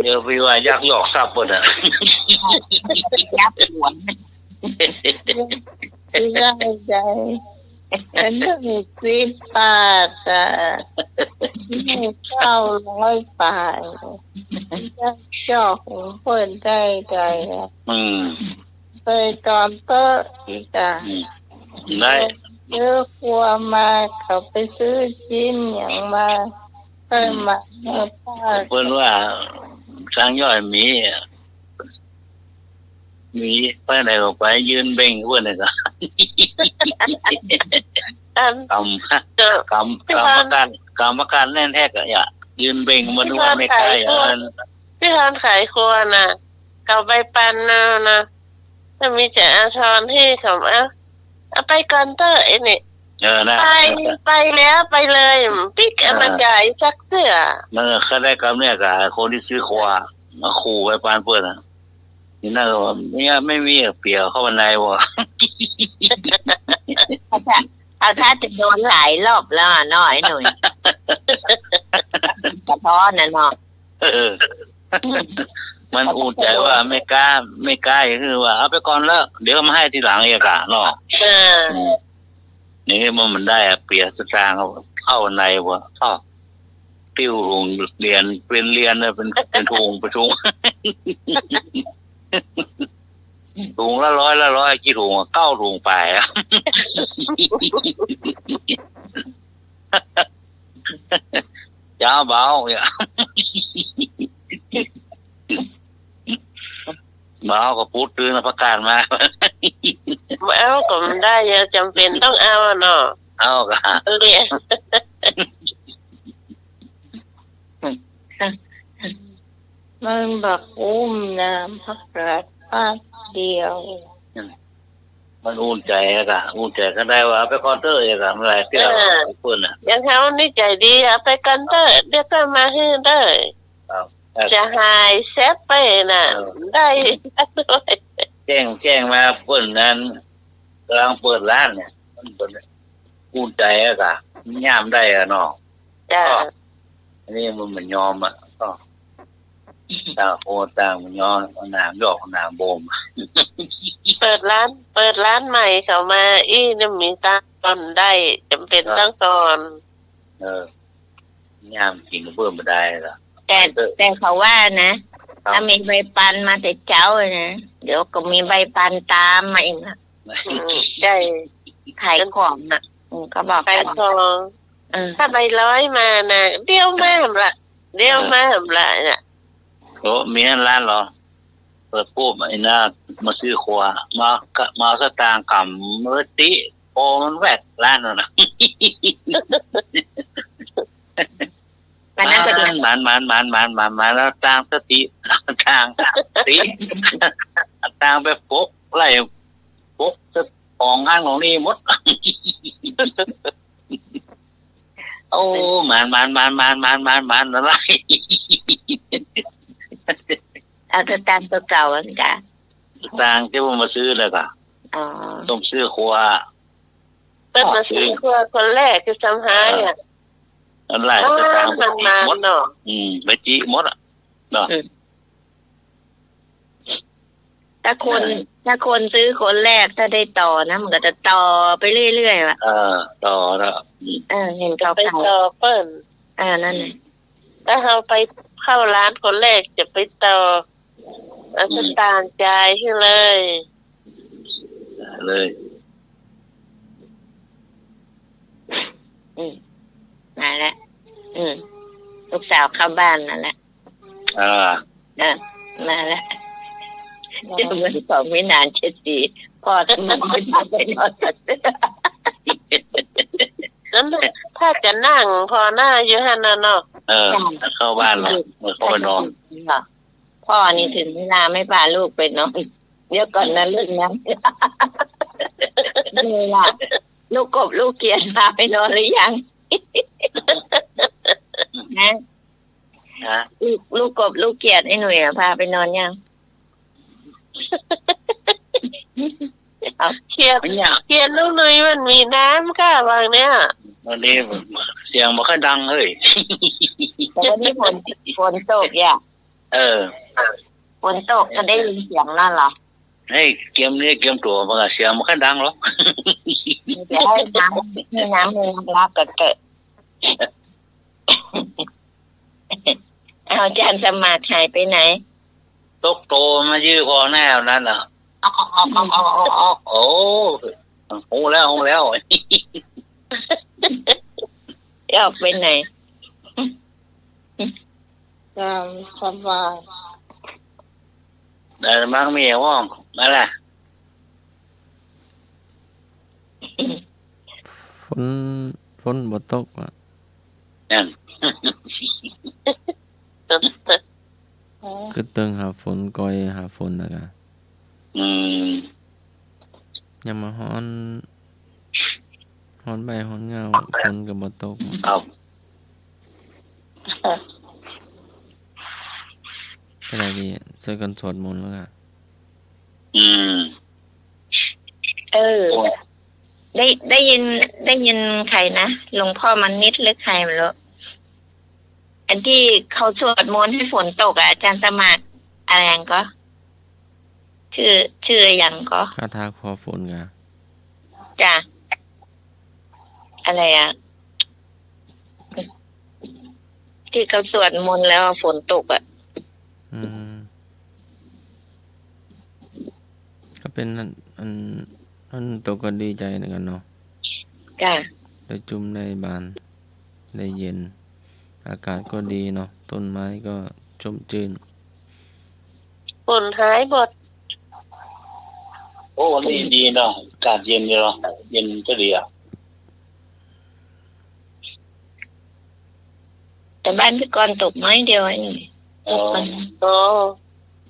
เดี๋ยวพี่ว่ายักยอกทรัพย์หมดอ่ะยับหัวได้ใจอันนี้18 อ่ะ900 บาทยักยอกเพิ่นได้ใจอ่ะเคยตอนเตออีกอ่ะได้เยอะกว่ามาเขาไปซื้อชิ้นอย่างมาเคยมาป้าเพิ่นว่าสร้างย่อยมีไปไหนก็ไปยืนเบ่งเพิ่นน่ะก็กรรมการแน่นแท้ก็อย่ายืนเบ่งมันว่าไม่ไกลที่ร้านขายครัวน่ะเขาไปปันนะถ้ามีจะอาทรที่เขาเอาไปกันเตอร์ไอ้นี่นะไปแล้วไปเลยปิ๊กมันใหญ่สักเสื้อมันก็ได้กำเนี่ยกับคนที่ซื้อครัวมาขู่ไปปานเพื่อนอ่ะนี่น่าจะเนี่ยไม่มีเปียกเข้าบันไดวะเอาถ้าจะโดนหลายรอบแล้วน้อยหน่อยกระท้อนน่ะเนาะมันอุ่นใจว่าไม่กล้าคือว่าเอาไปก่อนแล้วเดี๋ยวมาให้ทีหลังเองกะเนาะนี่มันได้เปียกสตางค์เข้าในวะเข้าติ้วลงเรียนเป็นเรียนเลยเป็นทุงประชุมถุงละร้อยกี่ถุง9 ถุงไปอ่ะจ้าเบาเนี่ยมาเอาก็พูดตื่นประกาศมาเอาก็มันได้จำเป็นต้องเอาเนาะเอาก็เรียนมันบักน้ำพักรัดป้าเดียวมันอุ่นใจอะอุ่นใจก็ได้ว่าไปคอนเตอร์อะอะไรที่เราพูดน่ะอย่างเขานี่ใจดีเอาไปคอนเตอร์เดี๋ยวก็มาให้ได้จะหายแซฟไปน่ะได้ด้วยแจ้งมาเปิดนั้นกำลังเปิดร้านเนี่ยมันเปิดอุ่นใจอะย่ามได้อะเนาะอันนี้มันเหมือนยอมอะก็ต่างโอต่างมันยอมน้ำยอกน้ำบ่มเปิดร้านใหม่เขามานี่มีตั้งตอนได้จำเป็นตั้งตอนย่ามกินเพิ่มไม่ได้หรอแต่เขาว่านะถ้ามีใบปันมาแต่เจ้านะเดี๋ยวก็มีใบปันตามมาเองนะได้ขายของน่ะก็บอกขายของถ้าใบ100มานะเดี๋ยวมาหำละเนี่ยโอ้มีร้านเหรอเปิดปุ๊บไอ้น่ามาซื้อครัวมาสตางค์กับเมื่อติโอมันแวดร้านน่ะมันแล้วต่างสติต่างไปปุ๊บไล่ปุ๊บของห้างของนี่หมดโอ้มันอะไรเอาตัวตามตัวเก่าเหมือนกันต่างที่ผมมาซื้อเลยค่ะต้องซื้อครัวเป็นมาซื้อครัวคนแรกคือสำหายอ่ะอะไรต่างหมดเนาะไปจีหมดอ่ะเนาะถ้าคนซื้อคนแรกถ้าได้ต่อนะมันก็จะต่อไปเรื่อยๆว่ะต่อแล้วเห็นเขาไปต่อเปิ้ลนั่นแหละถ้าเราไปเข้าร้านคนแรกจะไปต่อสตางค์จ่ายให้เลยมาแล้วลูกสาวเข้าบ้านนั่นแหละมาแล้วจะเหมือนของไม่นานเช็ดดีพอจะมันไม่ทำไปนอนนั้นถ้าจะนั่งพอหน้าอยู่ฮันน่ะเนาะเข้าบ้านแล้วเข้าไปนอนพ่อนี่ถึงเวลาไม่พาลูกไปนอน ดี๋ยวก่อนนะเรื่องนั้นนี่ล่ะลูกกบลูกเกียรพาไปนอนหรือยังนะลูกกบลูกเกียรไอ้หนุ่ยพาไปนอนยังเครียดลูกหนุ่ยมันมีน้ำค่ะบางเนี้ยวันนี้เสียงมันค่อยดังเฮ้ยแต่วันนี้ฝนตกอ่ะฝนตกก็ได้ยินเสียงนั่นหรอเฮ้ยเกมนี้เกมตัวมันเสียงมันค่อยดังหรอจะให้น้ำรักเกิดอาจารย์สมัครหายไปไหนตกโตมายื้อคอแนวนั้นเหรอโอ้โหแล้วออกไปไหนสบายแต่บางเมียว่องนั่นแหละฝนบ่ตกอ่ะนั่นคือเติงหาฝนก้อยหาฝนนะกะยังมาฮ้อนใบฮ้อนเงาฝนก็บ่ตกครับอะไรดีช่วยกันสวดมนต์แล้วค่ะได้ยินใครนะหลวงพ่อมันนิดหรือใครไม่รู้อันที่เขาสวดมนต์ให้ฝนตกอ่ะอาจารย์สมัครอะไรอย่างก็ชื่ออย่างก็คาถาขอฝนกะจ้ะอะไรอ่ะที่เขาสวดมนต์แล้วฝนตกอ่ะก็เป็นอันตกก็ดีใจเหมือนกันเนาะจ้ะได้จุ่มในบานได้เย็นอากาศก็ดีเนาะต้นไม้ก็ชุ่มชื้นฝนหายหมดโอ้วันนี้ดีเนาะอากาศเย็นเนาะเย็นก็ดีอ่ะแต่บ้านพี่กรตกน้อยเดียวเอง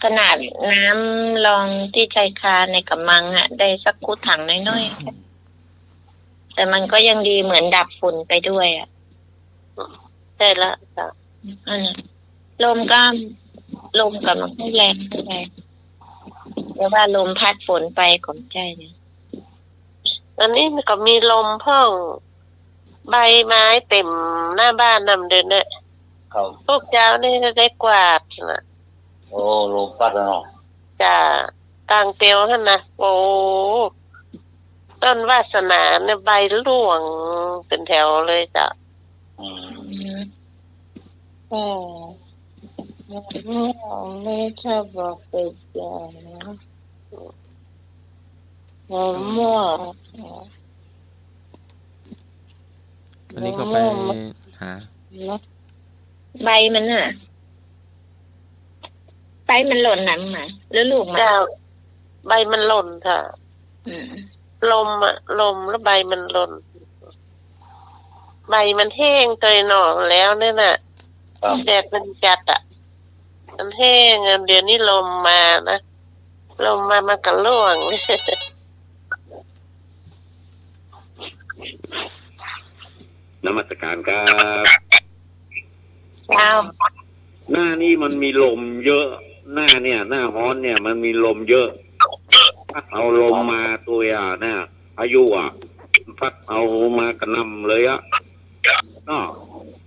ขนาดน้ำลองที่ใจคาในกำมังอ่ะได้สักคุดถังน้อยๆแต่มันก็ยังดีเหมือนดับฝุ่นไปด้วยอ่ะได้ละลมกับมันไม่แรงเรียกว่าลมพัดฝนไปของใจเนี่ยอันนี้มันก็มีลมพ่องใบไม้เต็มหน้าบ้านนำเดินเนี่ยพวกเจ้านี่ได้กวาดนะโอ้ลมพัดเนาะจ้ากลางเตียวท่านนะโอ้ต้นวาสนาเนี่ยใบร่วงเป็นแถวเลยจ้ะไม่ชอบบอกไปจ้ะมั่วอันนี้ก็ไปหาใบมันน่ะใบมันหล่นหนังมาหรือลูกมันใบมันหล่นค่ะลมแล้วใบมันหล่นใบมันแห้งเตยหน่อแล้วเนี่ยน่ะแดดมันจัดอ่ะมันแห้งเดี๋ยวนี้ลมมานะลมมามันก็ร่วงนมัสการครับหน้านี่มันมีลมเยอะหน้าฮ้อนเนี่ยมันมีลมเยอะเอาลมมาตัวน่ะพายุพัดเอามากระนำเลยก็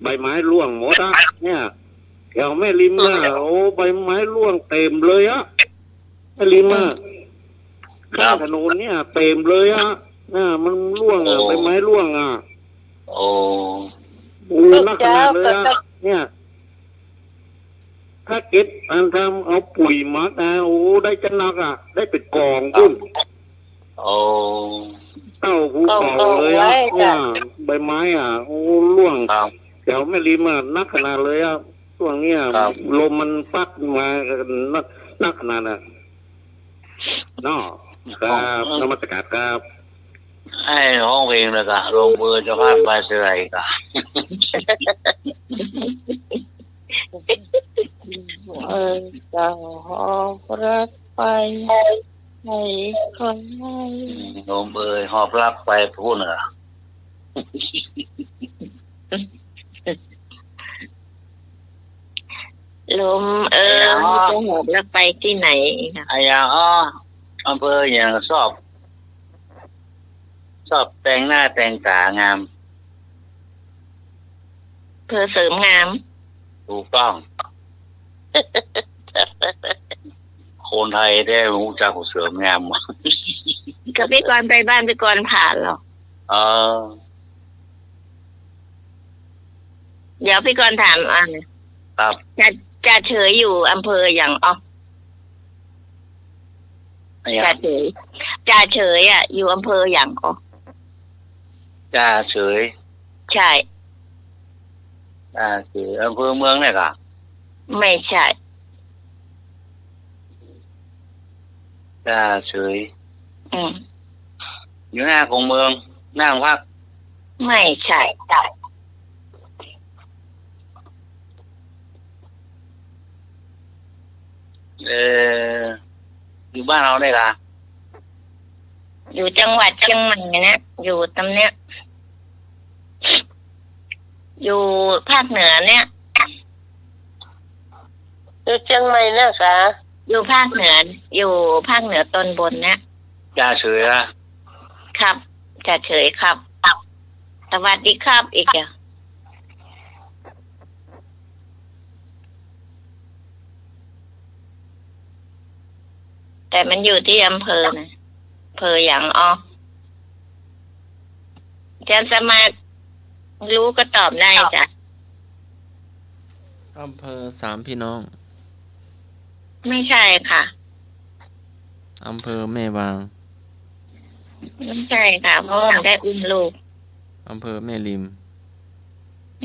ใบไม้ร่วงหมดเนี่ยแถวแม่ริมโอ้ใบไม้ร่วงเต็มเลยแม่ริมข้างถนนเนี่ยเต็มเลยมันร่วงใบไม้ร่วงโอ้นักขนาดเลยเนี่ยถ้าเก็บทำเอาปุ๋ยมักโอ้ได้จะนักได้เป็นกองกุ้งโอ้เต้าภูเขาเลยเนี่ยใบไม้โอ้ร่วงแถวแม่ริมนักขนาดเลยช่วงนี้ลมมันพัดมานักขนาดเนาะครับนมัสการครับให้ห้องเพลงเลยค่ะลงมือจะพาดไปเสื่อยค่ะจะหอบรักไป ใครคนไหน โยมเอ้ยหอบรับไปพูดเหรอ ลมจะหอบแล้วไปที่ไหนค่ะ ไอ้ยาอ้ออำเภออย่างชอบแต่งหน้าแต่งตางาม เพื่อเสริมงาม ถูกต้อง คนไทยได้รู้จักเสริมงาม กับพี่กรณ์ไปบ้านพี่กรณ์ผ่านหรอ เดี๋ยวพี่กรณ์ถามครับ จะเฉยอยู่อำเภออย่างจ่าเฉยอยู่อำเภออย่างจ่าเฉย ใช่ จ่าเฉยอำเภอเมืองเนี่ยค่ะ ไม่ใช่ จ่าเฉย ม อยู่หน้าของเมืองหน้าของภาค ไม่ใช่ อยู่บ้านเราได้ค่ะ อยู่จังหวัดเชียงใหม่นะอยู่ตำเนี้ยอยู่ภาคเหนือเนี่ยอยู่เชียงใหม่นะคะอยู่ภาคเหนือตอนบนเนี่ยจ่าเฉยอะ ครับจ่าเฉยครับสวัสดีครับอีกอ่ะแต่มันอยู่ที่อำเภอนะอำเภออย่างจะสมัครรู้ก็ตอบได้จ้ะอำเภอสามพี่น้อง ไม่ใช่ค่ะ อำเภอแม่วาง ไม่ใช่ค่ะเพราะมันได้อุ้มลูก อำเภอแม่ริม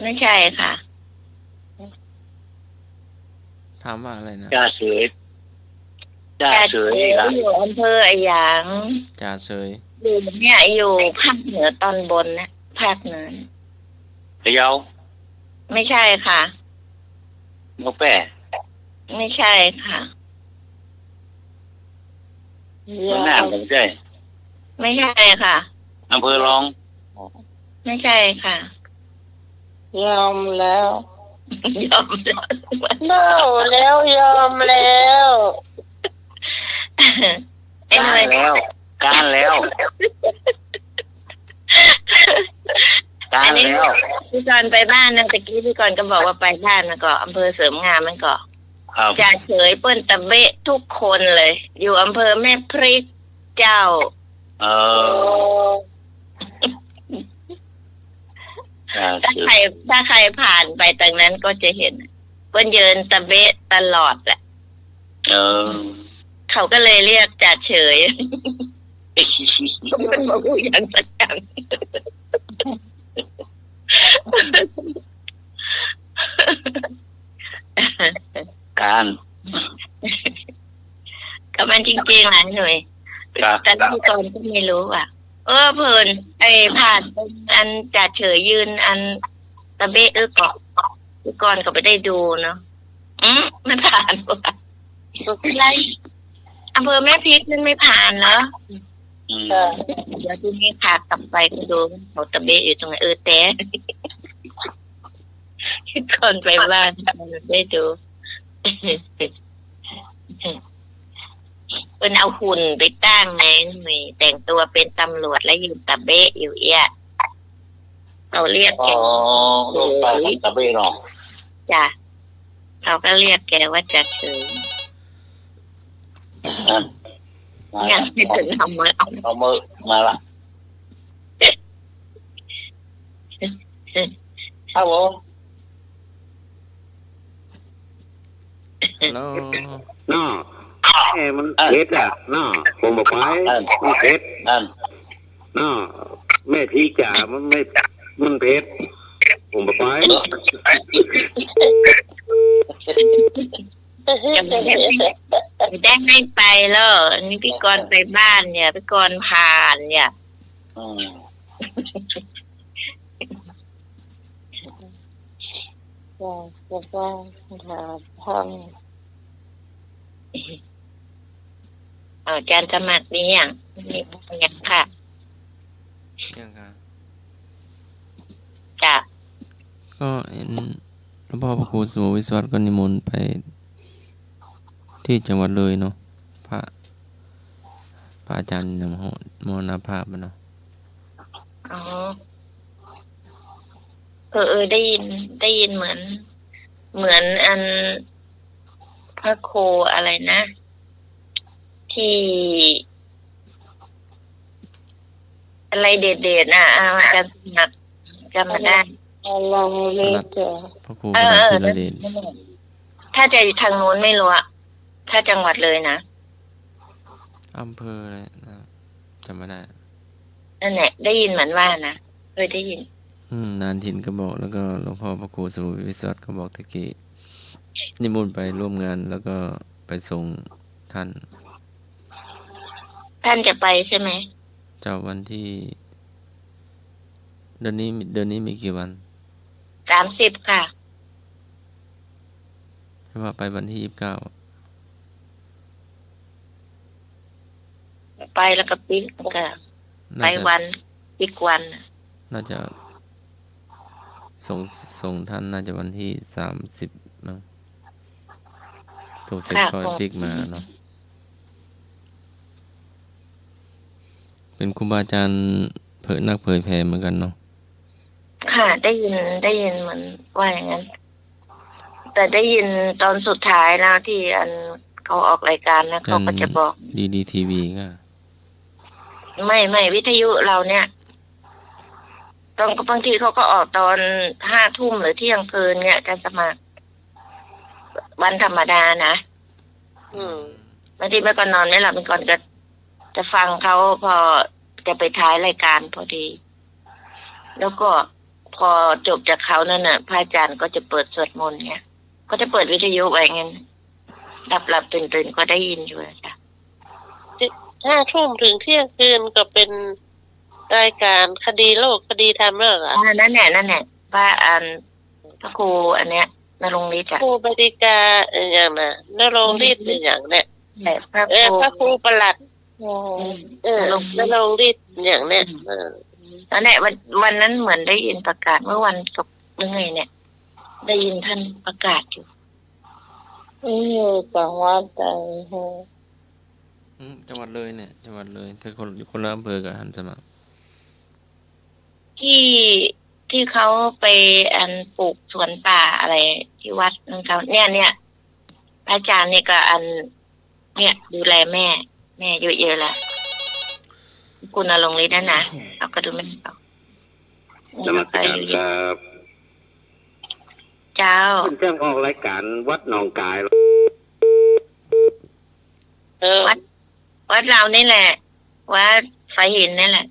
ไม่ใช่ค่ะ ถามว่าอะไรนะ จ่าเฉยอยู่อำเภอหยาง จ่าเฉย อยู่เนี่ยอยู่ภาคเหนือตอนบนนะภาคเหนือ พะเยา ไม่ใช่ค่ะ โมแป้ ไม่ใช่ค่ะ หน้าผมใช่ ไม่ใช่ค่ะ อำเภอรอง ไม่ใช่ค่ะยอมแล้วยอมแล้วยอมแล้วการแล้วพี่กรณ์ไปบ้านนะตะกี้พี่กรณ์ก็บอกว่าไปบ้านนะก็อำเภอเสริมงามมันก็จ่าเฉยเปิ้นตะเบะทุกคนเลย อยู่อำเภอแม่พริกเจ้าถ้าใครผ่านไปตรงนั้นก็จะเห็นเปิ้นเยินตะเบะตลอดแหละเขาก็เลยเรียกจ่าเฉยมันมาพูดอย่างสักอย่างการก็มันจริงๆหลายหน่วยแต่พี่กรณ์ก็ไม่รู้เพิ่นผ่านอันจ่าเฉยยืนอันตะเบะเกาะพี่กรณ์ก็ไปได้ดูเนาะไม่ผ่านว่ะอะไรอำเภอแม่พริกนั่นไม่ผ่านเหรอเดี๋ยวทีนี้พากลับไปก็ดูเขาตะเบะอยู่ตรงไหนแต่พี่กรณ์ไปบ้านได้ดูเป็นเอาหุ่นไปตั้งในหน่วยแต่งตัวเป็นตำรวจแล้วยืนตะเบะอยู่เขาเรียกแกตะเบะหรอจ้ะเขาก็เรียกแกว่าจ่าเฉยยังไม่ถึงทำเอามือมาละครับผมแล้ว น้อมันเผ็ดผมบอกไปมันเผ็ดน้อแม่พี่จ๋ามันเผ็ดผมบอกไปได้ไม่ไปแล้วนี่พี่กรณ์ไปบ้านเนี่ยพี่กรณ์ผ่านเนี่ยจะทำ อาจารย์สมัครนี่อย่างนี่อย่างค่ะ ยังค่ะ จ้ะ ก็เห็นหลวงพ่อพระครูสมุวิศวัตก็นิมนต์ไปที่จังหวัดเลยเนาะพระอาจารย์มรณภาพเนาะ อ๋อได้ยินเหมือนอันพระโคอะไรนะที่อะไรเด็ดๆนะอาจารย์สมัครจำไม่ได้ ลองเล่นเจอ พระครูประหลัดธีรเดช ถ้าจะทางโน้นไม่รู้อะถ้าจังหวัดเลยนะ อำเภอเลยนะจำไม่ได้ นั่นแหละได้ยินเหมือนว่านะเคยได้ยิน นานทินก็บอกแล้วก็หลวงพ่อพระครูสมุวิศวัตก็บอกตะกี้นิมนต์ไปร่วมงานแล้วก็ไปส่งท่าน ท่านจะไปใช่ไหม เจ้าวันที่เดือนนี้มีกี่วัน 30ค่ะ ใช่ว่าไปวันที่29ไปแล้วก็ปิ๊กก็ไปวันอีกวัน น่าจะส่งท่านน่าจะวันที่30มั้งถูกเสร็จก็ปิ๊กมาเนาะเป็นครูบาอาจารย์นักเผยแผ่เหมือนกันเนาะค่ะได้ยินเหมือนว่าอย่างนั้น แต่ได้ยินตอนสุดท้ายแล้วที่อันเขาออกรายการนะเขาก็จะบอกดีทีวีก็ไม่วิทยุเราเนี่ยบางทีเขาก็ออกตอน5 ทุ่มหรือเที่ยงคืนเนี่ยจะสมัครวันธรรมดานะบางทีไม่ก่อนนอนไม่หลับเป็นก่อนก็จะฟังเขาพอจะไปท้ายรายการพอดีแล้วก็พอจบจากเขานั่นน่ะพระอาจารย์ก็จะเปิดสวดมนต์เนี่ยก็จะเปิดวิทยุไว้งั้นหลับตื่นก็ได้ยินอยู่จ้ะ5 ทุ่มถึงเที่ยงคืนก็เป็นรายการคดีโลกคดีธรรมเหรอนั่นแหละว่าพระครูอันเนี้ยนรงฤทธิ์จ้ะครูบดิกาอย่างน่ะนรงฤทธิ์อย่างเนี้ยพระครูประหลัดนรงฤทธิ์อย่างเนี้ยนั่นแหละวันนั้นเหมือนได้ยินประกาศเมื่อวันศุกร์ยังไงเนี่ยได้ยินท่านประกาศอยู่จังหวัดจังหวัดเลยเนี่ยจังหวัดเลยเธอคนละอำเภอกับหันสมัครที่เขาไปปลูกสวนป่าอะไรที่วัดนั่นเขาเนี่ยพระอาจารย์นี่ก็เนี่ยดูแลแม่เยอะๆแล้วคุณอลงฤทธิ์นั่นนะเราก็ดูไม่เอานมัสการครับ เจ้าคุณแจ้งออกรายการวัดหนองกายวัดเรานี่แหละวัดไฟหินนี่แหละ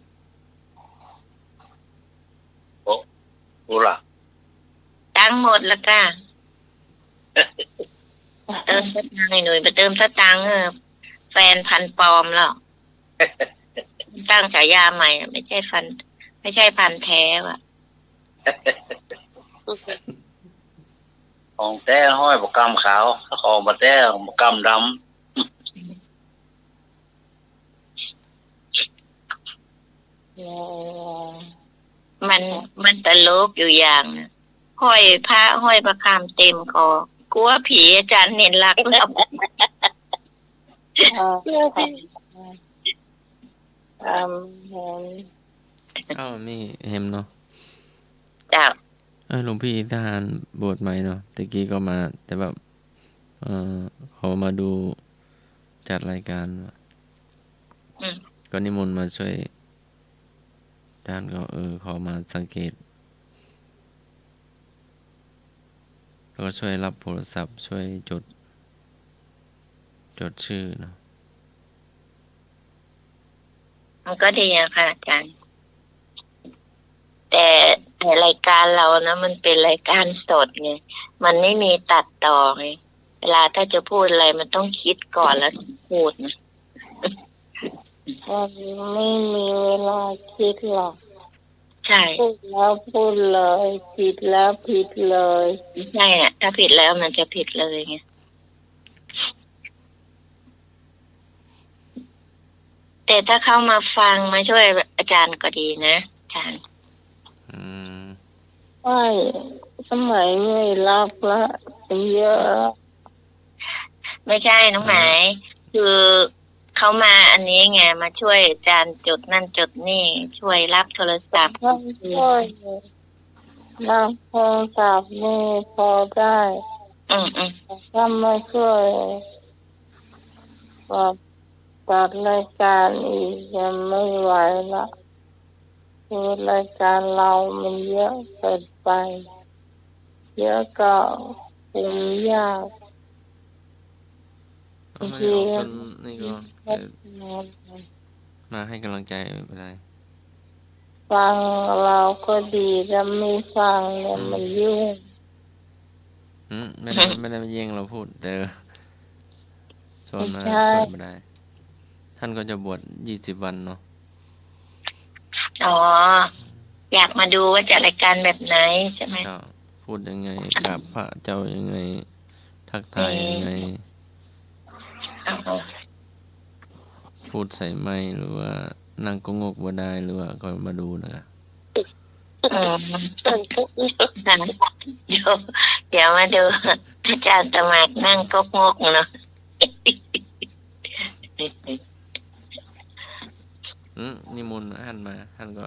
โอ้ล่ะตังหมดแล้วจ้าเติมสตางค์ให้หน่อยไปเติมสตางค์แฟนพันปลอมแล้วตั้งฉายาใหม่ไม่ใช่พันแท้ว่ะของแท้ห้อยปากกำขาวของมาแท้ปากกำดำมันตลกอยู่อย่างนะห้อยประคำเต็มคอกลัวผีอาจารย์เน้นรักเรามีเห็มเนาะจ้าหลวงพี่ทหารบวชใหม่เนาะตะกี้ก็มาแต่แบบเขามาดูจัดรายการก็นิมนต์มาช่วยท่านก็เขามาสังเกตแล้วก็ช่วยรับโทรศัพท์ช่วยจดชื่อเนาะมันก็ดีอะค่ะอาจารย์แต่รายการเรานะมันเป็นรายการสดไงมันไม่มีตัดต่อไงเวลาถ้าจะพูดอะไรมันต้องคิดก่อนแล้วพูดนะไม่มีเวลาคิดหรอกใช่พูดแล้วพูดเลยผิดแล้วผิดเลยใช่อ่ะถ้าผิดแล้วมันจะผิดเลยไง แต่ถ้าเข้ามาฟังมาช่วยอาจารย์ก็ดีนะอาจารย์ไม่สมัยไม่รับละเยอะไม่ใช่น้องหมายคือเขามาอันนี้ไงมาช่วยอาจารย์จดนั่นจดนี่ช่วยรับโทรศัพท์ช่วยรับโทรศัพท์นี่พอได้ถ้าไม่ช่วยตัดรายการอีกยังไม่ไหวละคือรายการเรามันเยอะเกินไปเยอะก็คุมยากทีนี่ก็มาให้กำลังใจไม่เป็นไรฟังเราก็ดีแต่ไม่ฟังเนี่ยมันยุ่งไม่ได้มาแย่งเราพูดแต่ชวนมาช่วยไม่ได้ท่านก็จะบวช20 วันเนาะอ๋ออยากมาดูว่าจะรายการแบบไหนใช่ไหมพูดยังไงกับพระเจ้ายังไงทักทายยังไงพูดใส่ไม้หรือว่านั่งก็งกบ่ได้หรือว่าก็มาดูนะครับเดี๋ยวมาดูอาจารย์ตมากนั่งก็งกเนาะนิมนต์ท่านมาท่านก็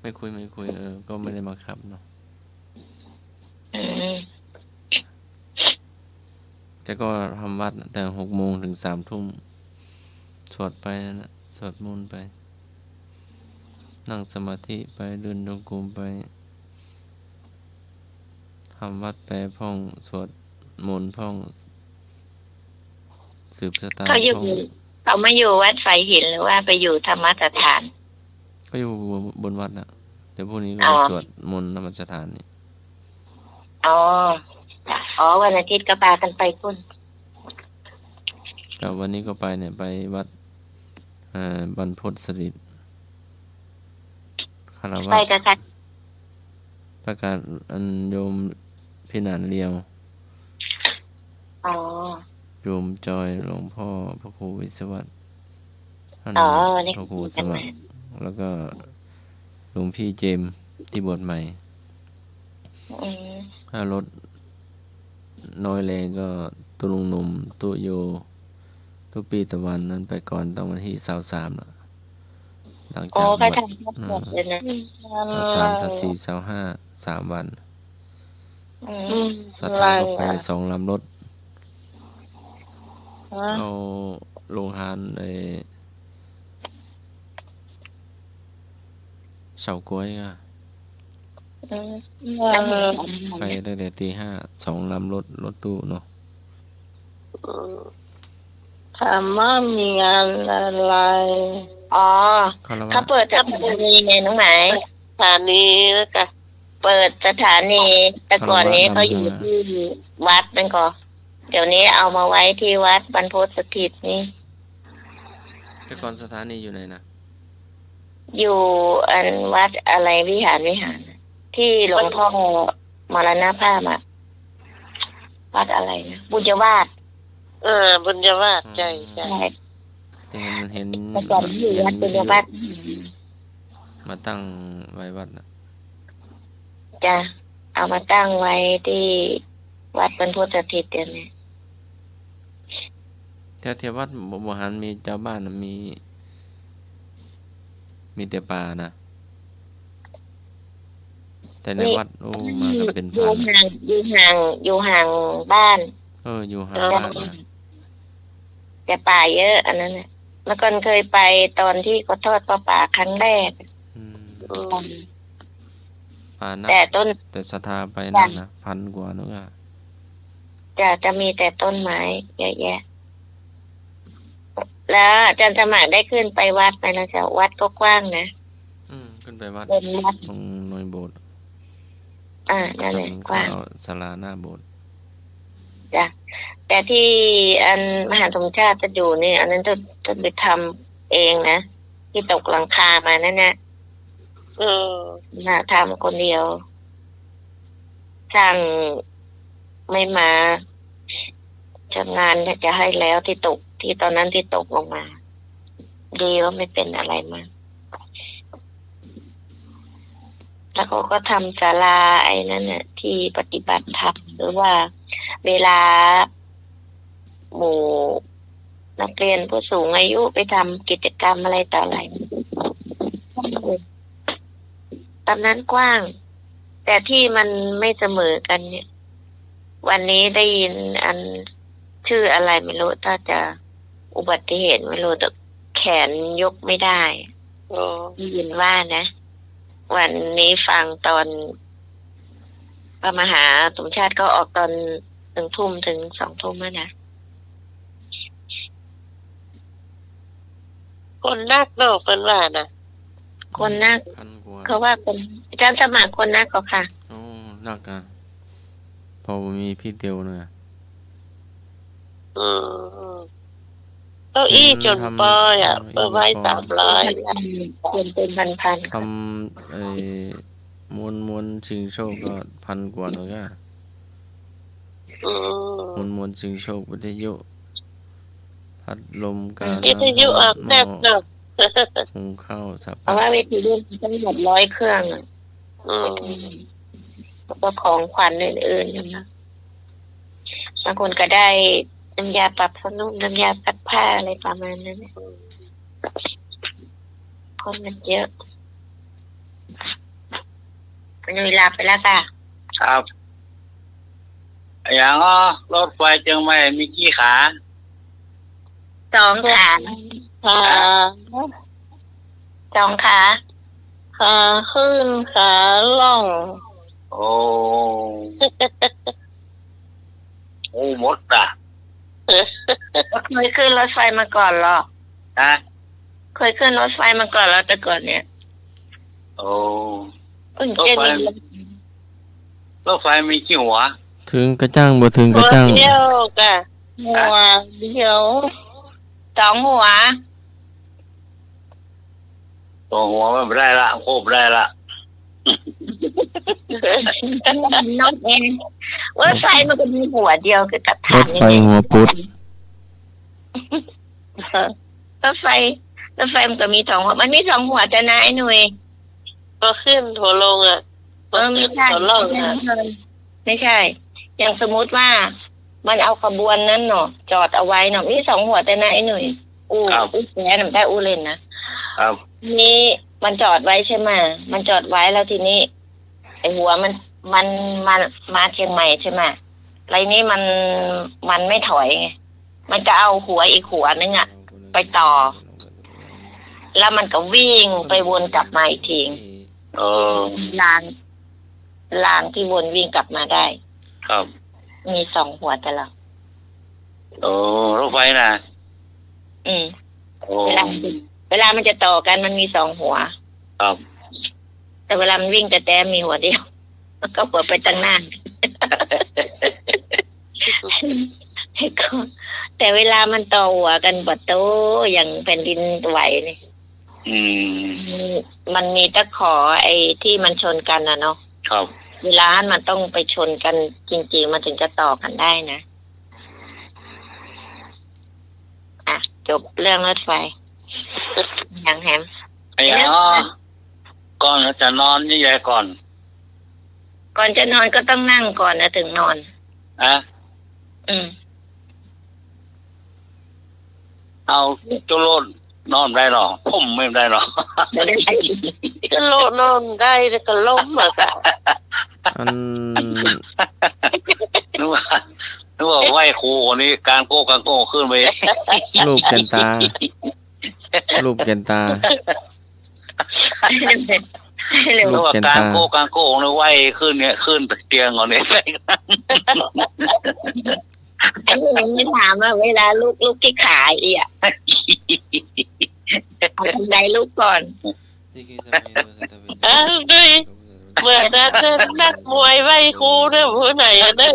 ไม่คุยก็ไม่ได้มาขับเนาะแต่ก็ทำวัดแต่6 โมงถึง3 ทุ่มสวดไปนะสวดมนต์ไปนั่งสมาธิไปเดินจงกรมไปทำวัดแปรพ่องสวดมนต์พ่องสืบชะตาเขาไม่อยู่วัดไฟหินหรือว่าไปอยู่ธรรมสถานก็อยู่บนวัดนะเดี๋ยวพวกนี้ก็สวดมนต์ธรรมสถานนี่วันอาทิตย์ก็พากันไปคุณแต่วันนี้ก็ไปเนี่ยไปวัดบรรพตสฤษดิ์คารวะไปกับใครประกาศโยมพินานเลียวโยมจอยหลวงพ่อพระครูวิศวัตรพระครูสวัสดิ์แล้วก็หลวงพี่เจมที่บวชใหม่ถ้ารถน้อยแรงก็ตุลุงหนุ่มตุโยทุกปีตะวันนั้นไปก่อนตั้งวันที่23แล้วหลังจากบวช3 4 5 3 วันสัตว์ก็ไป2 ลำรถเอาโรงทานเฉาก๊วยค่ะไปตั้งแต่ตี 5 2 ลำรถตู้เนาะถามว่ามีงานอะไรเขาเปิดสถานีไงน้องหมายสถานีแล้วก็เปิดสถานีแต่ก่อนนี้เขาอยู่ที่วัดนั่นก็เดี๋ยวนี้เอามาไว้ที่วัดบรรพตสถิตนี่แต่ก่อนสถานีอยู่ไหนนะอยู่วัดอะไรวิหารที่หลวงพ่อมรณภาพวัดอะไรนะบุญวาสบุญวาสใช่เห็นก่อนอยู่วัดบุญวาสมาตั้งไว้วัดจะเอามาตั้งไว้ที่วัดบรรพตสถิตเดี๋ยวนี้แถววัดบวรมีเจ้าบ้านมีแต่ป่านะแต่ในวัดมาก็เป็นพันอยู่ห่างบ้านอยู่ห่างบ้านนะแต่ป่าเยอะอันนั้นน่ะเมื่อก่อนเคยไปตอนที่เขาทอดป่าครั้งแรกป่านะแต่ศรัทธาไปนั่นนะ1,000 กว่านึกอ่ะจะมีแต่ต้นไม้เยอะแยะแล้วอาจารย์สมัครได้ขึ้นไปวัดไปแล้วจ้ะวัดก็กว้างนะขึ้นไปวัดตรงหน่วยโบสถ์นั่นแหละกว้างศาลาหน้าโบสถ์จ้ะแต่ที่มหาสมชาติจะอยู่นี่อันนั้นจะไปทำเองนะที่ตกหลังคามานั่นนะน่าทำคนเดียวช่างไม่มาจะงานจะให้แล้วที่ตอนนั้นที่ตกลงมา ดีว่าไม่เป็นอะไรมากแล้วเขาก็ทำศาลาไอ้นั่นน่ะที่ปฏิบัติธรรมหรือว่าเวลาหมู่นักเรียนผู้สูงอายุไปทำกิจกรรมอะไรต่ออะไรตอนนั้นกว้างแต่ที่มันไม่เสมอกันเนี่ยวันนี้ได้ยินอันชื่ออะไรไม่รู้ถ้าจะอุบัติเหตุไม่รู้แต่แขนยกไม่ได้ได้ยินว่านะวันนี้ฟังตอนพระมหาสมชาติก็ออกตอน1 ทุ่มถึง2 ทุ่มนะคนนักเนอะเป็นว่านะ คนนักเขาว่าคนอาจารย์สมัครคนนักก็ค่ะโอ้นักอ่ะพอมีพี่เดียวเนอะเก้าอี้จนปอยอ่ะเปิดไว้300เป็นพันทำมวลชิงโชคก็1,000 กว่าเลยอ่ะมวลชิงโชควิทยุพัดลมการวิทยุออกแนบเนอะหุงข้าวสับเพราะว่าเวทีรุ่นทั้งหมด100 เครื่องแล้วก็ของขวัญอื่นๆนะบางคนก็ได้น้ำยาปรับผ้านุ่มน้ำยาซักผ้าอะไรประมาณนั้นคนมันเยอะเวลาไปแล้วค่ะครับอย่างรถไฟจังไม่มีกี่ขา2 ขา2 ขาขาขึ้นขาล่องโอ้หมดอ่ะเคยขึ้นรถไฟมาก่อนหรอเคยขึ้นรถไฟมาก่อนแล้วแต่ก่อนเนี่ยโอ้รถไฟมีกี่หัวถึงกระจ้างบ่ถึงกระจ้างเดียวกะหัวเดียว2 หัวตัวหัวไม่ได้ละโคบได้ละน้องเองรถไฟมันก็มีหัวเดียวกับฐานรถไฟหัวปุดรถไฟมันก็มี2 หัวมันมี2 หัวแต่นะไอ้หนุ่ยก็ขึ้นหัวลงอ่ะไม่ใช่ไม่ใช่อย่างสมมติว่ามันเอาขบวนนั้นเนาะจอดเอาไว้เนาะมี2 หัวแต่นะไอ้หนุ่ยอู้แสนได้อู้เล่นนะครับนี่มันจอดไว้ใช่ไหมมันจอดไว้แล้วทีนี้ไอหัวมันมาเชียงใหม่ใช่ไหมไรนี้มันไม่ถอยไงมันจะเอาหัวอีกหัวนึงอ่ะไปต่อแล้วมันก็วิ่งไปวนกลับมาอีกทีลานที่วนวิ่งกลับมาได้ครับมี2 หัวแต่ละรถไฟนะเวลามันจะต่อกันมันมี2 หัวครับแต่เวลามันวิ่งแต่มีหัวเดียวก็เปิดไปตั้งนานแต่เวลามันต่อหัวกันบัดโตอย่างแผ่นดินไหวนี่มันมีตะขอไอ้ที่มันชนกันนะเนาะครับเวลามันต้องไปชนกันจริงๆมันถึงจะต่อกันได้นะจบเรื่องรถไฟอย่างแฮมก่อนจะนอนนี่ใหญ่ก่อนจะนอนก็ต้องนั่งก่อนนะถึงนอนเอาจุโลดนอนได้หรอผมไม่ได้หรอจุโลดนอนได้แต่ก็ล้มอ่ะนึกว่าไหวครูคนนี้การโก้ขึ้นไปรูปแกนตารูปแกนตานึกว่าการโก้นี่ไหวขึ้นเนี่ยขึ้นเตียงก่อนเนี่ยไอ้หนูไม่ถามว่าเวลาลูกที่ขาอีอ่ะเอาทำไรลูกก่อนด้วยเมื่อนั้นนักมวยไหวครูเนี่ยผู้ไหนเนี่ย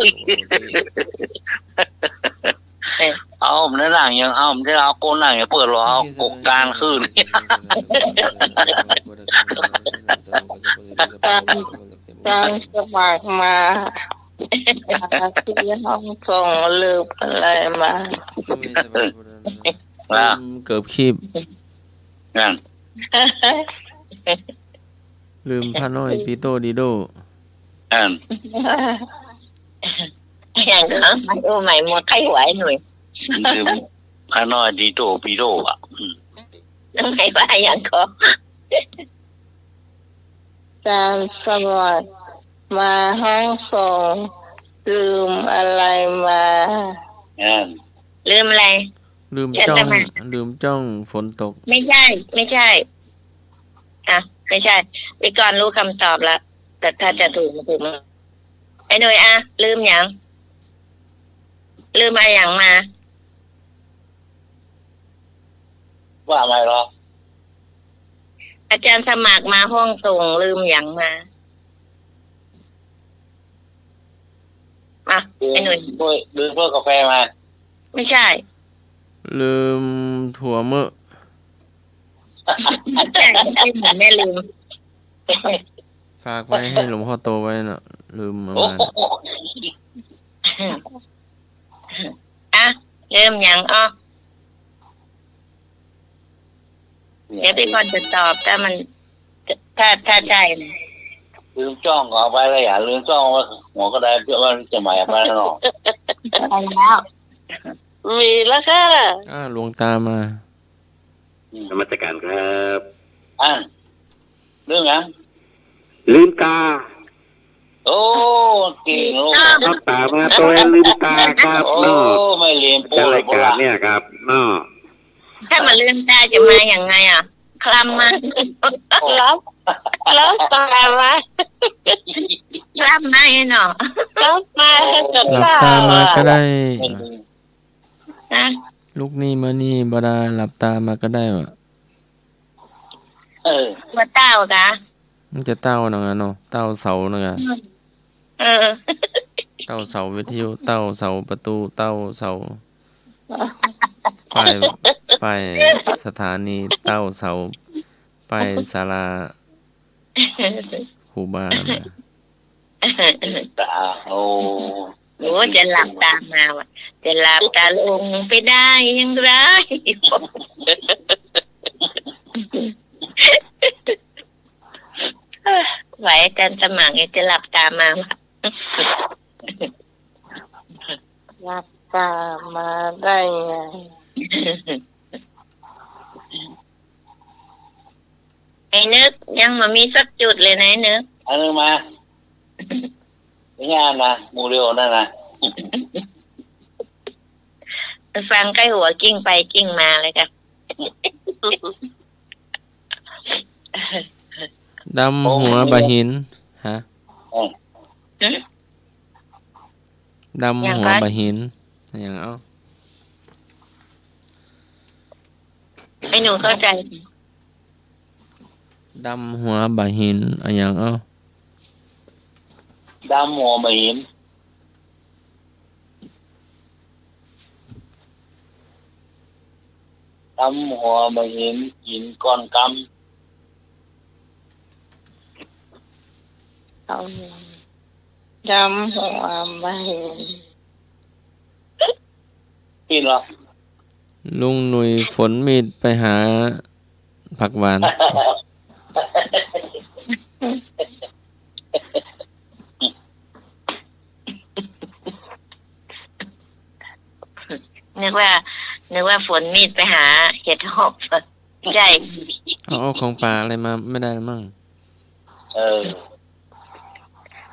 เอาในหลังยังเอาไม่เอาโกนหลังยังเปิดรอเอากกกลางขึ้นการสมัครมาที่ห้องส่งลืมอะไรมาเกือบคีบ นั่น ลืมพระน้อยปีโตดีโด นั่น อย่างก็มันโอ้ใหม่หมดไข้ไหวหน่อย คือข้าน้อยดีโตปีโดอ่ะ ไม่ว่าอย่างก็ จานสวัสดิ์มาห้องส่งลืมอะไรมา นั่น ลืมอะไร ลืมจ้องฝนตก ไม่ใช่อ่ะไม่ใช่พี่กรณ์รู้คำตอบแล้วแต่ถ้าจะถูกมั้ยไอ้หน่วยอ่ะลืมอย่างลืมอะไรอย่างมา ว่าไม่หรอ อาจารย์สมัครมาห้องส่งลืมอย่างมาไอ้หน่วย ลืมเพื่อกาแฟมา ไม่ใช่ ลืมถั่วเมื่อ ใช่เหมือนแม่ลืม ฝากไว้ให้หลวงพ่อโตไว้น่ะ ลืมเอามา อ่ะลืมอย่างอ้อเดี๋ยวพี่กรณ์จะตอบถ้ามันถ้าใช่นะ ลืมจ้องก็เอาไปเลยอย่าลืมจ้องว่าหัวก็ได้เพื่อว่าจะหมายอะไรหรอก ไปแล้วมีแล้วค่ะ หลวงตามา นมัสการครับ เรื่องอ่ะ ลืมตา โอ้เก่งลูก ครับตามาตัวลืมตาครับ โอ้ เนาะ ไม่เรียนโป้ จะ เล ราย ยการเนี่ยครับเนาะ ถ้ามันลืมตาจะมาอย่างไงอ่ะคลำมาแล้วตามาคลำมาเนาะคลำมา หลับตามาก็ได้ นะ ลูกนี่มานี่บ่ได้หลับตามาก็ได้วะ ว่าเต้ากะ มันจะเต้าหนังอะเนาะเต้าเสาหนังอะ เต้าเสาวิทยุเต้าเสาประตูเต้าเสาป้ายสถานีเต้าเสาป้ายศาลาครูบานะ ตาโอ้ โอ้จะหลับตามาว่ะจะหลับตาลงไปได้ยังไงไหวอาจารย์สมัครจะหลับตามาว่ะ หลับตามาได้ไง ไอ้นึกยังไม่มีสักจุดเลยนะไอ้นึก อันนึงมางานนะมูเรียวนั่นนะ ฟังใกล้หัวกิ้งไปกิ้งมาเลยกัน ดำหัวบะหินฮะดำหัวบะหินอย่างเอา ไอ้หนูเข้าใจ ดำหัวบะหินอย่างเอา ดำหัวมาหินดำหัวมาหินหินก้อนกำ เอาดำหัวมาเห็น กินหรอ ลุงหนุ่ยฝนมีดไปหาผักหวาน นึกว่าฝนมีดไปหาเห็ดหอบใช่ เอาของป่าอะไรมาไม่ได้มั้ง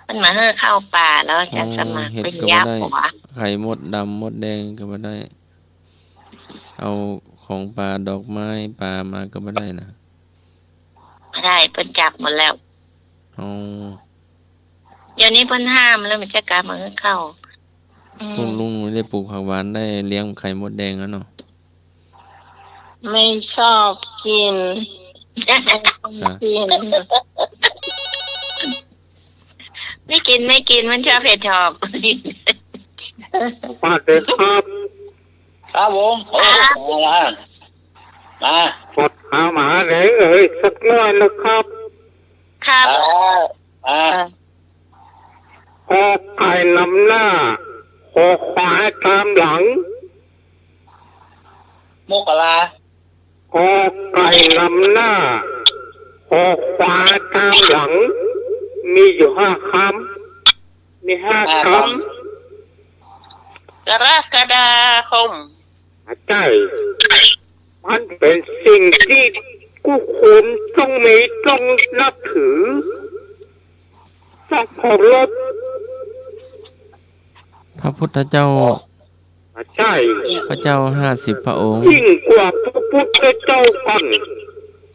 มันมาเข้าป่าแล้วจะสมัคร เห็ด เป็น ก็ ยั บ่ กษ์ ได้ หัว ไข่มดดำมดแดงก็บ่ได้ เอาของป่าดอกไม้ป่ามาก็บ่ได้นะ ไม่ได้เพิ่นจับหมดแล้ว เอา เดี๋ยวนี้เพิ่นห้ามแล้วมันจะกลับมาเข้า ลุงได้ปลูกผักหวานได้เลี้ยงไข่มดแดงแล้วเนาะ ไม่ชอบกินกิน ไม่กินมันชอบเห็ดหอบ ป้าเด็กครับ ครับผมโอ้มา ปดหาหมาเลยเอ้ยสักหน่อยนะครับ ครับ คอไก่นำหน้าคอควายตามหลัง มกลา กอไก่นำหน้าคอควายตามหลัง มีอยู่5 คำมี5 คกรกฎาคม ำใช่มันเป็นสิ่งที่ผู้คนต้องมีต้องนับถือต้องเคารพ พระพุทธเจ้า ใช่ พระเจ้า50 พระองค์ ยิ่งกว่าพระพุทธเจ้าก่อน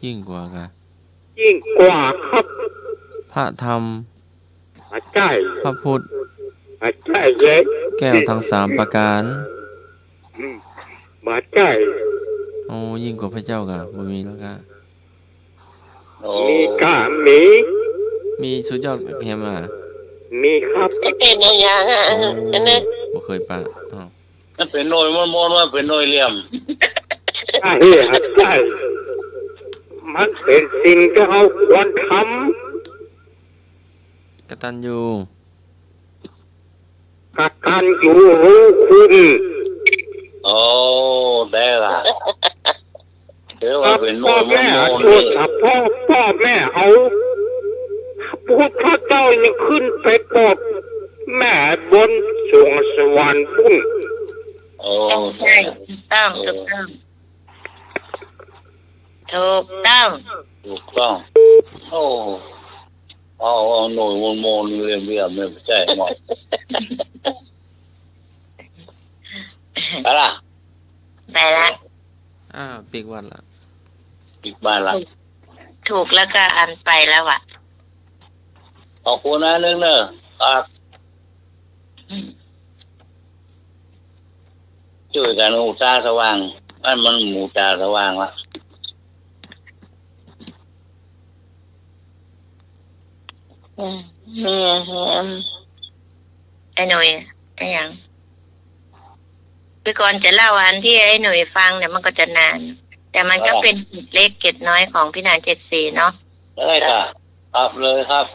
ยิ่งกว่ากะ ยิ่งกว่าครับ พระธรรม ใช่ พระพุทธ ใช่เลย แก้วทั้ง3 ประการ มาใช่ โอ้ยิ่งกว่าพระเจ้ากะบ่มีแล้วกะ มีกามี มีสุดยอดแฮมอ่ะ มีครับ เป็นอย่างอ่ะ โอ้บ่เคยปะอ้าว นั่นเป็นหน่วยมอนๆว่าเป็นหน่วยเหลี่ยม ใช่ใช่มันเป็นสิ่งที่เราควรท กตัญญู ำกับการอยู่รู้คุณ โอ้ได้ละเดี๋ยวว่าเป็นหน่ พ่ ว อย แม่ มอน ช่ ๆ วย นี่ พ่อแม่เอาพุทธเจ้านี่ขึ้นไปกอดแม่บนสวงสวรรค์พุ่ง โอ้ ใช่ถูกต้องถูกต้องถูกต้อง ถูกต้องโอ้เอาหน่วยมอนๆเหลี่ยมๆไม่ใช่หมดอะไร ไปละ ปีกวันละ อีกบ้านละ ถูกแล้วก็อันไปแล้วอ่ะ ขอบคุณนะนึงเนอะครับช่วยกันอุตสาห์สว่างมันหมู่ตาสว่างละ ไอ้หนุ่ยไอ้หยังพี่กรณ์จะเล่าอันที่ไอ้หนุ่ยฟังเนี่ยมันก็จะนาน แต่มันก็เป็นเกร็ดเล็กเกร็ดน้อยของพี่นาง74เนาะ ได้ค่ะครับเลยครับ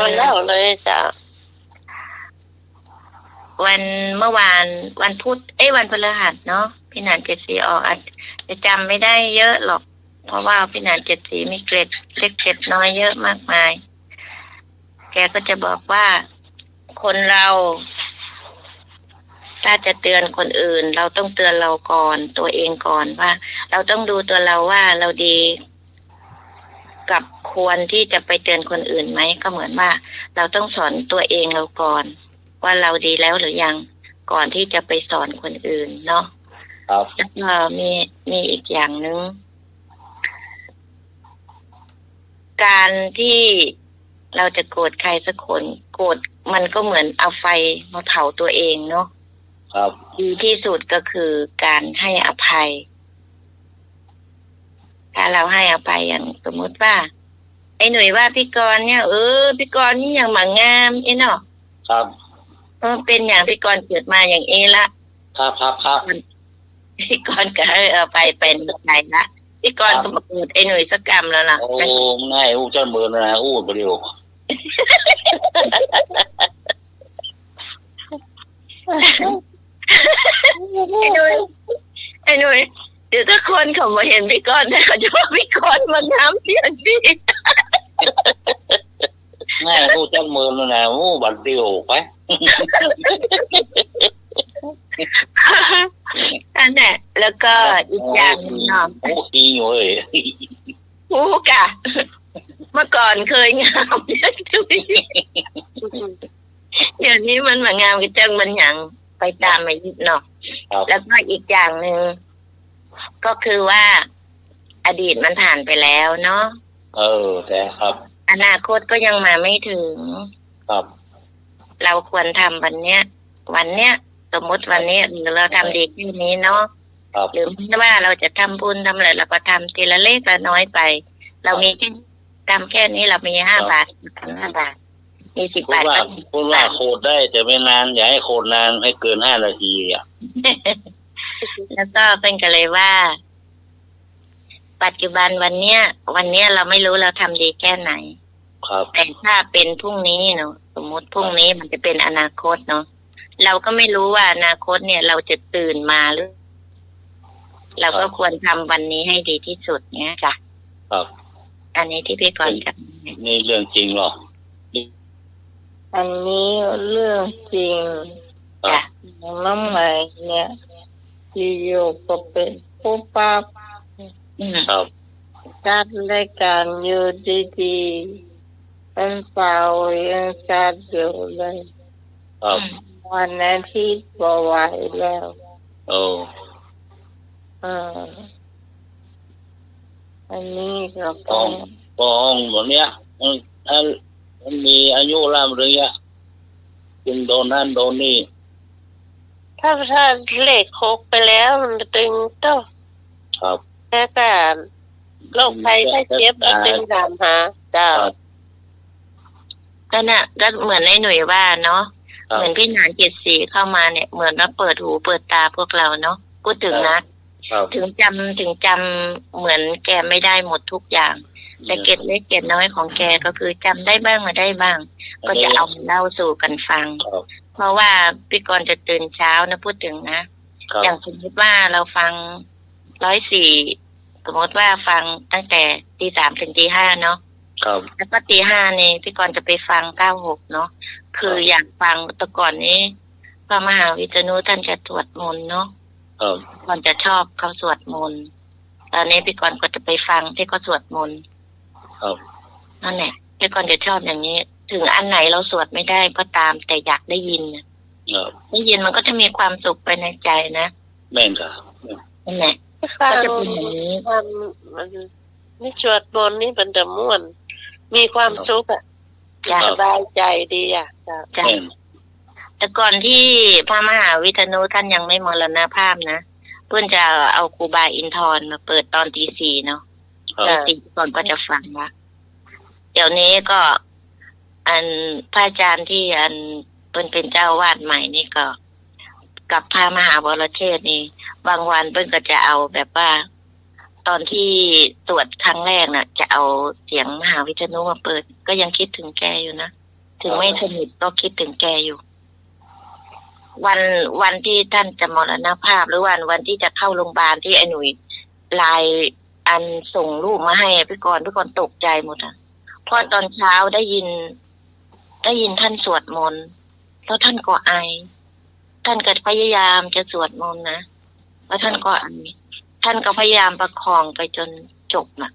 มันเล่าเลยจ้ะวันเมื่อวานวันพุธวันพฤหัสเนาะพี่นาง74ออกอาจจะจำไม่ได้เยอะหรอก เพราะว่าพี่นาง74มีเกร็ดเล็กเกร็ดน้อยเยอะมากมายแกก็จะบอกว่าคนเราถ้าจะเตือนคนอื่นเราต้องเตือนเราก่อนตัวเองก่อนว่าเราต้องดูตัวเราว่าเราดีกับควรที่จะไปเตือนคนอื่นไหมก็เหมือนว่าเราต้องสอนตัวเองเราก่อนว่าเราดีแล้วหรือยังก่อนที่จะไปสอนคนอื่นเนาะ ครับ แล้วก็มีอีกอย่างนึงการที่เราจะโกรธใครสักคนโกรธมันก็เหมือนเอาไฟมาเผาตัวเองเนาะ ครับ ดีที่สุดก็คือการให้อภัยถ้าเราให้อภัยอย่างสมมติว่าไอ้หนุ่ยว่าพี่กรณ์เนี่ยพี่กรณ์นี่อย่างหมางามเนาะ ครับ เป็นอย่างพี่กรณ์เกิดมาอย่างละ ครับพี่กรณ์ก็ให้อภัยเป็นไงละพี่กรณ์ก็มาพูดไอ้หนุ่ยสักกรรมแล้วล่ะ โอ้ง่ายอู้เจ้ามือนะอู้ประเดี๋ยวไอ้หนุ่ยเดี๋ยวถ้าคนเขามาเห็นพี่กรณ์แต่เขาจะว่าพี่กรณ์มันน้ำเสียพี่ ง่ายอู้เจ้ามือนะอู้บัดเดียวไป นั่นแหละแล้วก็อีกอย่างนึงเนาะ อู้อีอยู่เอ้ย หูกะเมื่อก่อนเคยงามเดี๋ยวนี้มันมางามกันจังมันอย่างไปตามมายิบเนาะแล้วก็อีกอย่างหนึ่งก็คือว่าอดีตมันผ่านไปแล้วเนาะแต่ครับอนาคตก็ยังมาไม่ถึง ครับ เราควรทำวันเนี้ยสมมติวันนี้หรือเราทำดีแค่นี้เนาะหรือไม่ว่าเราจะทำบุญทำอะไรเราก็ทำทีละเล็กละน้อยไปเรามีแค่ทำแค่นี้เรามี5 บาท5 บาทมี10 บาทคุณว่าโคดได้แต่ไม่นานอย่าให้โคดนานให้เกิน5 นาทีอ่ะ แล้วก็เป็นกันเลยว่า ปัจจุบันวันเนี้ยเราไม่รู้เราทำดีแค่ไหนแต่ถ้าเป็นพรุ่งนี้เนาะสมมติพรุ่งนี้มันจะเป็นอนาคตเนาะเราก็ไม่รู้ว่าอนาคตเนี่ยเราจะตื่นมาหรือ เราก็ควรทำวันนี้ให้ดีที่สุดเนี้ยจ้ะครับอันนี้ที่พี่กรณ์กับนี่เรื่องจริงหรออันนี้เรื่องจริงจ้ะน้องใหม่เนี่ยอยู่ก็เป็นผู้ป้าครับการรายการอยู่ดีๆเป็นเปล่ายังจัดอยู่เลยครับวันอาทิตย์บ่ไหวแล้วโอ้อันนี้ก็ปองหมดเนี้ยมันมีอายุล่ำหรือยังจึงโดนนั่นโดนนี่ถ้าเลขโคกไปแล้วมันตึงโตครับแล้วก็โรคภัยไข้เจ็บตึงตามหาเจ้าก็น่ะก็เหมือนไอ้หนุ่ยว่าเนาะเหมือนพี่หนาน74เข้ามาเนี่ยเหมือนว่าเปิดหูเปิดตาพวกเราเนาะพูดถึงนะถึงจำเหมือนแกไม่ได้หมดทุกอย่างแต่เกร็ดเล็กเกร็ดน้อยของแกก็คือจำได้บ้างมาได้บ้างก็จะเอาเล่าสู่กันฟังเพราะว่าพี่กรณ์จะตื่นเช้านะพูดถึงนะอย่างสมมติว่าเราฟัง104สมมติว่าฟังตั้งแต่3:00 ถึง 5:00เนาะแล้วก็5:00นี่พี่กรณ์จะไปฟัง96เนาะคืออยากฟังแต่ก่อนนี้พระมหาวิษณุท่านจะสวดมนต์เนาะก่อนจะชอบเขาสวดมนต์ตอนนี้พี่กรณ์ก็จะไปฟังที่เขาสวดมนต์นั่นแหละพี่กรณ์จะชอบอย่างนี้ถึงอันไหนเราสวดไม่ได้ก็ตามแต่อยากได้ยินได้ยินมันก็จะมีความสุขไปในใจนะแม่นค่ะนั่นแหละก็จะเป็นอย่างนี้นี่สวดมนต์นี่เป็นแต่ม่วนมีความสุขสบายใจดีจ้ะแต่ก่อนที่พระมหาวิษณุท่านยังไม่มรณภาพนะเพื่อนจะเอาครูบาอินทรมาเปิดตอน 4:00เนาะตีก่อนก็จะฟังว่าเดี๋ยวนี้ก็อันพระอาจารย์ที่อันเป็นเจ้าวาดใหม่นี่ก็กับพระมหาวรเชษฐ์นี่บางวันเพิ่นก็จะเอาแบบว่าตอนที่ตรวจครั้งแรกน่ะจะเอาเสียงมหาวิษณุมาเปิดก็ยังคิดถึงแกอยู่นะถึงไม่สนิทก็คิดถึงแกอยู่วันที่ท่านจะมรณภาพหรือวันที่จะเข้าโรงพยาบาลที่ไอ้หนุ่ยไลน์อันส่งรูปมาให้พี่กรณ์ตกใจหมดอ่ะเพราะตอนเช้าได้ยินท่านสวดมนต์แล้วท่านก็ไอท่านก็พยายามจะสวดมนต์นะแล้วท่านก็ไอท่านก็พยายามประคองไปจนจบน่ะ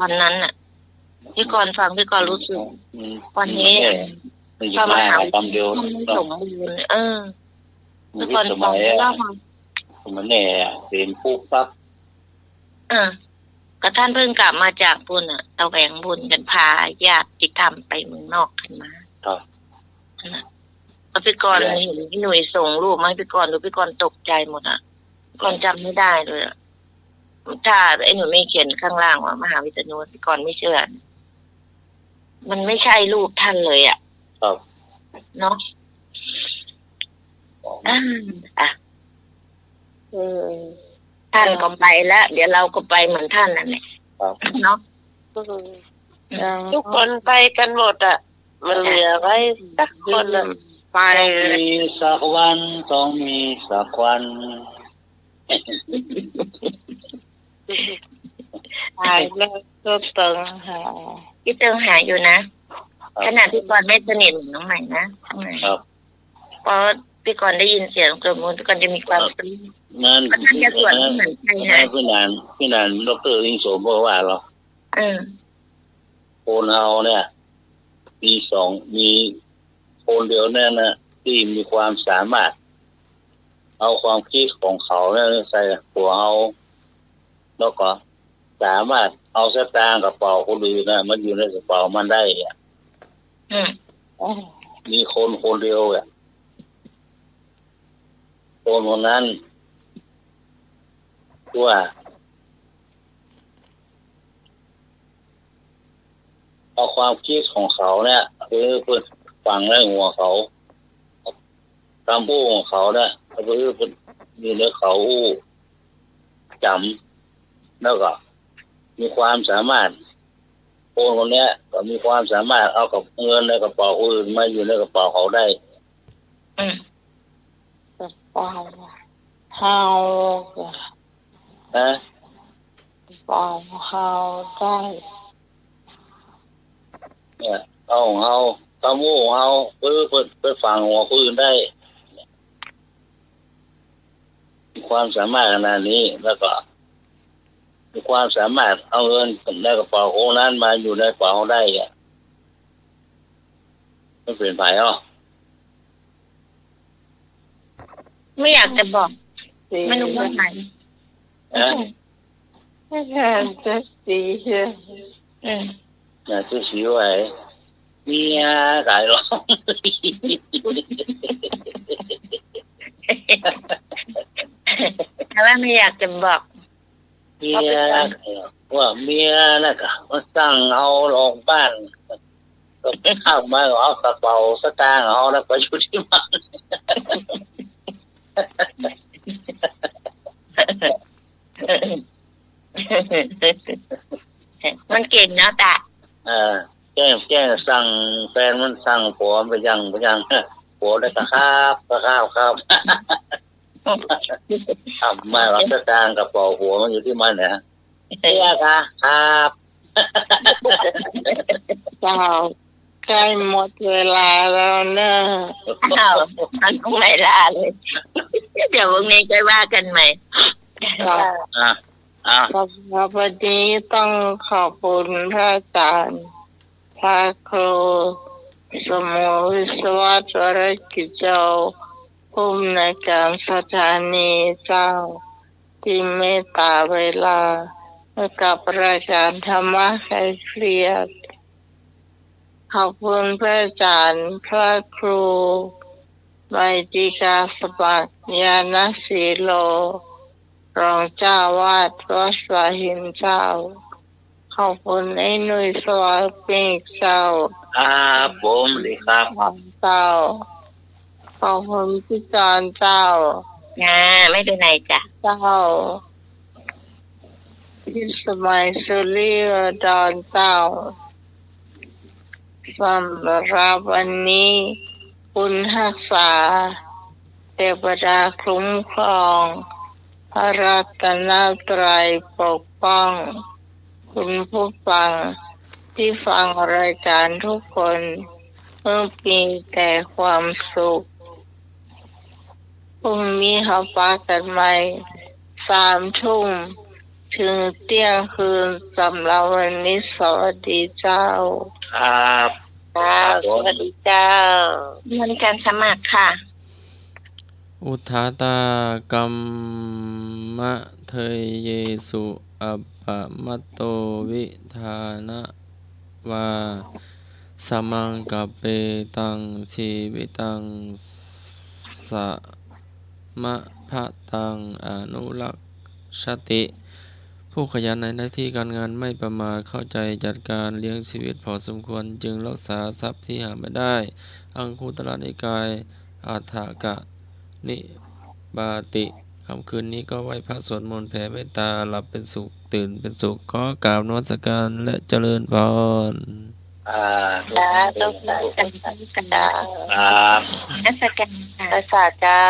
วันนั้นน่ะพี่กรณ์ฟังพี่กรณ์รู้สึกวันนี้พระมหาวิษณุสมบูรณ์พี่กรณ์ฟังแล้วมันแน่เป็นปุ๊บปั๊บก็ท่านเพิ่งกลับมาจากบุญตะแหวงบุญกันพาญาติธรรมไปเมืองนอกกันมาพี่กรณ์เห็นพี่หนุ่ยส่งรูปมาให้พี่กรณ์ดูพี่กรณ์ตกใจหมดพี่กรณ์จำไม่ได้เลยถ้าไอ้หนุ่ยไม่เขียนข้างล่างว่ามหาวิษณุพี่กรณ์ไม่เชื่อมันไม่ใช่รูปท่านเลยเนาะท่านก็ไปแล้วเดี๋ยวเราก็ไปเหมือนท่านนั่นแหละเนาะทุกคนไปกันหมดมันเหลือไว้สักคนไปมีสักวันต้องมีสักวันตายแล้วก็เติงหาพี่เติงหาอยู่นะขณะพี่กรณ์ไม่สนิทน้องใหม่นะเพราะพี่กรณ์ได้ยินเสียงกระมุนพี่กรณ์จะมีความปลื้มนั่นท่านจะสวดเหมือนใครนะพี่นานดร.ลิงโสมบอกว่าหรอโคนเอาเนี่ยมีโคนเดียวแน่นะที่มีความสามารถเอาความคิดของเขาเนี่ยใส่หัวเอาแล้วก็สามารถเอาสตางค์กระเป๋าคนอื่นนะมันอยู่ในกระเป๋ามันได้มีคนเดียวคนนั้นว่าเอาความคิดของเขาเนี่ยคือเพื่อฟังในหัวเขาคำพูดของเขาเนี่ยคือมีในเขาจำแล้วก็มีความสามารถคนนี้ก็มีความสามารถเอากับเงินในกระเป๋าอื่นมาอยู่ในกระเป๋าเขาได้เฮา บอกเขาได้ เนี่ยเอาของเขาตะมูของเขาเพื่อฟังหัวคนอื่นได้มีความสามารถขนาดนี้แล้วก็มีความสามารถเอาเงินในกระเป๋าของนั้นมาอยู่ในกระเป๋าได้อะไม่เปลี่ยนไปหรอ ไม่อยากจะบอกไม่รู้ว่าไหน ไม่อยากจะสีอืม น่าจะสีไว้เมียไก่หรอ แต่ว่าไม่อยากจะบอก เมียว่าเมียน่ะก็มาสั่งเอาลงบ้านก็เข้ามาเอากระเป๋าสตางค์เอาแล้วก็อยู่ที่บ้าน มันเก่งเนาะตา แก้สั่งแฟนมันสั่งผัวไปยังผัวได้ก็ครับทำมารับสตางค์กระเป๋าหัวมันอยู่ที่มันเนี่ยเฮียครับ เจ้าใกล้หมดเวลาแล้วเนอะ อ้าวมันต้องไม่ลาเลยเดี๋ยววันนี้จะว่ากันใหม่ วันนี้ต้องขอบคุณพระอาจารย์พระครูสมุวิศวะวรกิจเจ้าผู้อำนวยการสถานีเจ้าที่เมตตาเวลาให้กับรายการธรรมะใครเครียดขอบคุณพระอาจารย์พระครูใบดิกาสมัครญาณสีโลรองเจ้าวาดวัดสวาหินเจ้าขอบคุณไอ้หนุ่ยสวัสดิ์ปีกเจ้าผมดีครับเจ้าขอบคุณพี่จอนเจ้าไม่เป็นไรจ้ะเจ้าพี่สมัยสุริยดอนเจ้าสำหรับวันนี้คุณรักษาเทวดาคุ้มครองพระรัตนตรัยปกป้องคุณผู้ฟังที่ฟังรายการทุกคนเพิ่งมีแต่ความสุขพรุ่งนี้เขาปากันใหม่3 ทุ่มถึงเที่ยงคืนสำหรับวันนี้สวัสดีเจ้าครับสวัสดีเจ้ามันการสมัครค่ะอุทาตากัมมะเทยเยสุอัปปะมัตโตวิธานะวาสมังกัปเปตังชีวิตังสะมะภะตังอนุรักษติผู้ขยันในหน้าที่การงานไม่ประมาทเข้าใจจัดการเลี้ยงชีวิตพอสมควรจึงรักษาทรัพย์ที่หาไม่ได้อังคุตรนิกายอัฏฐกะนิบาติค่ำคืนนี้ก็ไหว้พระสวดมนต์แผ่เมตตาหลับเป็นสุขตื่นเป็นสุขขอกราบนมัสการและเจริญพรต้องกันดานักการภาษาเจ้า